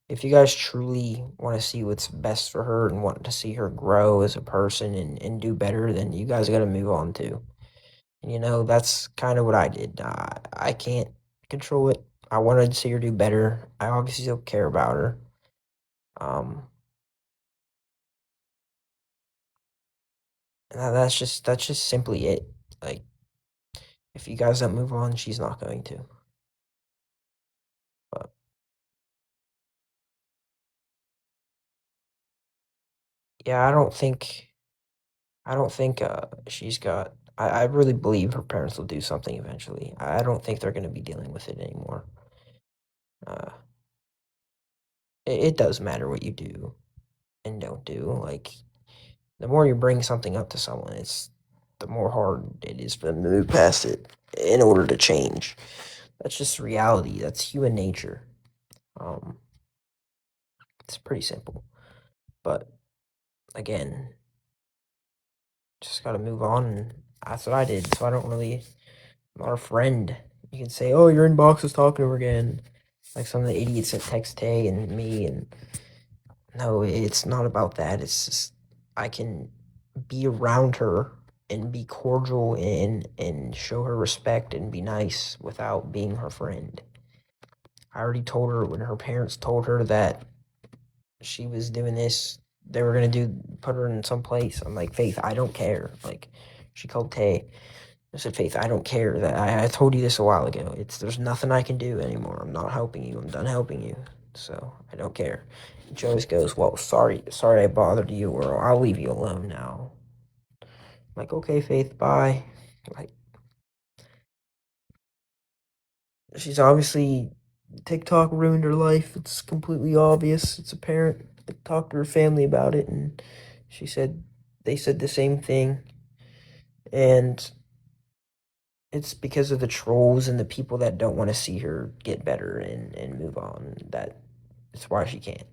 if you guys truly want to see what's best for her and want to see her grow as a person and do better, then you guys got to move on too. And that's kind of what I did. I can't control it. I wanted to see her do better. I obviously still care about her. Um, and that's just simply it. Like, if you guys don't move on, she's not going to. But yeah, I don't think she's got. I really believe her parents will do something eventually. I don't think they're going to be dealing with it anymore. Uh, it does matter what you do and don't do. Like, the more you bring something up to someone, it's the more hard it is for them to move past it in order to change. That's just reality. That's human nature. Um, it's pretty simple. But again, just got to move on, and that's what I did. So I don't really. I'm not a friend. You can say, "Oh, your inbox is talking to her again," like some of the idiots that text Tay and me. And no, it's not about that. It's just I can be around her and be cordial and show her respect and be nice without being her friend. I already told her when her parents told her that she was doing this, they were gonna put her in some place. I'm like, Faith, I don't care. Like, she called Tay. I said, Faith, I don't care. That I told you this a while ago. There's nothing I can do anymore. I'm not helping you. I'm done helping you. So I don't care. And she always goes, well, sorry I bothered you, or I'll leave you alone now. I'm like, okay, Faith, bye. Like, she's obviously TikTok ruined her life. It's completely obvious. It's apparent. I talked to her family about it, and she said they said the same thing. And it's because of the trolls and the people that don't want to see her get better and move on. That's why she can't.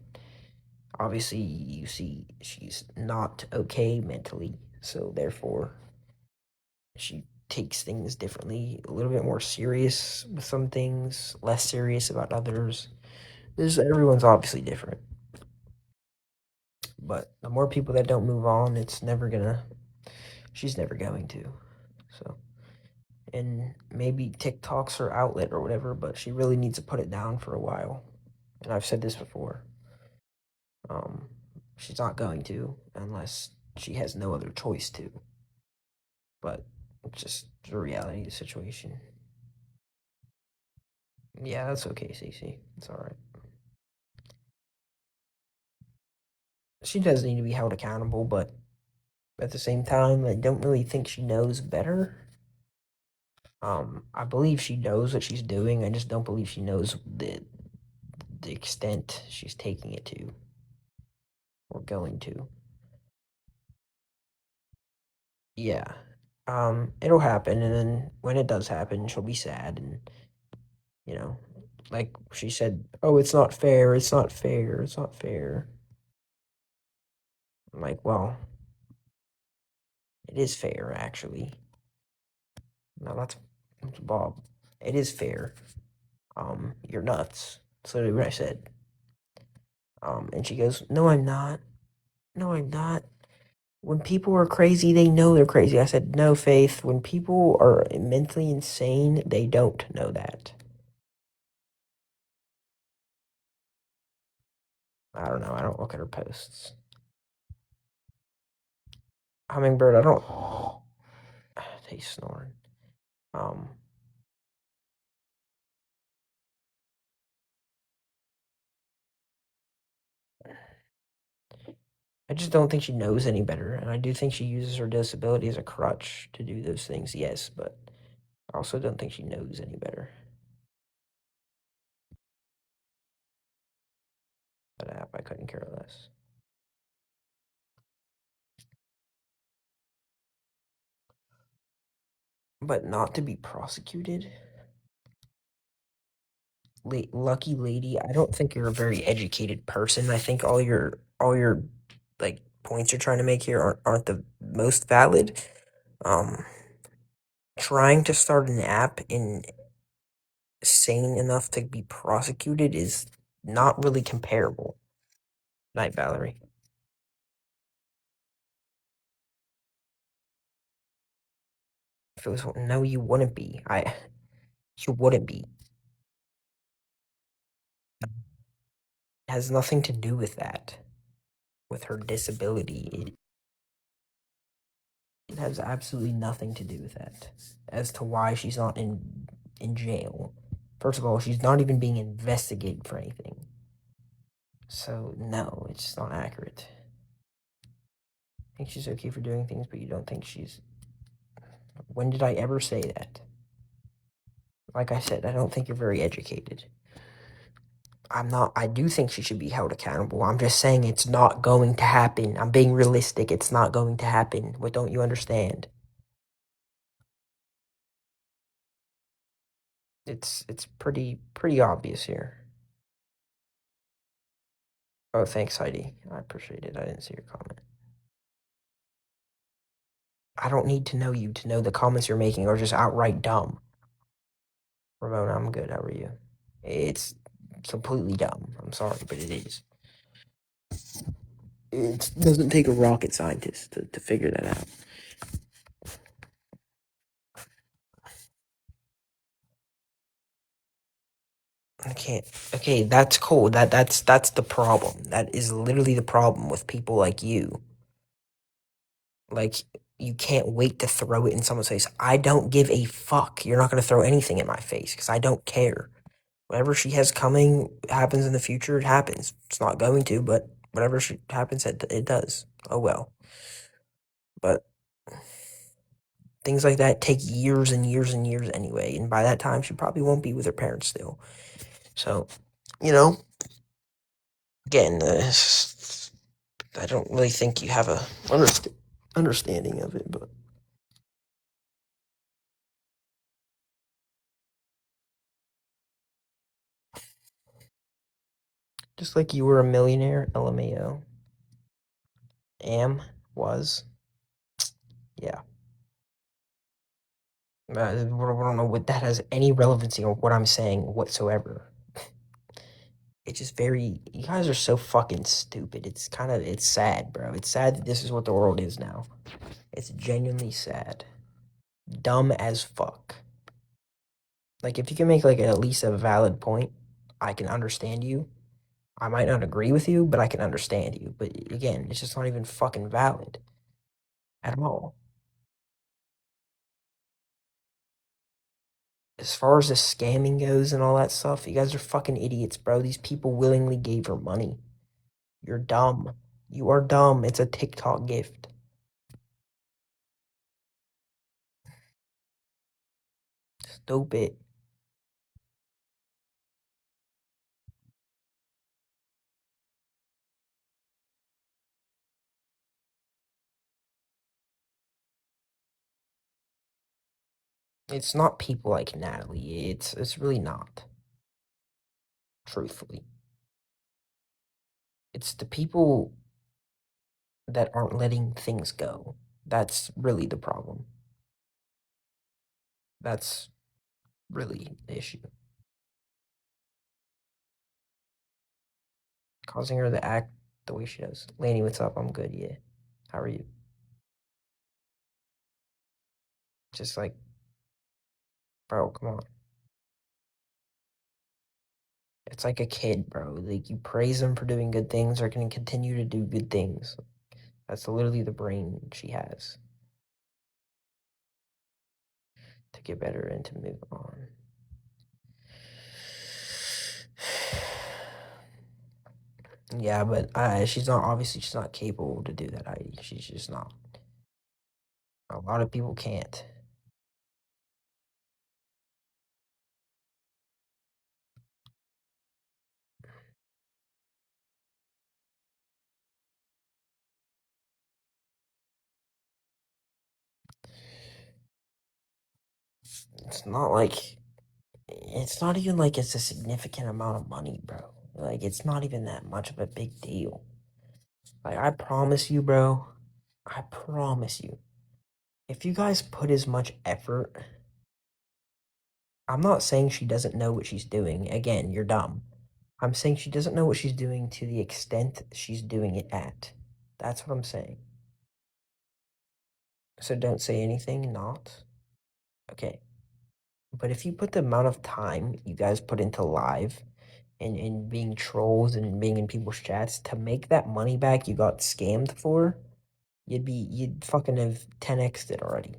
Obviously, you see, she's not okay mentally, so therefore, she takes things differently, a little bit more serious with some things, less serious about others. Everyone's obviously different, but the more people that don't move on, she's never going to. So, and maybe TikTok's her outlet or whatever, but she really needs to put it down for a while. And I've said this before. Um, she's not going to unless she has no other choice to. But it's just the reality of the situation. Yeah, that's okay, Cece. It's all right. She does need to be held accountable, but at the same time, I don't really think she knows better. I believe she knows what she's doing. I just don't believe she knows the extent she's taking it to or going to. Yeah. It'll happen, and then when it does happen, she'll be sad, and you know, like she said, "Oh, it's not fair. It's not fair. It's not fair." I'm like, well, it is fair, actually. No, that's Bob. It is fair. You're nuts. That's literally what I said. And she goes, "No, I'm not. No, I'm not. When people are crazy, they know they're crazy." I said, "No, Faith. When people are mentally insane, they don't know that." I don't know. I don't look at her posts. Hummingbird, I don't. They snoring. Um, I just don't think she knows any better, and I do think she uses her disability as a crutch to do those things. Yes, but I also don't think she knows any better. That app, I couldn't care less. But not to be prosecuted, lucky lady. I don't think you're a very educated person. I think all your like points you're trying to make here aren't the most valid. Um, Trying to start an app in sane enough to be prosecuted is not really comparable. Night, Valerie. If it was no, you wouldn't be. You wouldn't be. has nothing to do with that. With her disability. It has absolutely nothing to do with that. As to why she's not in jail. First of all, she's not even being investigated for anything. So, no, it's just not accurate. I think she's okay for doing things, but you don't think she's... When did I ever say that? Like I said, I don't think you're very educated. I do think she should be held accountable. I'm just saying it's not going to happen. I'm being realistic. It's not going to happen. What don't you understand? It's pretty obvious here. Oh, thanks, Heidi. I appreciate it. I didn't see your comment. I don't need to know you to know the comments you're making are just outright dumb. Ramona, I'm good. How are you? It's completely dumb. I'm sorry, but it is. It doesn't take a rocket scientist to figure that out. I can't. Okay, that's cool. That's the problem. That is literally the problem with people like you. Like, you can't wait to throw it in someone's face. I don't give a fuck. You're not going to throw anything in my face because I don't care. Whatever she has coming happens in the future, it happens. It's not going to, but whatever happens, it does. Oh well. But things like that take years and years and years anyway, and by that time, she probably won't be with her parents still. So, you know, again, I don't really think you have a understanding of it, but just like you were a millionaire, LMAO, was, yeah. I don't know what that has any relevancy on what I'm saying whatsoever. It's just very, you guys are so fucking stupid. It's sad, bro. It's sad that this is what the world is now. It's genuinely sad. Dumb as fuck. Like, if you can make, like, at least a valid point, I can understand you. I might not agree with you, but I can understand you. But again, it's just not even fucking valid. At all. As far as the scamming goes and all that stuff, you guys are fucking idiots, bro. These people willingly gave her money. You're dumb. You are dumb. It's a TikTok gift. Stupid. It's not people like Natalie. It's really not. Truthfully. It's the people that aren't letting things go. That's really the problem. That's really the issue. Causing her to act the way she does. Laney, what's up? I'm good, yeah. How are you? Just like, bro, come on. It's like a kid, bro. Like, you praise them for doing good things, they're gonna continue to do good things. That's literally the brain she has. To get better and to move on. Yeah, but she's not capable to do that, Heidi. She's just not. A lot of people can't. It's not like it's not even like it's a significant amount of money, bro. Like, it's not even that much of a big deal. Like, I promise you, bro. I promise you. If you guys put as much effort, I'm not saying she doesn't know what she's doing. Again, you're dumb. I'm saying she doesn't know what she's doing to the extent she's doing it at. That's what I'm saying. So don't say anything, not. Okay. But if you put the amount of time you guys put into live and being trolls and being in people's chats to make that money back you got scammed for, you'd fucking have 10x'd it already.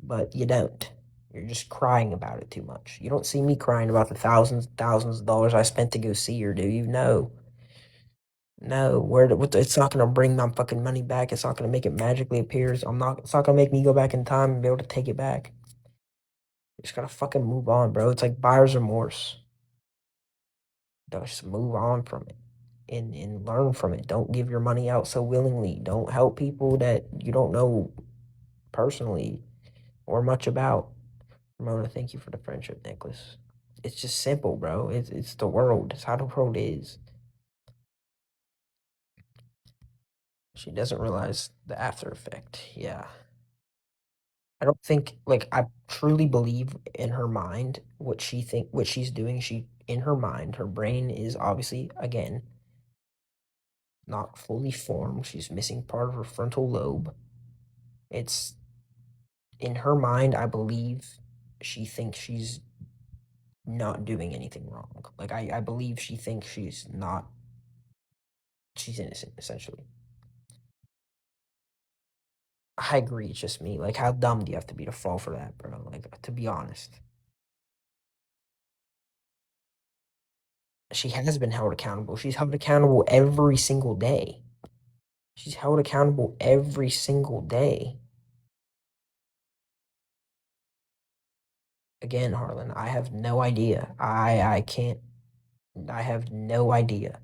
But you don't. You're just crying about it too much. You don't see me crying about the thousands of dollars I spent to go see her, do you? No. No, it's not gonna bring my fucking money back. It's not gonna make it magically appears. It's not gonna make me go back in time and be able to take it back. You just gotta fucking move on, bro. It's like buyer's remorse. Just move on from it and learn from it. Don't give your money out so willingly. Don't help people that you don't know personally or much about. Ramona, thank you for the friendship necklace. It's just simple, bro. It's the world. It's how the world is. She doesn't realize the after effect. Yeah. I don't think like I truly believe in her mind what she's doing. She in her mind, her brain is obviously again not fully formed. She's missing part of her frontal lobe. It's in her mind, I believe she thinks she's not doing anything wrong. Like I believe she thinks she's innocent, essentially. I agree, it's just me. Like how dumb do you have to be to fall for that, bro? Like to be honest. She has been held accountable. She's held accountable every single day. She's held accountable every single day. Again, Harlan, I have no idea. I can't. I have no idea.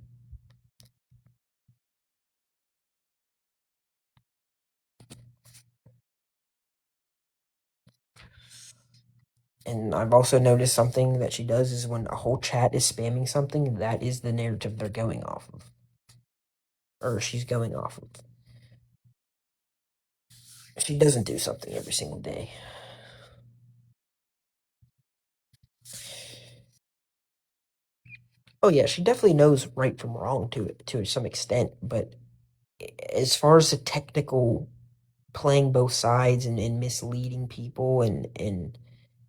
And I've also noticed something that she does is when a whole chat is spamming something, that is the narrative they're going off of. Or she's going off of. She doesn't do something every single day. Oh yeah, she definitely knows right from wrong to some extent, but as far as the technical playing both sides and misleading people and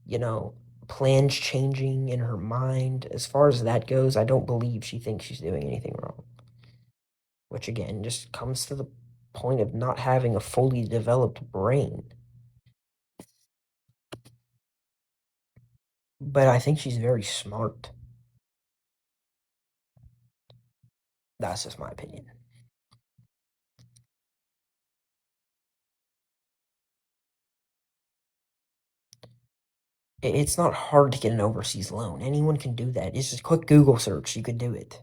you know plans changing in her mind, as far as that goes, I don't believe she thinks she's doing anything wrong. Which again just comes to the point of not having a fully developed brain. But I think she's very smart. That's just my opinion. It's not hard to get an overseas loan. Anyone can do that. It's just a quick Google search. You could do it.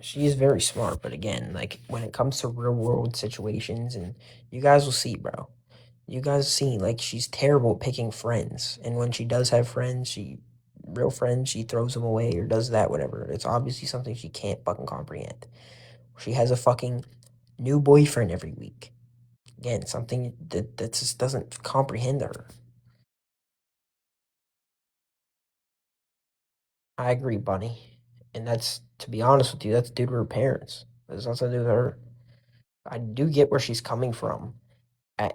She is very smart, but again, like when it comes to real world situations, and you guys will see, bro. You guys see, like she's terrible at picking friends, and when she does have friends, real friends, she throws them away or does that, whatever. It's obviously something she can't fucking comprehend. She has a fucking new boyfriend every week. Again, something that just doesn't comprehend her. I agree, Bunny. And that's, to be honest with you, that's due to her parents. There's nothing to do with her. I do get where she's coming from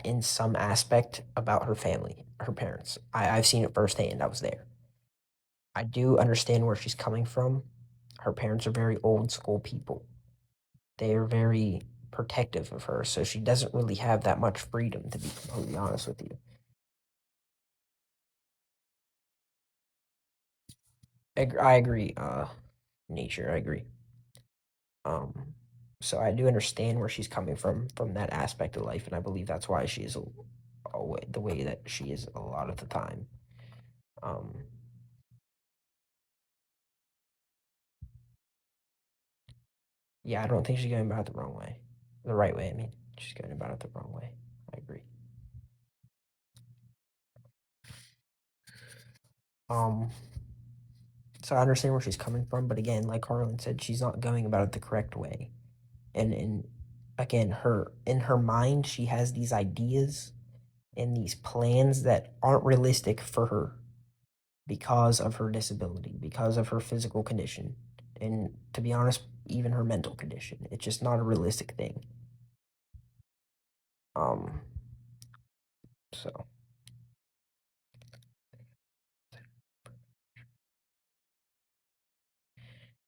in some aspect about her family, her parents. I've seen it firsthand. I was there. I do understand where she's coming from. Her parents are very old school people. They are very protective of her, so she doesn't really have that much freedom, to be completely honest with you. I agree, nature, I agree. Um, so I do understand where she's coming from that aspect of life, and I believe that's why she is the way that she is a lot of the time. Um, yeah, I don't think she's going about it the wrong way, the right way. I mean, she's going about it the wrong way. I agree. Um, so I understand where she's coming from, but again, like Harlan said, she's not going about it the correct way. And again, her in her mind, she has these ideas and these plans that aren't realistic for her because of her disability, because of her physical condition, and to be honest, even her mental condition. It's just not a realistic thing. Um, So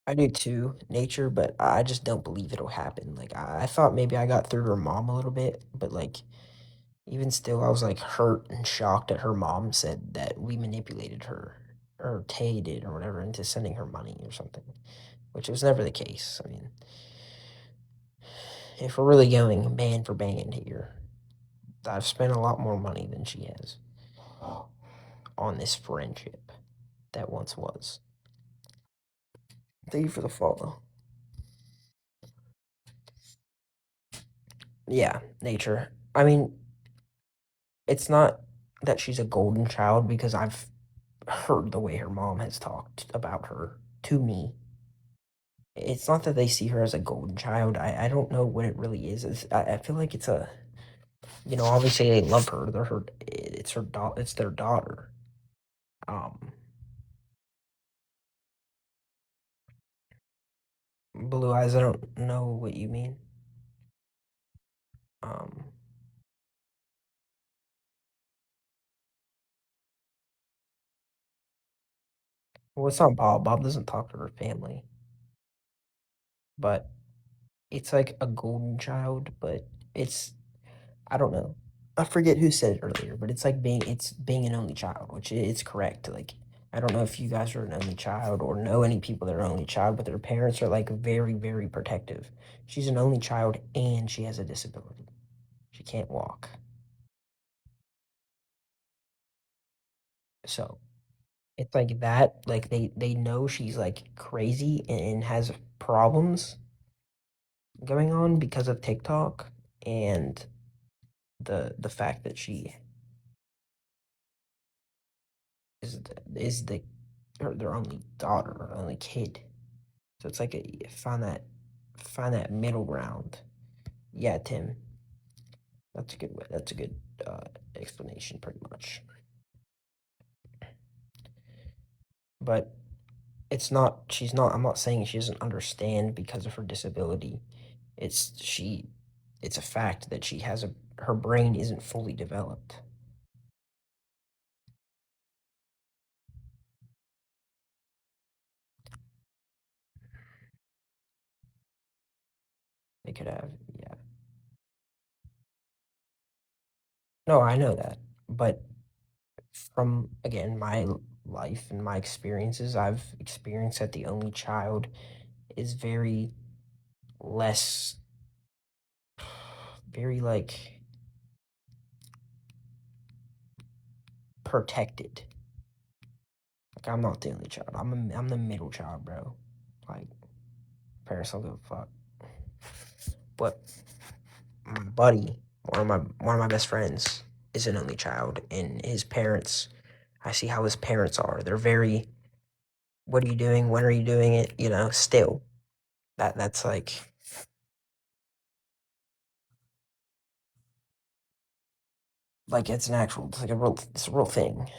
I do too, nature, but I just don't believe it'll happen. Like I thought maybe I got through to her mom a little bit, but like even still, I was like hurt and shocked that her mom said that we manipulated her or Tay did or whatever into sending her money or something, which was never the case. I mean, if we're really going band for band here, I've spent a lot more money than she has on this friendship that once was. Thank you for the follow. Yeah, nature. I mean, it's not that she's a golden child because I've heard the way her mom has talked about her to me. It's not that they see her as a golden child. I don't know what it really is. I feel like it's a, obviously they love her. It's her daughter. It's their daughter. Um, Blue eyes. I don't know what you mean. Um, well, it's not Bob. Bob doesn't talk to her family, but it's like a golden child. But it's I don't know. I forget who said it earlier, but it's being an only child, which it's correct. Like I don't know if you guys are an only child or know any people that are only child, but their parents are like very, very protective. She's an only child and she has a disability. She can't walk. So it's like that. Like they know she's like crazy and has problems going on because of TikTok and the fact that she is their only daughter or only kid. So it's like find that middle ground. Yeah, Tim, that's a good way. That's a good explanation, pretty much. But it's not. She's not. I'm not saying she doesn't understand because of her disability. It's she. It's a fact that she has a. Her brain isn't fully developed. They could have. Yeah. No, I know that. But from again my life and my experiences, I've experienced that the only child is less very like protected. Like I'm not the only child. I'm the middle child, bro. Like parents don't give a fuck. But my buddy, one of my best friends, is an only child, and his parents. I see how his parents are. They're very. What are you doing? When are you doing it? Still that's like it's an actual. It's a real thing.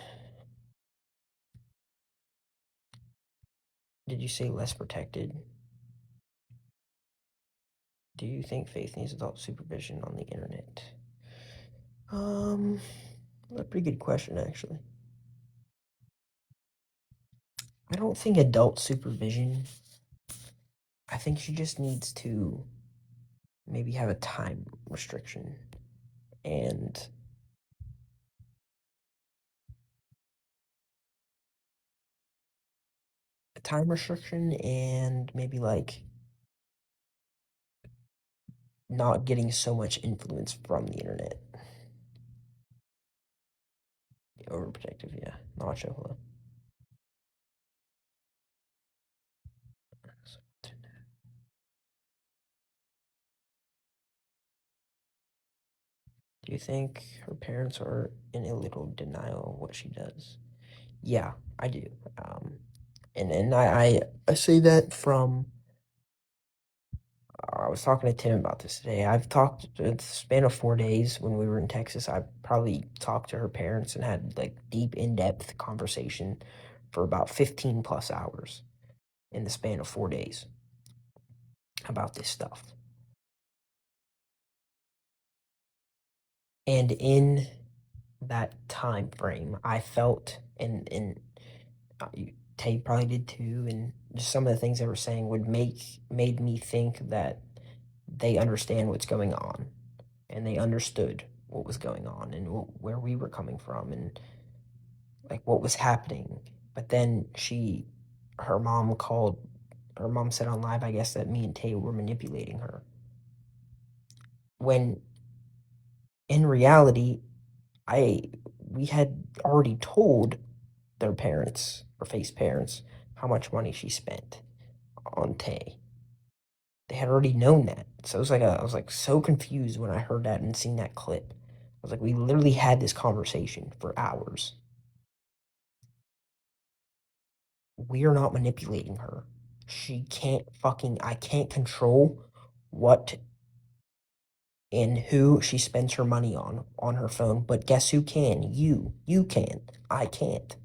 Did you say less protected? Do you think Faith needs adult supervision on the internet? Um, a pretty good question, actually. I don't think adult supervision. I think she just needs to maybe have a time restriction and maybe like not getting so much influence from the internet. Overprotective, yeah. Nacho, hello. Do you think her parents are in a little denial of what she does? Yeah, I do. Um, and I say that from I was talking to Tim about this today. I've talked in the span of 4 days when we were in Texas. I probably talked to her parents and had like deep, in depth conversation for about 15 plus hours in the span of 4 days about this stuff. And in that time frame, I felt, and Tay probably did too, and just some of the things they were saying made me think that they understand what's going on, and they understood what was going on, and where we were coming from, and like what was happening. But then her mom called, her mom said on live, I guess, that me and Tay were manipulating her. When in reality, I we had already told their parents or Faith's parents how much money she spent on Tay. They had already known that. So it was like I was like so confused when I heard that and seen that clip. I was like, we literally had this conversation for hours. We are not manipulating her. She can't fucking I can't control what and who she spends her money on her phone, but guess who can? You can. I can't.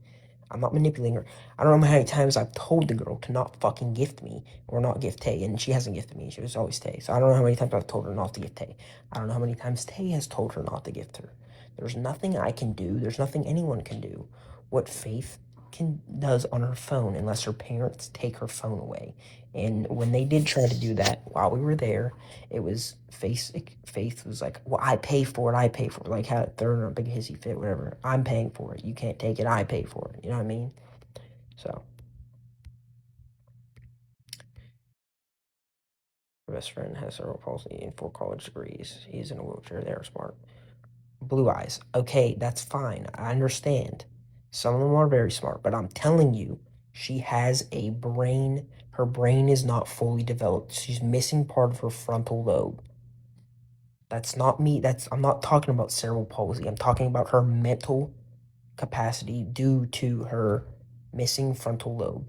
I'm not manipulating her. I don't know how many times I've told the girl to not fucking gift me or not gift Tay, and she hasn't gifted me. She was always Tay. So I don't know how many times I've told her not to gift Tay. I don't know how many times Tay has told her not to gift her. There's nothing I can do. There's nothing anyone can do. What Faith can does on her phone unless her parents take her phone away. And when they did try to do that while we were there, it was Faith was like, well, I pay for it. I pay for it. Like, had throwing a big hissy fit, whatever. I'm paying for it. You can't take it. I pay for it. You know what I mean? So, my best friend has cerebral palsy and 4 college degrees. He's in a wheelchair. They're smart. Blue eyes. Okay, that's fine. I understand. Some of them are very smart, but I'm telling you, she has a brain. Her brain is not fully developed. She's missing part of her frontal lobe. That's not me. I'm not talking about cerebral palsy. I'm talking about her mental capacity due to her missing frontal lobe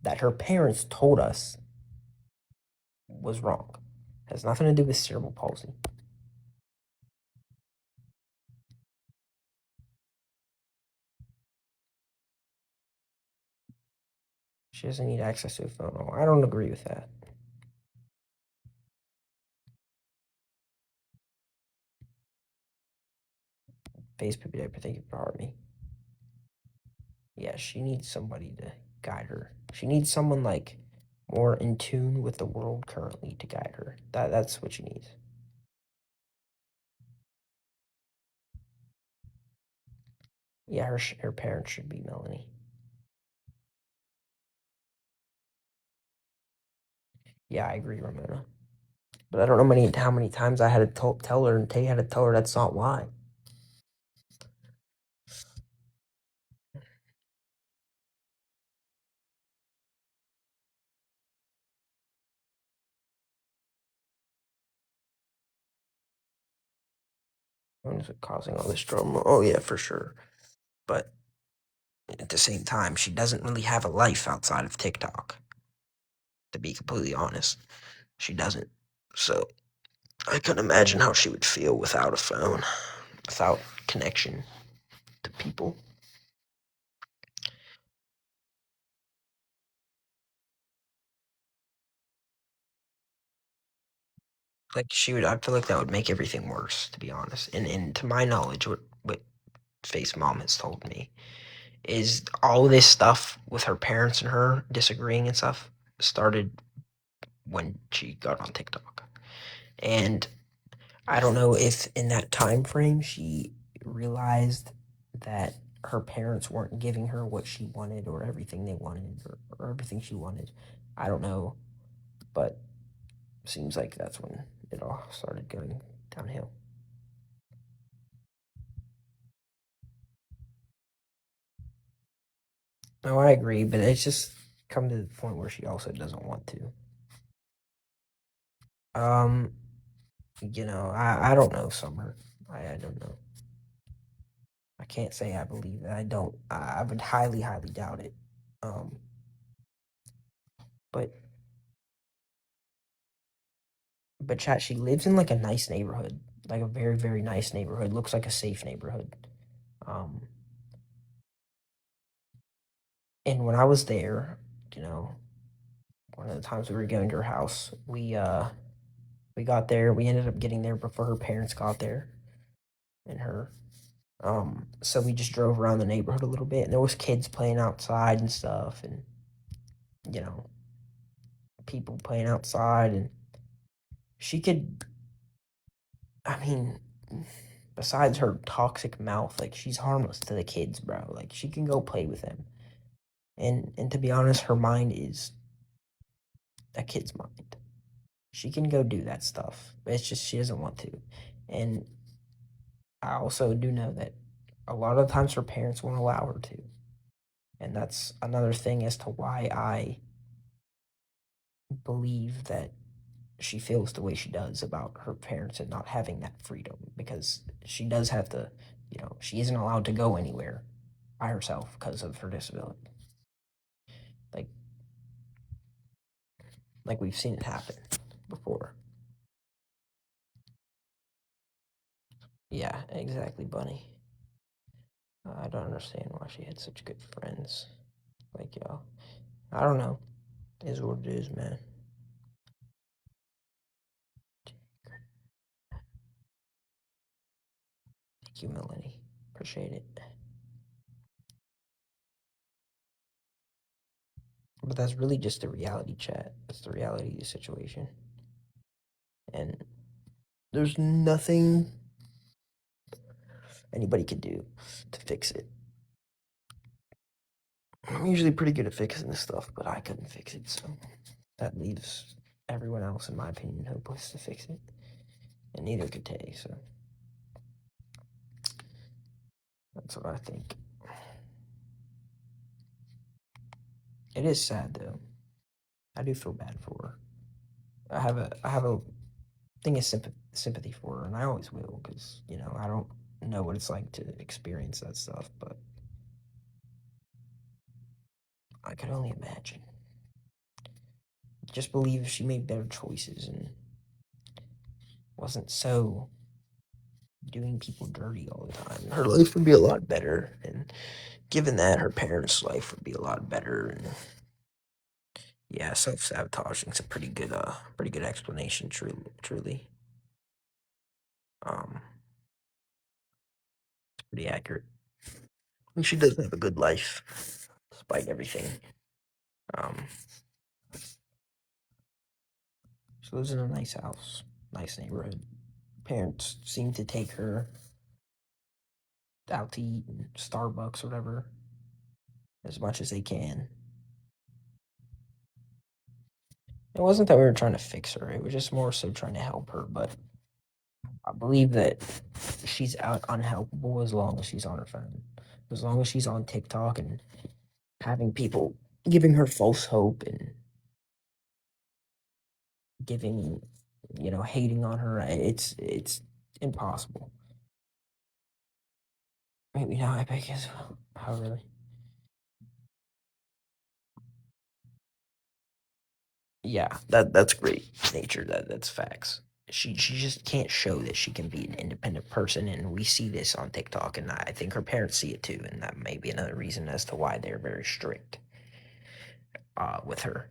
that her parents told us was wrong. Has nothing to do with cerebral palsy. She doesn't need access to a phone. Oh, I don't agree with that. Face poopy diaper, thank you for heart me. Yeah, she needs somebody to guide her. She needs someone like more in tune with the world currently to guide her. That's what she needs. Yeah, her parents should be Melanie. Yeah, I agree, Ramona. But I don't know how many times I had to tell her, and Tay had to tell her that's not why. When is it causing all this drama? Oh yeah, for sure. But at the same time, she doesn't really have a life outside of TikTok. To be completely honest, she doesn't. So I couldn't imagine how she would feel without a phone, without connection to people. Like she would, I feel like that would make everything worse. To be honest, and to my knowledge, what Face Mom has told me is all this stuff with her parents and her disagreeing and stuff started when she got on TikTok. And I don't know if in that time frame she realized that her parents weren't giving her what she wanted or everything they wanted or everything she wanted. I don't know, but seems like that's when it all started going downhill. No, I agree, but it's just come to the point where she also doesn't want to. Um, I don't know, Summer. I don't know. I can't say I believe it. I don't. I would highly, highly doubt it. Um, but chat, she lives in like a nice neighborhood, like a very, very nice neighborhood. Looks like a safe neighborhood. Um, and when I was there, you know, one of the times we were going to her house, we got there. We ended up getting there before her parents got there, and her. So we just drove around the neighborhood a little bit, and there was kids playing outside and stuff, and you know, people playing outside, and she could. I mean, besides her toxic mouth, like she's harmless to the kids, bro. Like she can go play with them, and to be honest, her mind is a kid's mind. She can go do that stuff. It's just she doesn't want to, and I also do know that a lot of times her parents won't allow her to. And that's another thing as to why I believe that she feels the way she does about her parents and not having that freedom, because she does have to, she isn't allowed to go anywhere by herself because of her disability. Like like we've seen it happen before. Yeah, exactly, Bunny. I don't understand why she had such good friends. Like, y'all. I don't know. It is what it is, man. Thank you, Melanie. Appreciate it. But that's really just the reality, chat. That's the reality of the situation. And there's nothing anybody could do to fix it. I'm usually pretty good at fixing this stuff, but I couldn't fix it, so that leaves everyone else, in my opinion, hopeless to fix it. And neither could Tay, so that's what I think. It is sad though. I do feel bad for her. I have a thing of sympathy for her, and I always will, because I don't know what it's like to experience that stuff, but I could only imagine. Just believe if she made better choices and wasn't so doing people dirty all the time, her life would be a lot better. And given that, her parents' life would be a lot better. And yeah, self-sabotaging is a pretty good explanation. Truly, it's pretty accurate. And she does have a good life, despite everything. Um, she lives in a nice house, nice neighborhood. Parents seem to take her out to eat in Starbucks or whatever as much as they can. It wasn't that we were trying to fix her, it was just more so trying to help her, but I believe that she's out unhelpable as long as she's on her phone. As long as she's on TikTok and having people giving her false hope and giving, hating on her, it's impossible. Maybe not Epic as well. How really? Yeah, that's great nature. That's facts. She just can't show that she can be an independent person, and we see this on TikTok, and I think her parents see it too, and that may be another reason as to why they're very strict with her.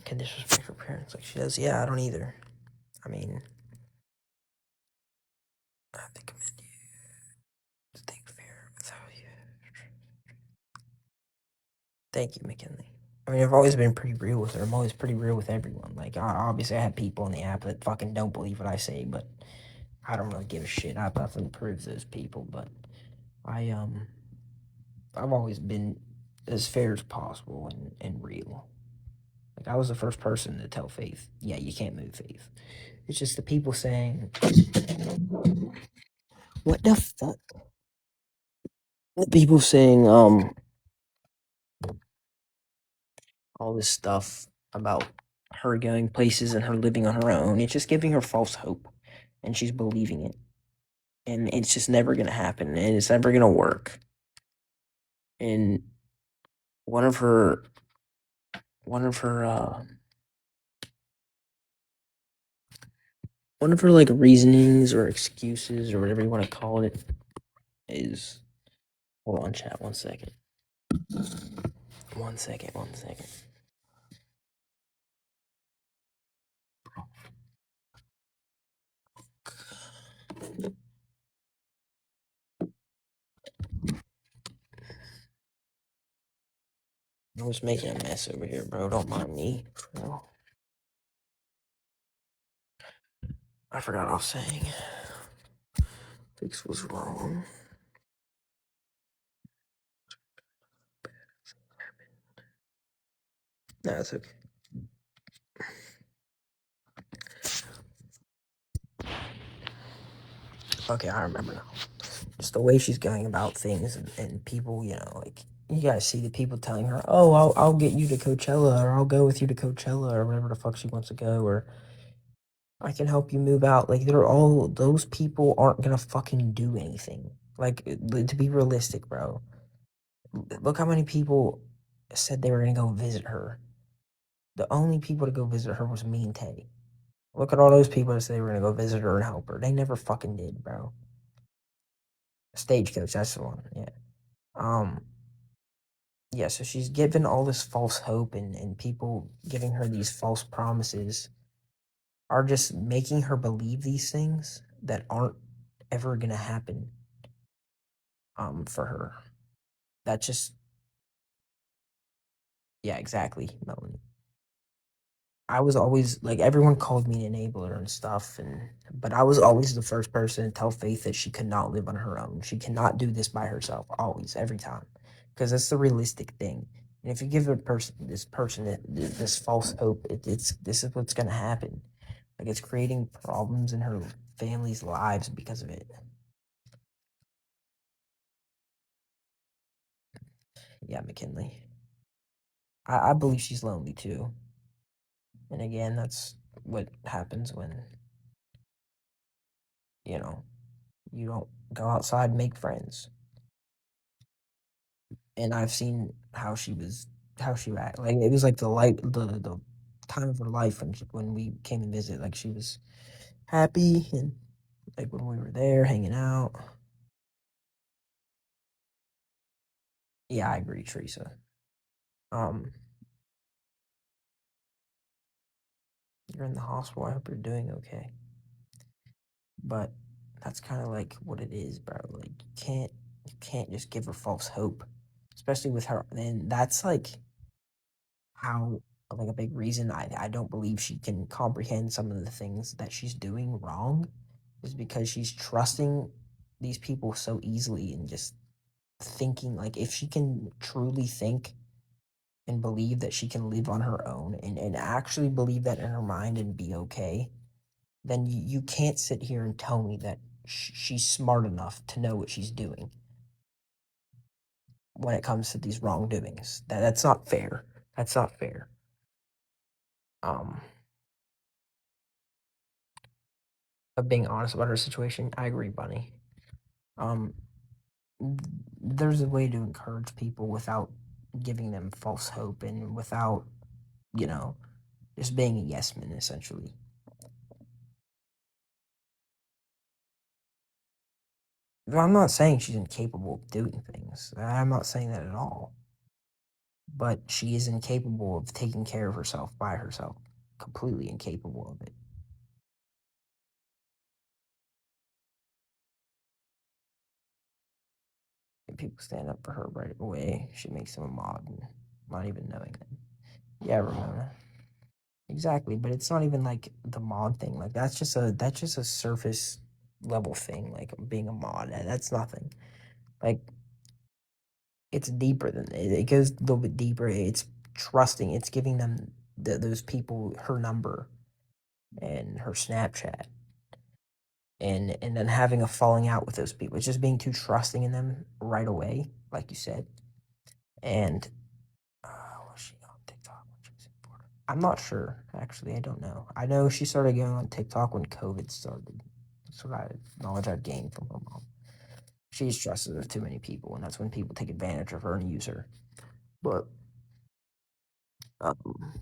Can disrespect her parents like she does? Yeah, I don't either. I mean, I think I'm in to think fair without you. Thank you, McKinley. I mean, I've always been pretty real with her. I'm always pretty real with everyone. Like, obviously, I have people on the app that fucking don't believe what I say, but I don't really give a shit. I have nothing to prove to those people, but I I've always been as fair as possible and real. Like I was the first person to tell Faith, yeah, you can't move, Faith. It's just the people saying, what the fuck? The people saying all this stuff about her going places and her living on her own. It's just giving her false hope, and she's believing it, and it's just never gonna happen, and it's never gonna work. And one of her one of her one of her like reasonings or excuses or whatever you want to call it is, hold on, chat, 1 second. 1 second, 1 second. I was making a mess over here, bro. Don't mind me. Bro. I forgot what I was saying. Fix was wrong. No, it's okay. Okay, I remember now. Just the way she's going about things and people, you know, like you guys see the people telling her, "Oh, I'll get you to Coachella, or I'll go with you to Coachella, or wherever the fuck she wants to go, or I can help you move out." Like they're all those people aren't gonna fucking do anything. Like to be realistic, bro. Look how many people said they were gonna go visit her. The only people to go visit her was me and Tay. Look at all those people that said they were gonna go visit her and help her. They never fucking did, bro. Stagecoach, that's the one. Yeah. Um. Yeah. So she's given all this false hope, and people giving her these false promises are just making her believe these things that aren't ever gonna happen. For her. That just yeah, exactly, Melanie. I was always like everyone called me an enabler and stuff, and but I was always the first person to tell Faith that she could not live on her own. She cannot do this by herself. Always, every time, because that's the realistic thing. And if you give a person this false hope, it's this is what's gonna happen. Like it's creating problems in her family's lives because of it. Yeah, McKinley. I believe she's lonely too. And again, that's what happens when you know you don't go outside and make friends. And I've seen how she act. Like it was like the time of her life when we came and visit. Like she was happy and like when we were there hanging out. Yeah, I agree, Teresa. Um, you're in the hospital. I hope you're doing okay. But that's kind of like what it is, bro. Like you can't just give her false hope, especially with her. And that's like how like a big reason I don't believe she can comprehend some of the things that she's doing wrong is because she's trusting these people so easily and just thinking like if she can truly think and believe that she can live on her own and actually believe that in her mind and be okay, then you can't sit here and tell me that she's smart enough to know what she's doing when it comes to these wrongdoings. That's not fair. That's not fair. Um, of being honest about her situation, I agree, Bunny. Um, there's a way to encourage people without giving them false hope and without, you know, just being a yes man, essentially. I'm not saying she's incapable of doing things. I'm not saying that at all. But she is incapable of taking care of herself by herself. Completely incapable of it. And people stand up for her right away. She makes them a mod, and not even knowing them. Yeah, Ramona. Exactly, but it's not even like the mod thing. Like that's just a surface level thing. Like being a mod, that's nothing. Like it's deeper than it. It goes a little bit deeper. It's trusting. It's giving them those people her number and her Snapchat, and then having a falling out with those people. It's just being too trusting in them right away, like you said. And was she on TikTok when she was in Florida? I'm not sure. Actually, I don't know. I know she started going on TikTok when COVID started. That's what I knowledge I've gained from her mom. She's trusted with too many people, and that's when people take advantage of her and use her. But um,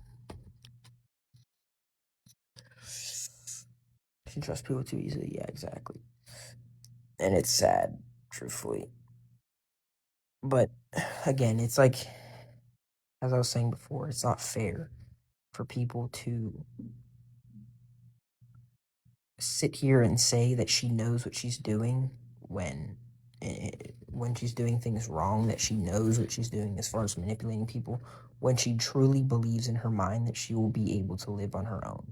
she trusts people too easily. Yeah, exactly. And it's sad, truthfully. But again, it's like as I was saying before, it's not fair for people to sit here and say that she knows what she's doing when she's doing things wrong, that she knows what she's doing as far as manipulating people, when she truly believes in her mind that she will be able to live on her own.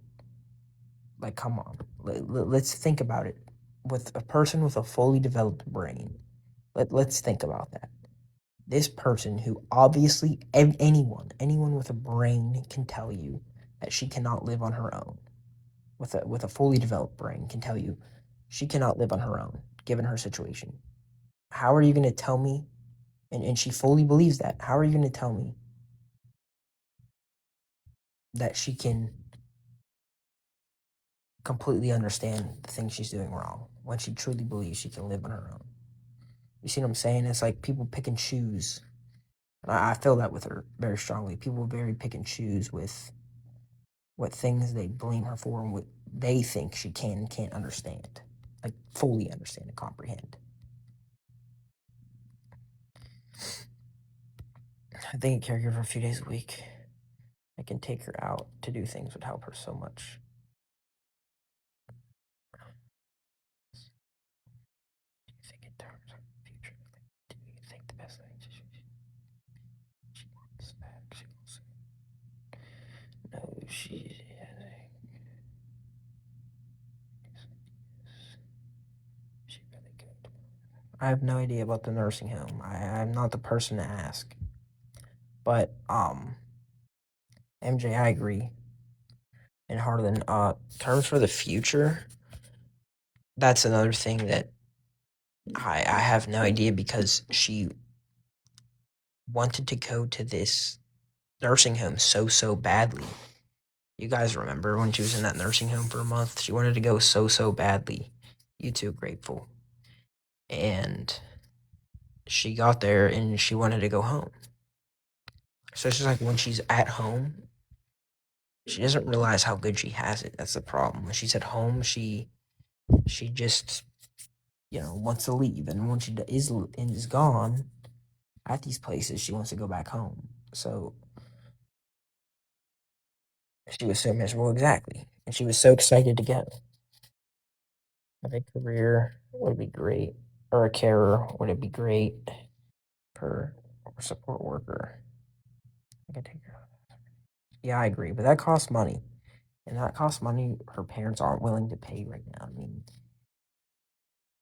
Like, come on. Let's think about it. With a person with a fully developed brain, let's think about that. This person who obviously anyone with a brain can tell you that she cannot live on her own. With a fully developed brain can tell you she cannot live on her own given her situation. How are you going to tell me, and she fully believes that, how are you going to tell me that she can completely understand the things she's doing wrong when she truly believes she can live on her own? You see what I'm saying? It's like people pick and choose. And I feel that with her very strongly. People very pick and choose with what things they blame her for and what they think she can and can't understand. Like, fully understand and comprehend. I think a caregiver a few days a week. I can take her out to do things would help her so much. Do you think in terms of the future? Do you think the best thing she wants back? She wants no. She really good. I have no idea about the nursing home. I'm not the person to ask. But MJ, I agree. And Harlan, terms for the future. That's another thing that I have no idea because she wanted to go to this nursing home so badly. You guys remember when she was in that nursing home for a month? She wanted to go so badly. You too, grateful. And she got there and she wanted to go home. So it's just like when she's at home, she doesn't realize how good she has it. That's the problem. When she's at home, she just wants to leave, and when she is gone at these places, she wants to go back home. So she was so miserable, exactly, and she was so excited to go. A big career would be great, or a carer would it be great for a support worker? I can take care of that. Yeah, I agree, but that costs money, and that costs money her parents aren't willing to pay right now. I mean,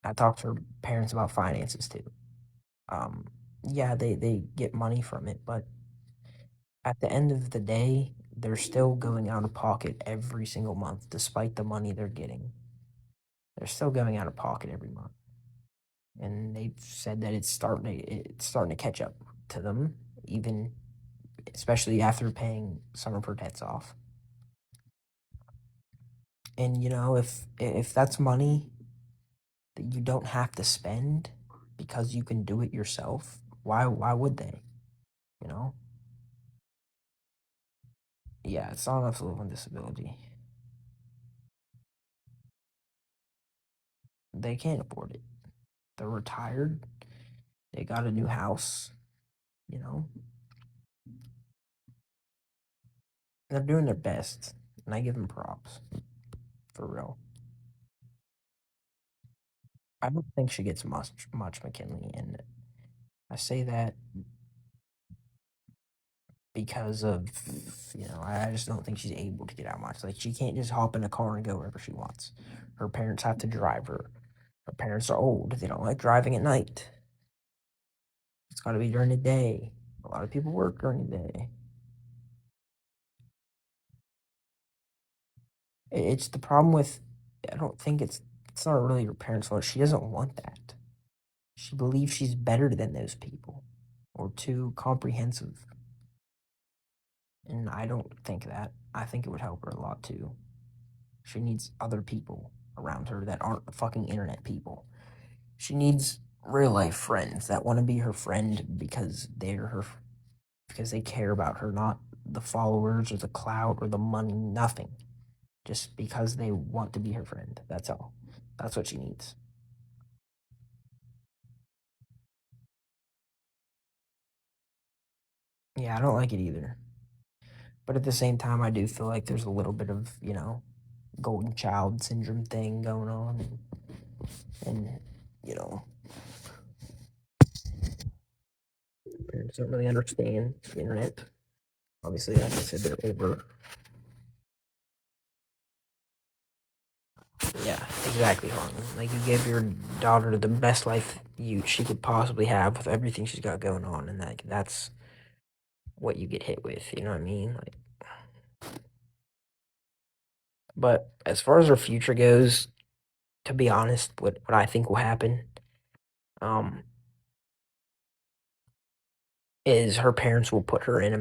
I talked to her parents about finances too. Um, yeah, they get money from it, but at the end of the day, they're still going out of pocket every single month, despite the money they're getting. They're still going out of pocket every month, and they've said that it's starting to catch up to them, even especially after paying some of her debts off. And if that's money that you don't have to spend because you can do it yourself, why would they? You know? Yeah, it's not enough to live on disability. They can't afford it. They're retired. They got a new house. You know, they're doing their best, and I give them props for real. I don't think she gets much McKinley, and I say that because of I just don't think she's able to get out much. Like, she can't just hop in a car and go wherever she wants. Her parents have to drive her. Her parents are old. They don't like driving at night. It's got to be during the day. A lot of people work during the day. It's the problem with. I don't think it's not really her parents' fault. She doesn't want that. She believes she's better than those people or too comprehensive. And I don't think that. I think it would help her a lot too. She needs other people around her that aren't fucking internet people. She needs real life friends that want to be her friend because they care about her, not the followers or the clout or the money, nothing. Just because they want to be her friend. That's all. That's what she needs. Yeah, I don't like it either. But at the same time, I do feel like there's a little bit of, golden child syndrome thing going on, and you know, parents don't really understand the internet. Obviously, like I said, they're over. Yeah, exactly, Harlan. Like you give your daughter the best life she could possibly have with everything she's got going on, and that's what you get hit with. You know what I mean? Like, but as far as her future goes, to be honest, what I think will happen, um, is her parents will put her in a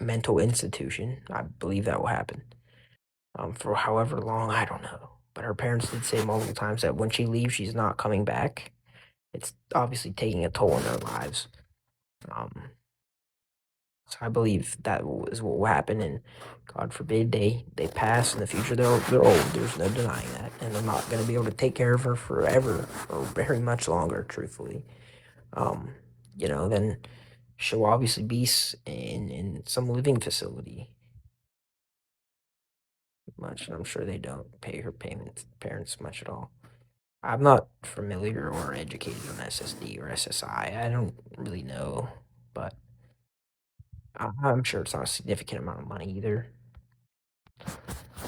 mental institution. I believe that will happen. For however long, I don't know. But her parents did say multiple times that when she leaves, she's not coming back. It's obviously taking a toll on their lives. Um, so I believe that is what will happen, and God forbid they pass in the future. They're old. There's no denying that, and they're not going to be able to take care of her forever or very much longer. Truthfully, um, then she'll obviously be in some living facility. Much, I'm sure they don't pay her parents much at all. I'm not familiar or educated on SSD or SSI. I don't really know, but I'm sure it's not a significant amount of money either.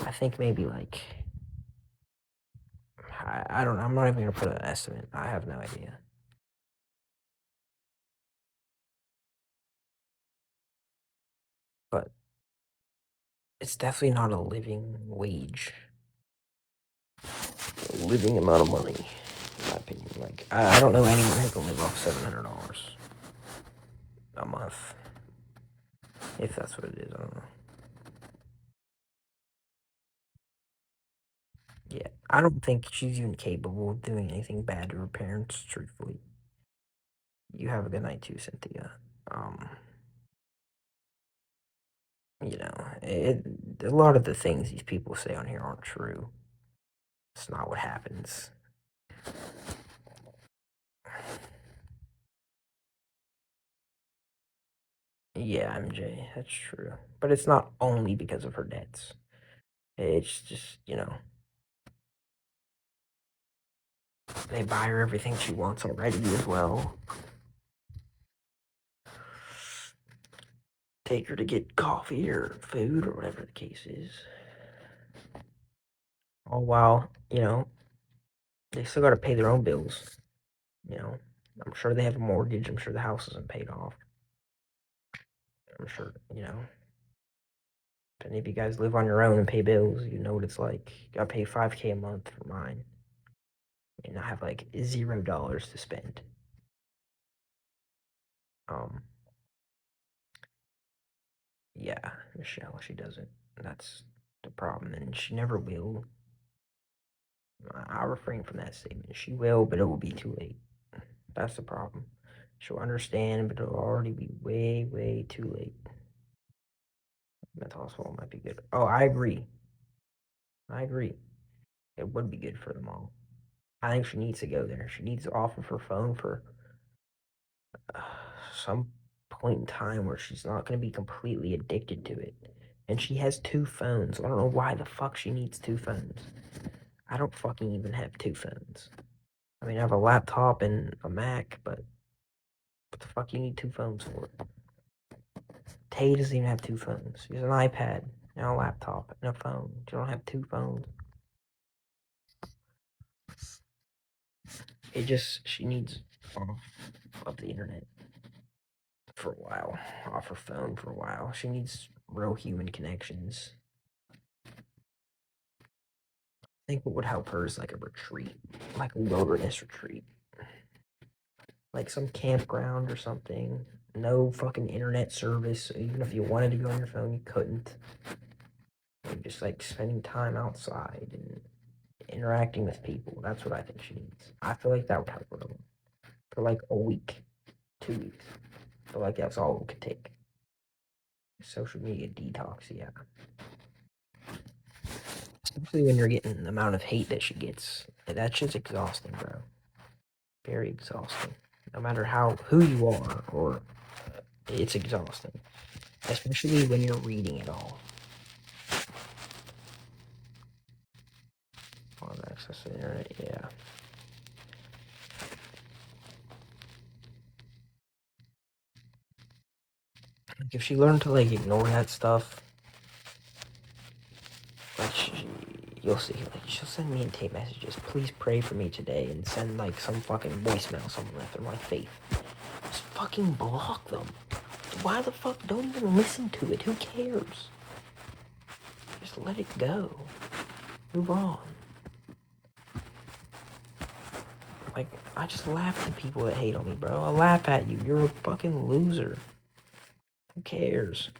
I think maybe like I don't know. I'm not even gonna put an estimate. I have no idea. But it's definitely not a living wage, a living amount of money, in my opinion. Like I don't know anyone who can live off $700 a month, if that's what it is. I don't know. Yeah, I don't think she's even capable of doing anything bad to her parents. Truthfully, you have a good night too, Cynthia. Um, a lot of the things these people say on here aren't true. It's not what happens. Yeah, MJ, that's true. But it's not only because of her debts. It's just, they buy her everything she wants already as well. Take her to get coffee or food or whatever the case is. All while, they still got to pay their own bills. You know, I'm sure they have a mortgage. I'm sure the house isn't paid off. I'm sure, if any of you guys live on your own and pay bills, you know what it's like. I pay $5K a month for mine, and I have like $0 to spend. Um, yeah, Michelle, she doesn't. That's the problem, and she never will. I'll refrain from that statement. She will, but it will be too late. That's the problem. She'll understand, but it'll already be way, way too late. Mental hospital might be good. Oh, I agree. I agree. It would be good for them all. I think she needs to go there. She needs to off of her phone for uh, some point in time where she's not going to be completely addicted to it. And she has two phones. I don't know why the fuck she needs two phones. I don't fucking even have two phones. I mean, I have a laptop and a Mac, but what the fuck you need two phones for? Tay doesn't even have two phones. She has an iPad and a laptop and a phone. She don't have two phones. She needs off of the internet for a while, off her phone for a while. She needs real human connections. I think what would help her is like a retreat, like a wilderness retreat, like some campground or something. No fucking internet service. Even if you wanted to go on your phone, you couldn't. Just like spending time outside and interacting with people. That's what I think she needs. I feel like that would help her for like a week, 2 weeks. I feel like that's all it could take. Social media detox, yeah. Especially when you're getting the amount of hate that she gets. That shit's exhausting, bro. Very exhausting. No matter who you are, or it's exhausting. Especially when you're reading it all. access the internet, yeah. Like, if she learned to, like, ignore that stuff, like, you'll see, like, she'll send me in tape messages, please pray for me today, and send, like, some fucking voicemail somewhere after my faith. Just fucking block them. Why the fuck? Don't even listen to it. Who cares? Just let it go. Move on. Like, I just laugh at people that hate on me, bro. I laugh at you. You're a fucking loser. Who cares?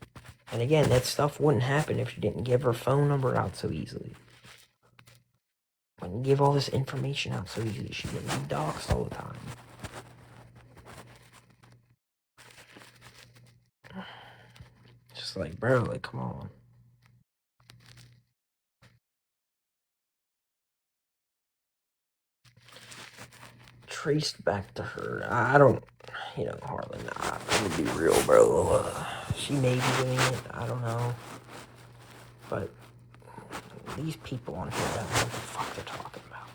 And again, that stuff wouldn't happen if you didn't give her phone number out so easily. Wouldn't give all this information out so easily. She wouldn't be doxxed all the time. Just like, bro, like, come on. Traced back to her. I don't, Harlan, I'm gonna be real, bro. She may be doing it. I don't know. But these people on here don't know what the fuck they're talking about.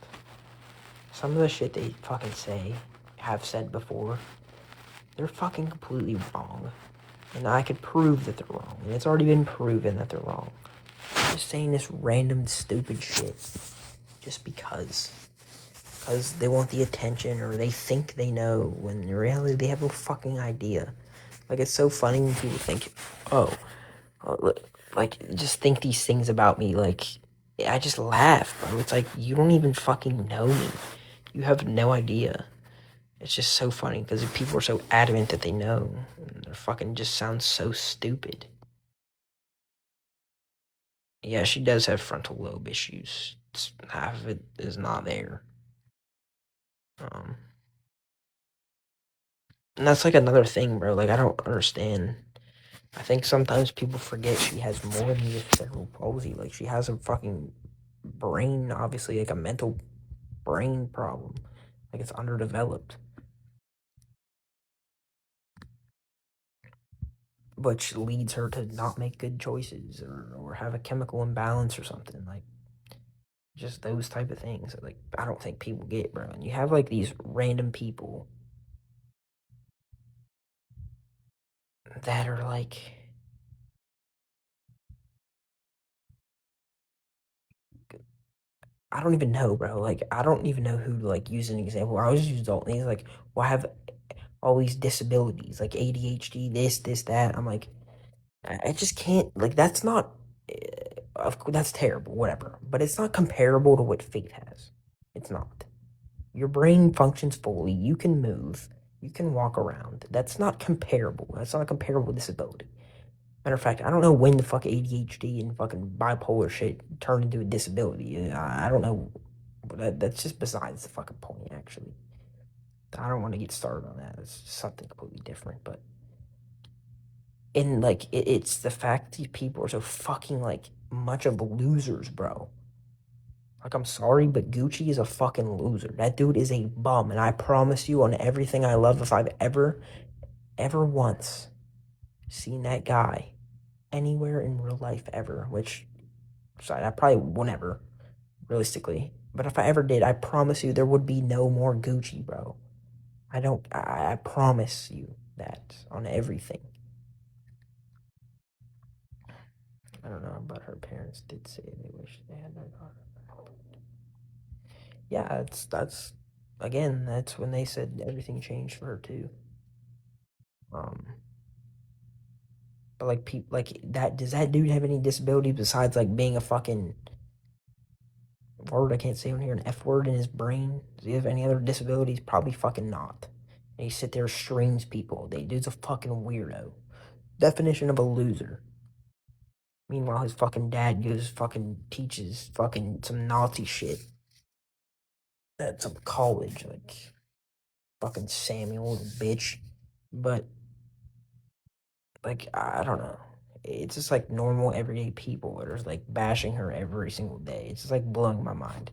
Some of the shit they fucking say, have said before, they're fucking completely wrong. And I could prove that they're wrong. And it's already been proven that they're wrong. I'm just saying this random stupid shit. Just because. Because they want the attention or they think they know. When in reality they have no fucking idea. Like, it's so funny when people think, like, just think these things about me. Like, I just laugh, bro. It's like, you don't even fucking know me. You have no idea. It's just so funny because people are so adamant that they know. And they're fucking just sounds so stupid. Yeah, she does have frontal lobe issues. Half of it is not there. And that's like another thing, bro. Like, I don't understand. I think sometimes people forget she has more than just cerebral palsy. Like, she has a fucking brain, obviously, like a mental brain problem. Like, it's underdeveloped. Which leads her to not make good choices or have a chemical imbalance or something. Like, just those type of things. Like, I don't think people get, bro. And you have, like, these random people that are, like, I don't even know, bro. Like, I don't even know who to, like, use an example. I always use adult things. Like, well, I have all these disabilities, like ADHD, this, that. I'm like, I just can't, like, that's not, that's terrible, whatever. But it's not comparable to what Faith has. It's not. Your brain functions fully. You can move. You can walk around. That's not comparable. That's not a comparable disability. Matter of fact, I don't know when the fuck ADHD and fucking bipolar shit turned into a disability. I don't know. That's just besides the fucking point, actually. I don't want to get started on that. It's something completely different, but and like it's the fact these people are so fucking like much of losers, bro. Like, I'm sorry, but Gucci is a fucking loser. That dude is a bum, and I promise you on everything I love, if I've ever once seen that guy anywhere in real life ever, which sorry, I probably won't ever, realistically. But if I ever did, I promise you there would be no more Gucci, bro. I promise you that on everything. I don't know, but her parents did say they wish they had their daughter. Yeah, that's again, that's when they said everything changed for her too. Um, but like people like that, does that dude have any disability besides like being a fucking word I can't say on here, an F word in his brain? Does he have any other disabilities? Probably fucking not. And he sit there streams people. Dude's a fucking weirdo. Definition of a loser. Meanwhile, his fucking dad goes fucking teaches fucking some Nazi shit at some college, like fucking Samuel, bitch. But like, I don't know. It's just like normal everyday people that are like bashing her every single day. It's just like blowing my mind.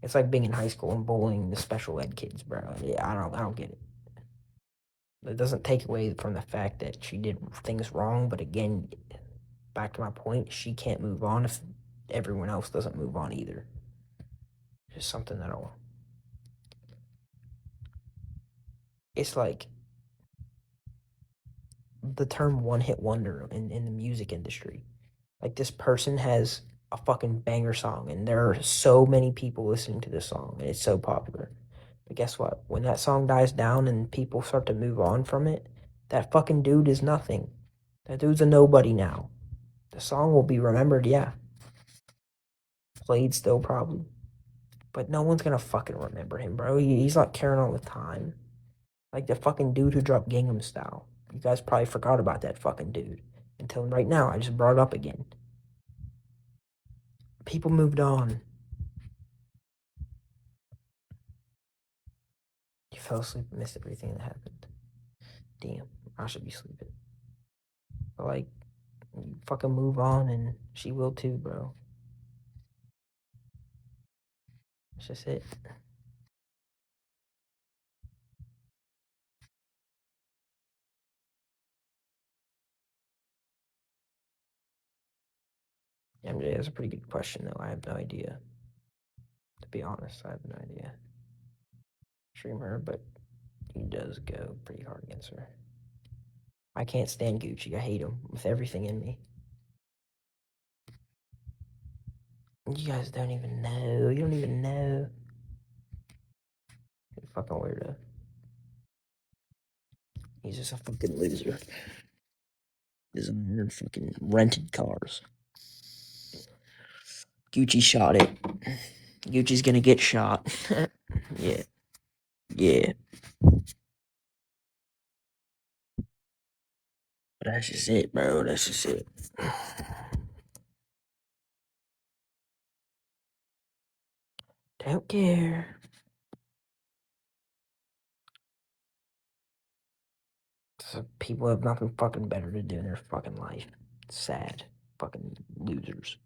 It's like being in high school and bullying the special ed kids, bro. Yeah, I don't get it. It doesn't take away from the fact that she did things wrong, but again, back to my point, she can't move on if everyone else doesn't move on either. Just something that'll. It's like the term one hit wonder in the music industry. Like this person has a fucking banger song, and there are so many people listening to this song, and it's so popular. But guess what? When that song dies down and people start to move on from it, that fucking dude is nothing. That dude's a nobody now. The song will be remembered, yeah. Played still, probably. But no one's gonna fucking remember him, bro. He's not carrying on with time. Like the fucking dude who dropped Gangnam Style. You guys probably forgot about that fucking dude. Until right now, I just brought it up again. People moved on. You fell asleep and missed everything that happened. Damn, I should be sleeping. But like, you fucking move on and she will too, bro. That's just it. MJ, that's a pretty good question though. I have no idea. To be honest, I have no idea. Stream her, but he does go pretty hard against her. I can't stand Gucci. I hate him with everything in me. You guys don't even know. You don't even know. You're a fucking weirdo. He's just a fucking loser. Designer fucking rented cars. Gucci shot it. Gucci's gonna get shot. Yeah. Yeah. But that's just it, bro. That's just it. Don't care. So people have nothing fucking better to do in their fucking life. Sad. Fucking losers.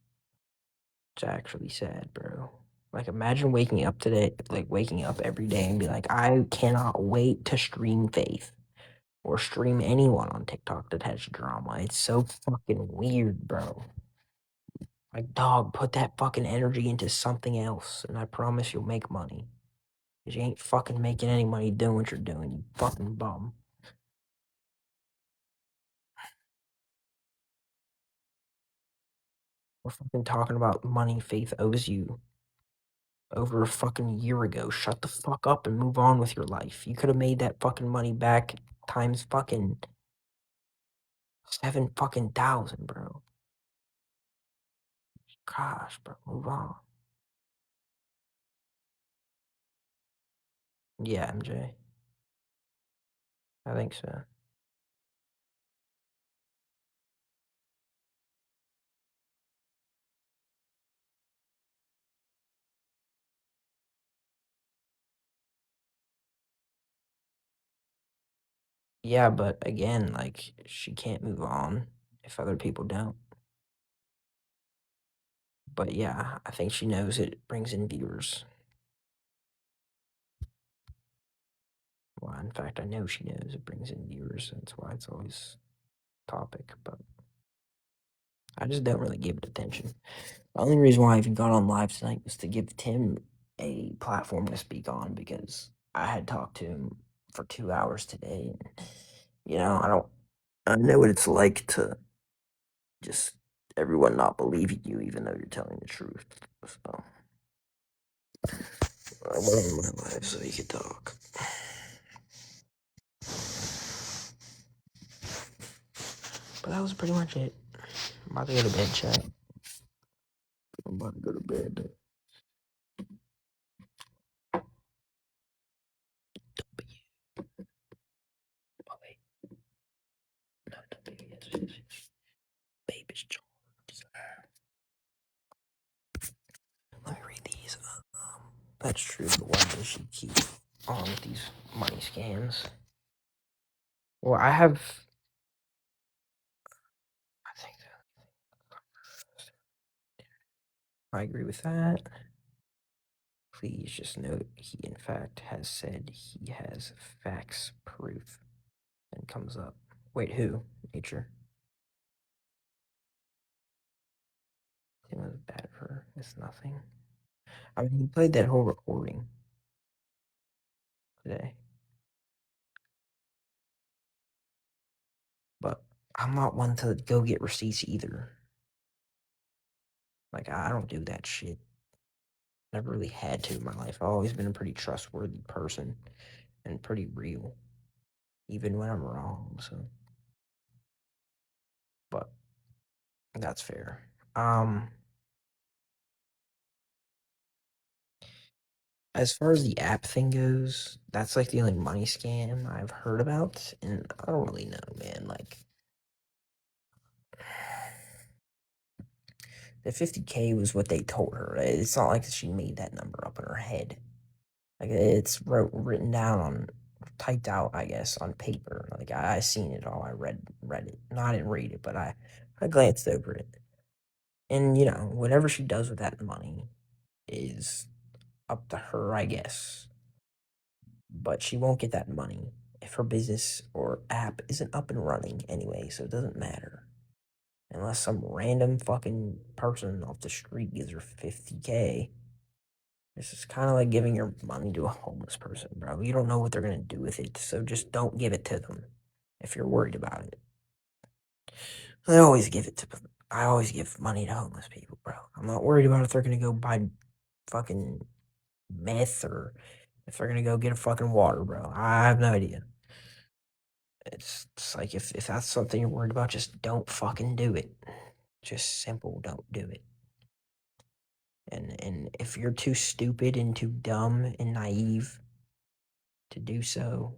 It's actually sad, bro. Like, imagine waking up today, like, waking up every day and be like, I cannot wait to stream Faith or stream anyone on TikTok that has drama. It's so fucking weird, bro. Like, dog, put that fucking energy into something else, and I promise you'll make money. Because you ain't fucking making any money doing what you're doing, you fucking bum. We're fucking talking about money Faith owes you over a fucking year ago. Shut the fuck up and move on with your life. You could have made that fucking money back times fucking 7 fucking thousand, bro. Gosh, bro, move on. Yeah, MJ. I think so. Yeah, but again, like, she can't move on if other people don't. But yeah, I think she knows it brings in viewers. Well, in fact, I know she knows it brings in viewers. That's why it's always topic. But I just don't really give it attention. The only reason why I even got on live tonight was to give Tim a platform to speak on because I had talked to him for 2 hours today. And, I know what it's like to just everyone not believing you, even though you're telling the truth. So I went on my live so he could talk. But that was pretty much it. I'm about to go to bed, chat. I'm about to go to bed. Oh, wait. No, don't be. It's Baby's charms. Let me read these. That's true, but why does she keep on with these money scams? Well, I think I agree with that. Please just note he, in fact, has said he has facts proof. And comes up. Wait, who? Nature. It was bad for her. It's nothing. I mean, he played that whole recording today. But I'm not one to go get receipts either. Like, I don't do that shit. Never really had to in my life. I've always been a pretty trustworthy person and pretty real, even when I'm wrong. So, but that's fair. As far as the app thing goes, that's like the only money scam I've heard about, and I don't really know, man. Like, the 50K was what they told her. It's not like she made that number up in her head. Like, it's written down on, typed out, I guess, on paper. Like, I seen it all. I read it. No, I didn't read it, but I glanced over it. And, whatever she does with that money is up to her, I guess. But she won't get that money if her business or app isn't up and running anyway, so it doesn't matter. Unless some random fucking person off the street gives her 50K. This is kind of like giving your money to a homeless person, bro. You don't know what they're going to do with it, so just don't give it to them if you're worried about it. I always give it to I always give money to homeless people, bro. I'm not worried about if they're going to go buy fucking meth or if they're going to go get a fucking water, bro. I have no idea. It's like if that's something you're worried about, just don't fucking do it. Just simple, don't do it. And if you're too stupid and too dumb and naive to do so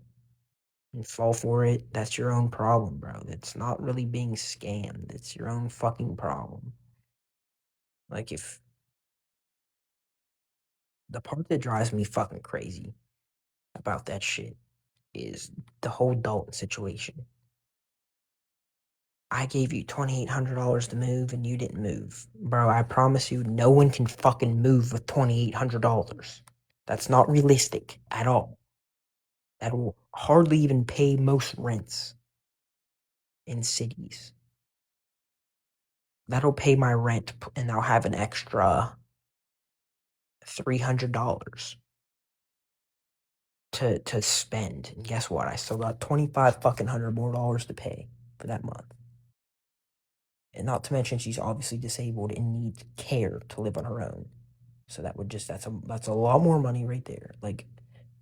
and fall for it, that's your own problem, bro. That's not really being scammed. It's your own fucking problem. Like, if the part that drives me fucking crazy about that shit is the whole Dalton situation. I gave you $2,800 to move and you didn't move. Bro, I promise you, no one can fucking move with $2,800. That's not realistic at all. That will hardly even pay most rents in cities. That'll pay my rent and I'll have an extra $300 to spend. And guess what? I still got 25 fucking hundred more dollars to pay for that month. And not to mention she's obviously disabled and needs care to live on her own. So that's a lot more money right there. Like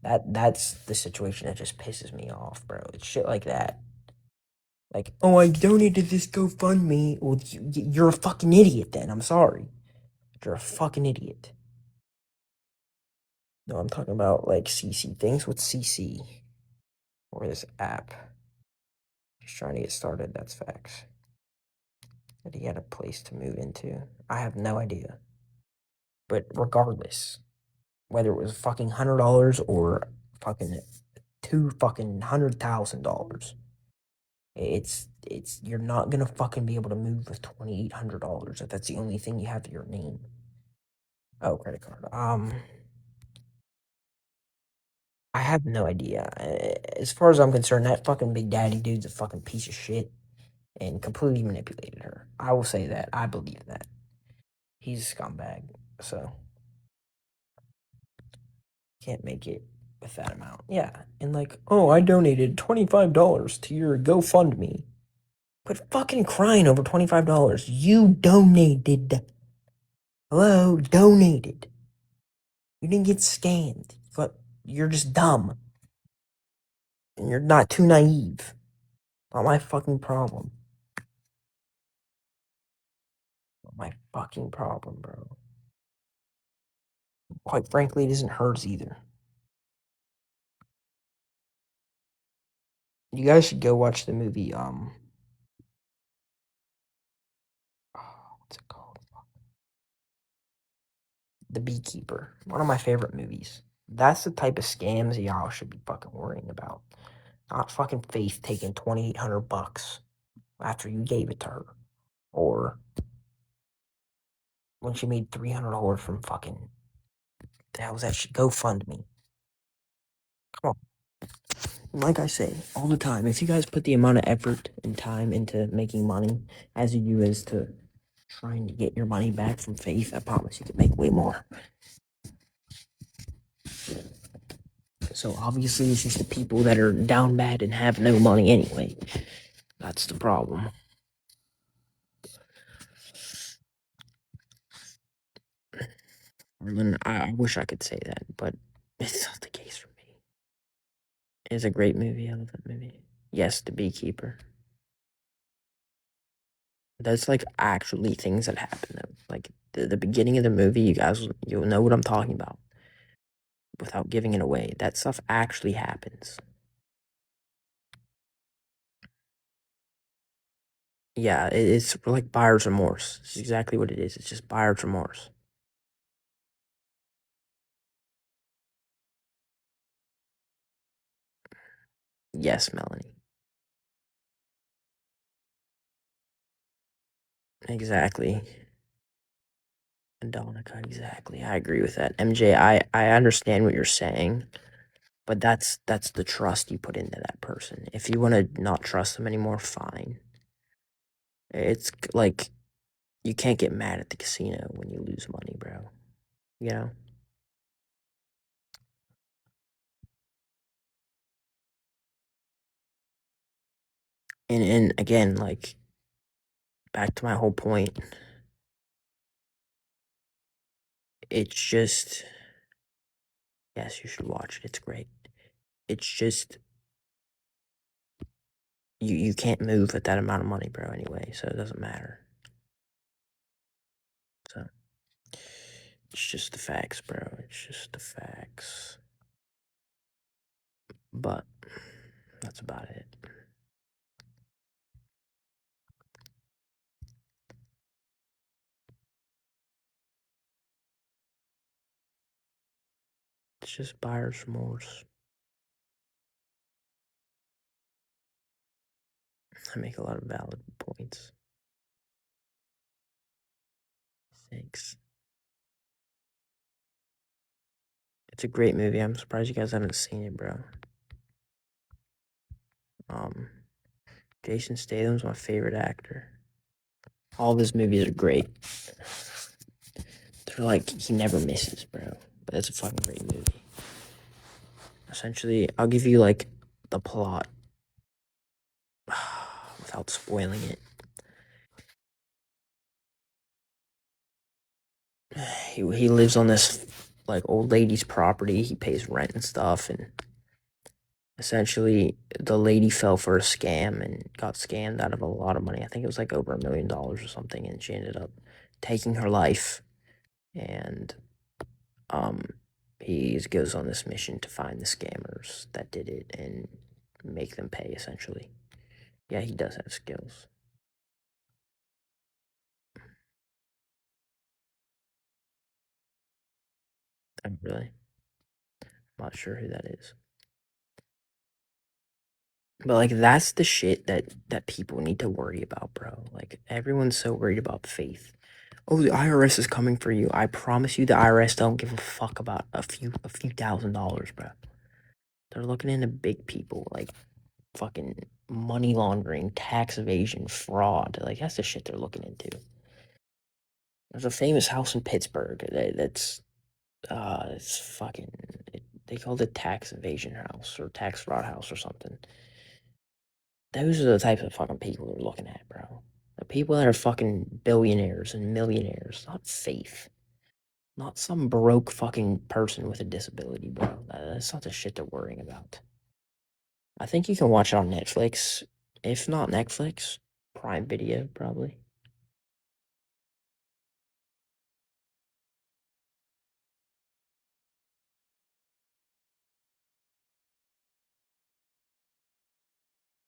that's the situation that just pisses me off, bro. It's shit like that. Like, oh, I donated this GoFundMe. Well, you're a fucking idiot then. I'm sorry. You're a fucking idiot. No, I'm talking about like CC things with CC or this app. Just trying to get started. That's facts. That he had a place to move into. I have no idea. But regardless, whether it was fucking $100 or fucking $2,100,000, it's you're not gonna fucking be able to move with $2,800 if that's the only thing you have to your name. Oh, credit card. I have no idea. As far as I'm concerned, that fucking Big Daddy dude's a fucking piece of shit and completely manipulated her. I will say that. I believe that. He's a scumbag, so can't make it with that amount. Yeah, and like, oh, I donated $25 to your GoFundMe. Quit fucking crying over $25. You donated. Hello, donated. You didn't get scammed. But you're just dumb. And you're not too naive. Not my fucking problem. Not my fucking problem, bro. Quite frankly, it isn't hers either. You guys should go watch the movie, what's it called? The Beekeeper. One of my favorite movies. That's the type of scams y'all should be fucking worrying about. Not fucking Faith taking $2,800 after you gave it to her. Or when she made $300 from fucking, the hell was that shit? GoFundMe. Come on. Like I say all the time, if you guys put the amount of effort and time into making money as you do as to trying to get your money back from Faith, I promise you can make way more. So obviously it's just the people that are down bad and have no money anyway. That's the problem. Arlen, I wish I could say that, but it's not the case for me. It's a great movie. I love that movie. Yes, The Beekeeper. That's like actually things that happen though. Like the beginning of the movie, you'll know what I'm talking about without giving it away. That stuff actually happens. Yeah, it's like buyer's remorse. It's exactly what it is. It's just buyer's remorse. Yes, Melanie. Exactly. Donica, exactly. I agree with that. MJ, I understand what you're saying, but that's the trust you put into that person. If you want to not trust them anymore, fine. It's like you can't get mad at the casino when you lose money, bro. You know? And again, like back to my whole point, it's just yes, you should watch it. It's great. It's just you can't move at that amount of money, bro, anyway, so it doesn't matter. So it's just the facts, bro. It's just the facts. But that's about it. It's just buyer's remorse. I make a lot of valid points. Thanks. It's a great movie. I'm surprised you guys haven't seen it, bro. Jason Statham's my favorite actor. All of his movies are great. They're like he never misses, bro. But it's a fucking great movie. Essentially, I'll give you like the plot without spoiling it. He lives on this like old lady's property. He pays rent and stuff, and essentially the lady fell for a scam and got scammed out of a lot of money. I think it was like over $1 million or something, and she ended up taking her life. And he goes on this mission to find the scammers that did it and make them pay. Essentially, yeah, he does have skills. I'm really not sure who that is. But like that's the shit that people need to worry about, bro. Like everyone's so worried about faith. Oh, the IRS is coming for you. I promise you the IRS don't give a fuck about a few $1,000s, bro. They're looking into big people like fucking money laundering, tax evasion, fraud. Like that's the shit they're looking into. There's a famous house in Pittsburgh that's it's fucking they called it tax evasion house or tax fraud house or something. Those are the types of fucking people they're looking at, bro. The people that are fucking billionaires and millionaires, not faith. Not some broke fucking person with a disability, bro. That's not the shit they're worrying about. I think you can watch it on Netflix. If not Netflix, Prime Video, probably.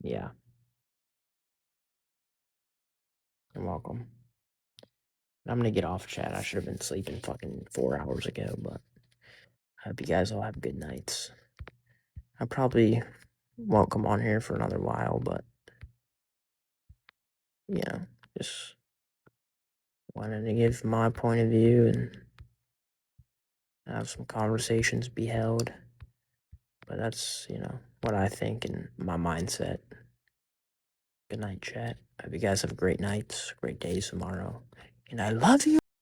Yeah, you're welcome. I'm gonna get off chat. I should have been sleeping fucking 4 hours ago, but I hope you guys all have good nights. I probably won't come on here for another while, but yeah, just wanted to give my point of view and have some conversations be held. But that's, what I think and my mindset. Good night, chat. Hope you guys have great nights, great days tomorrow. And I love you.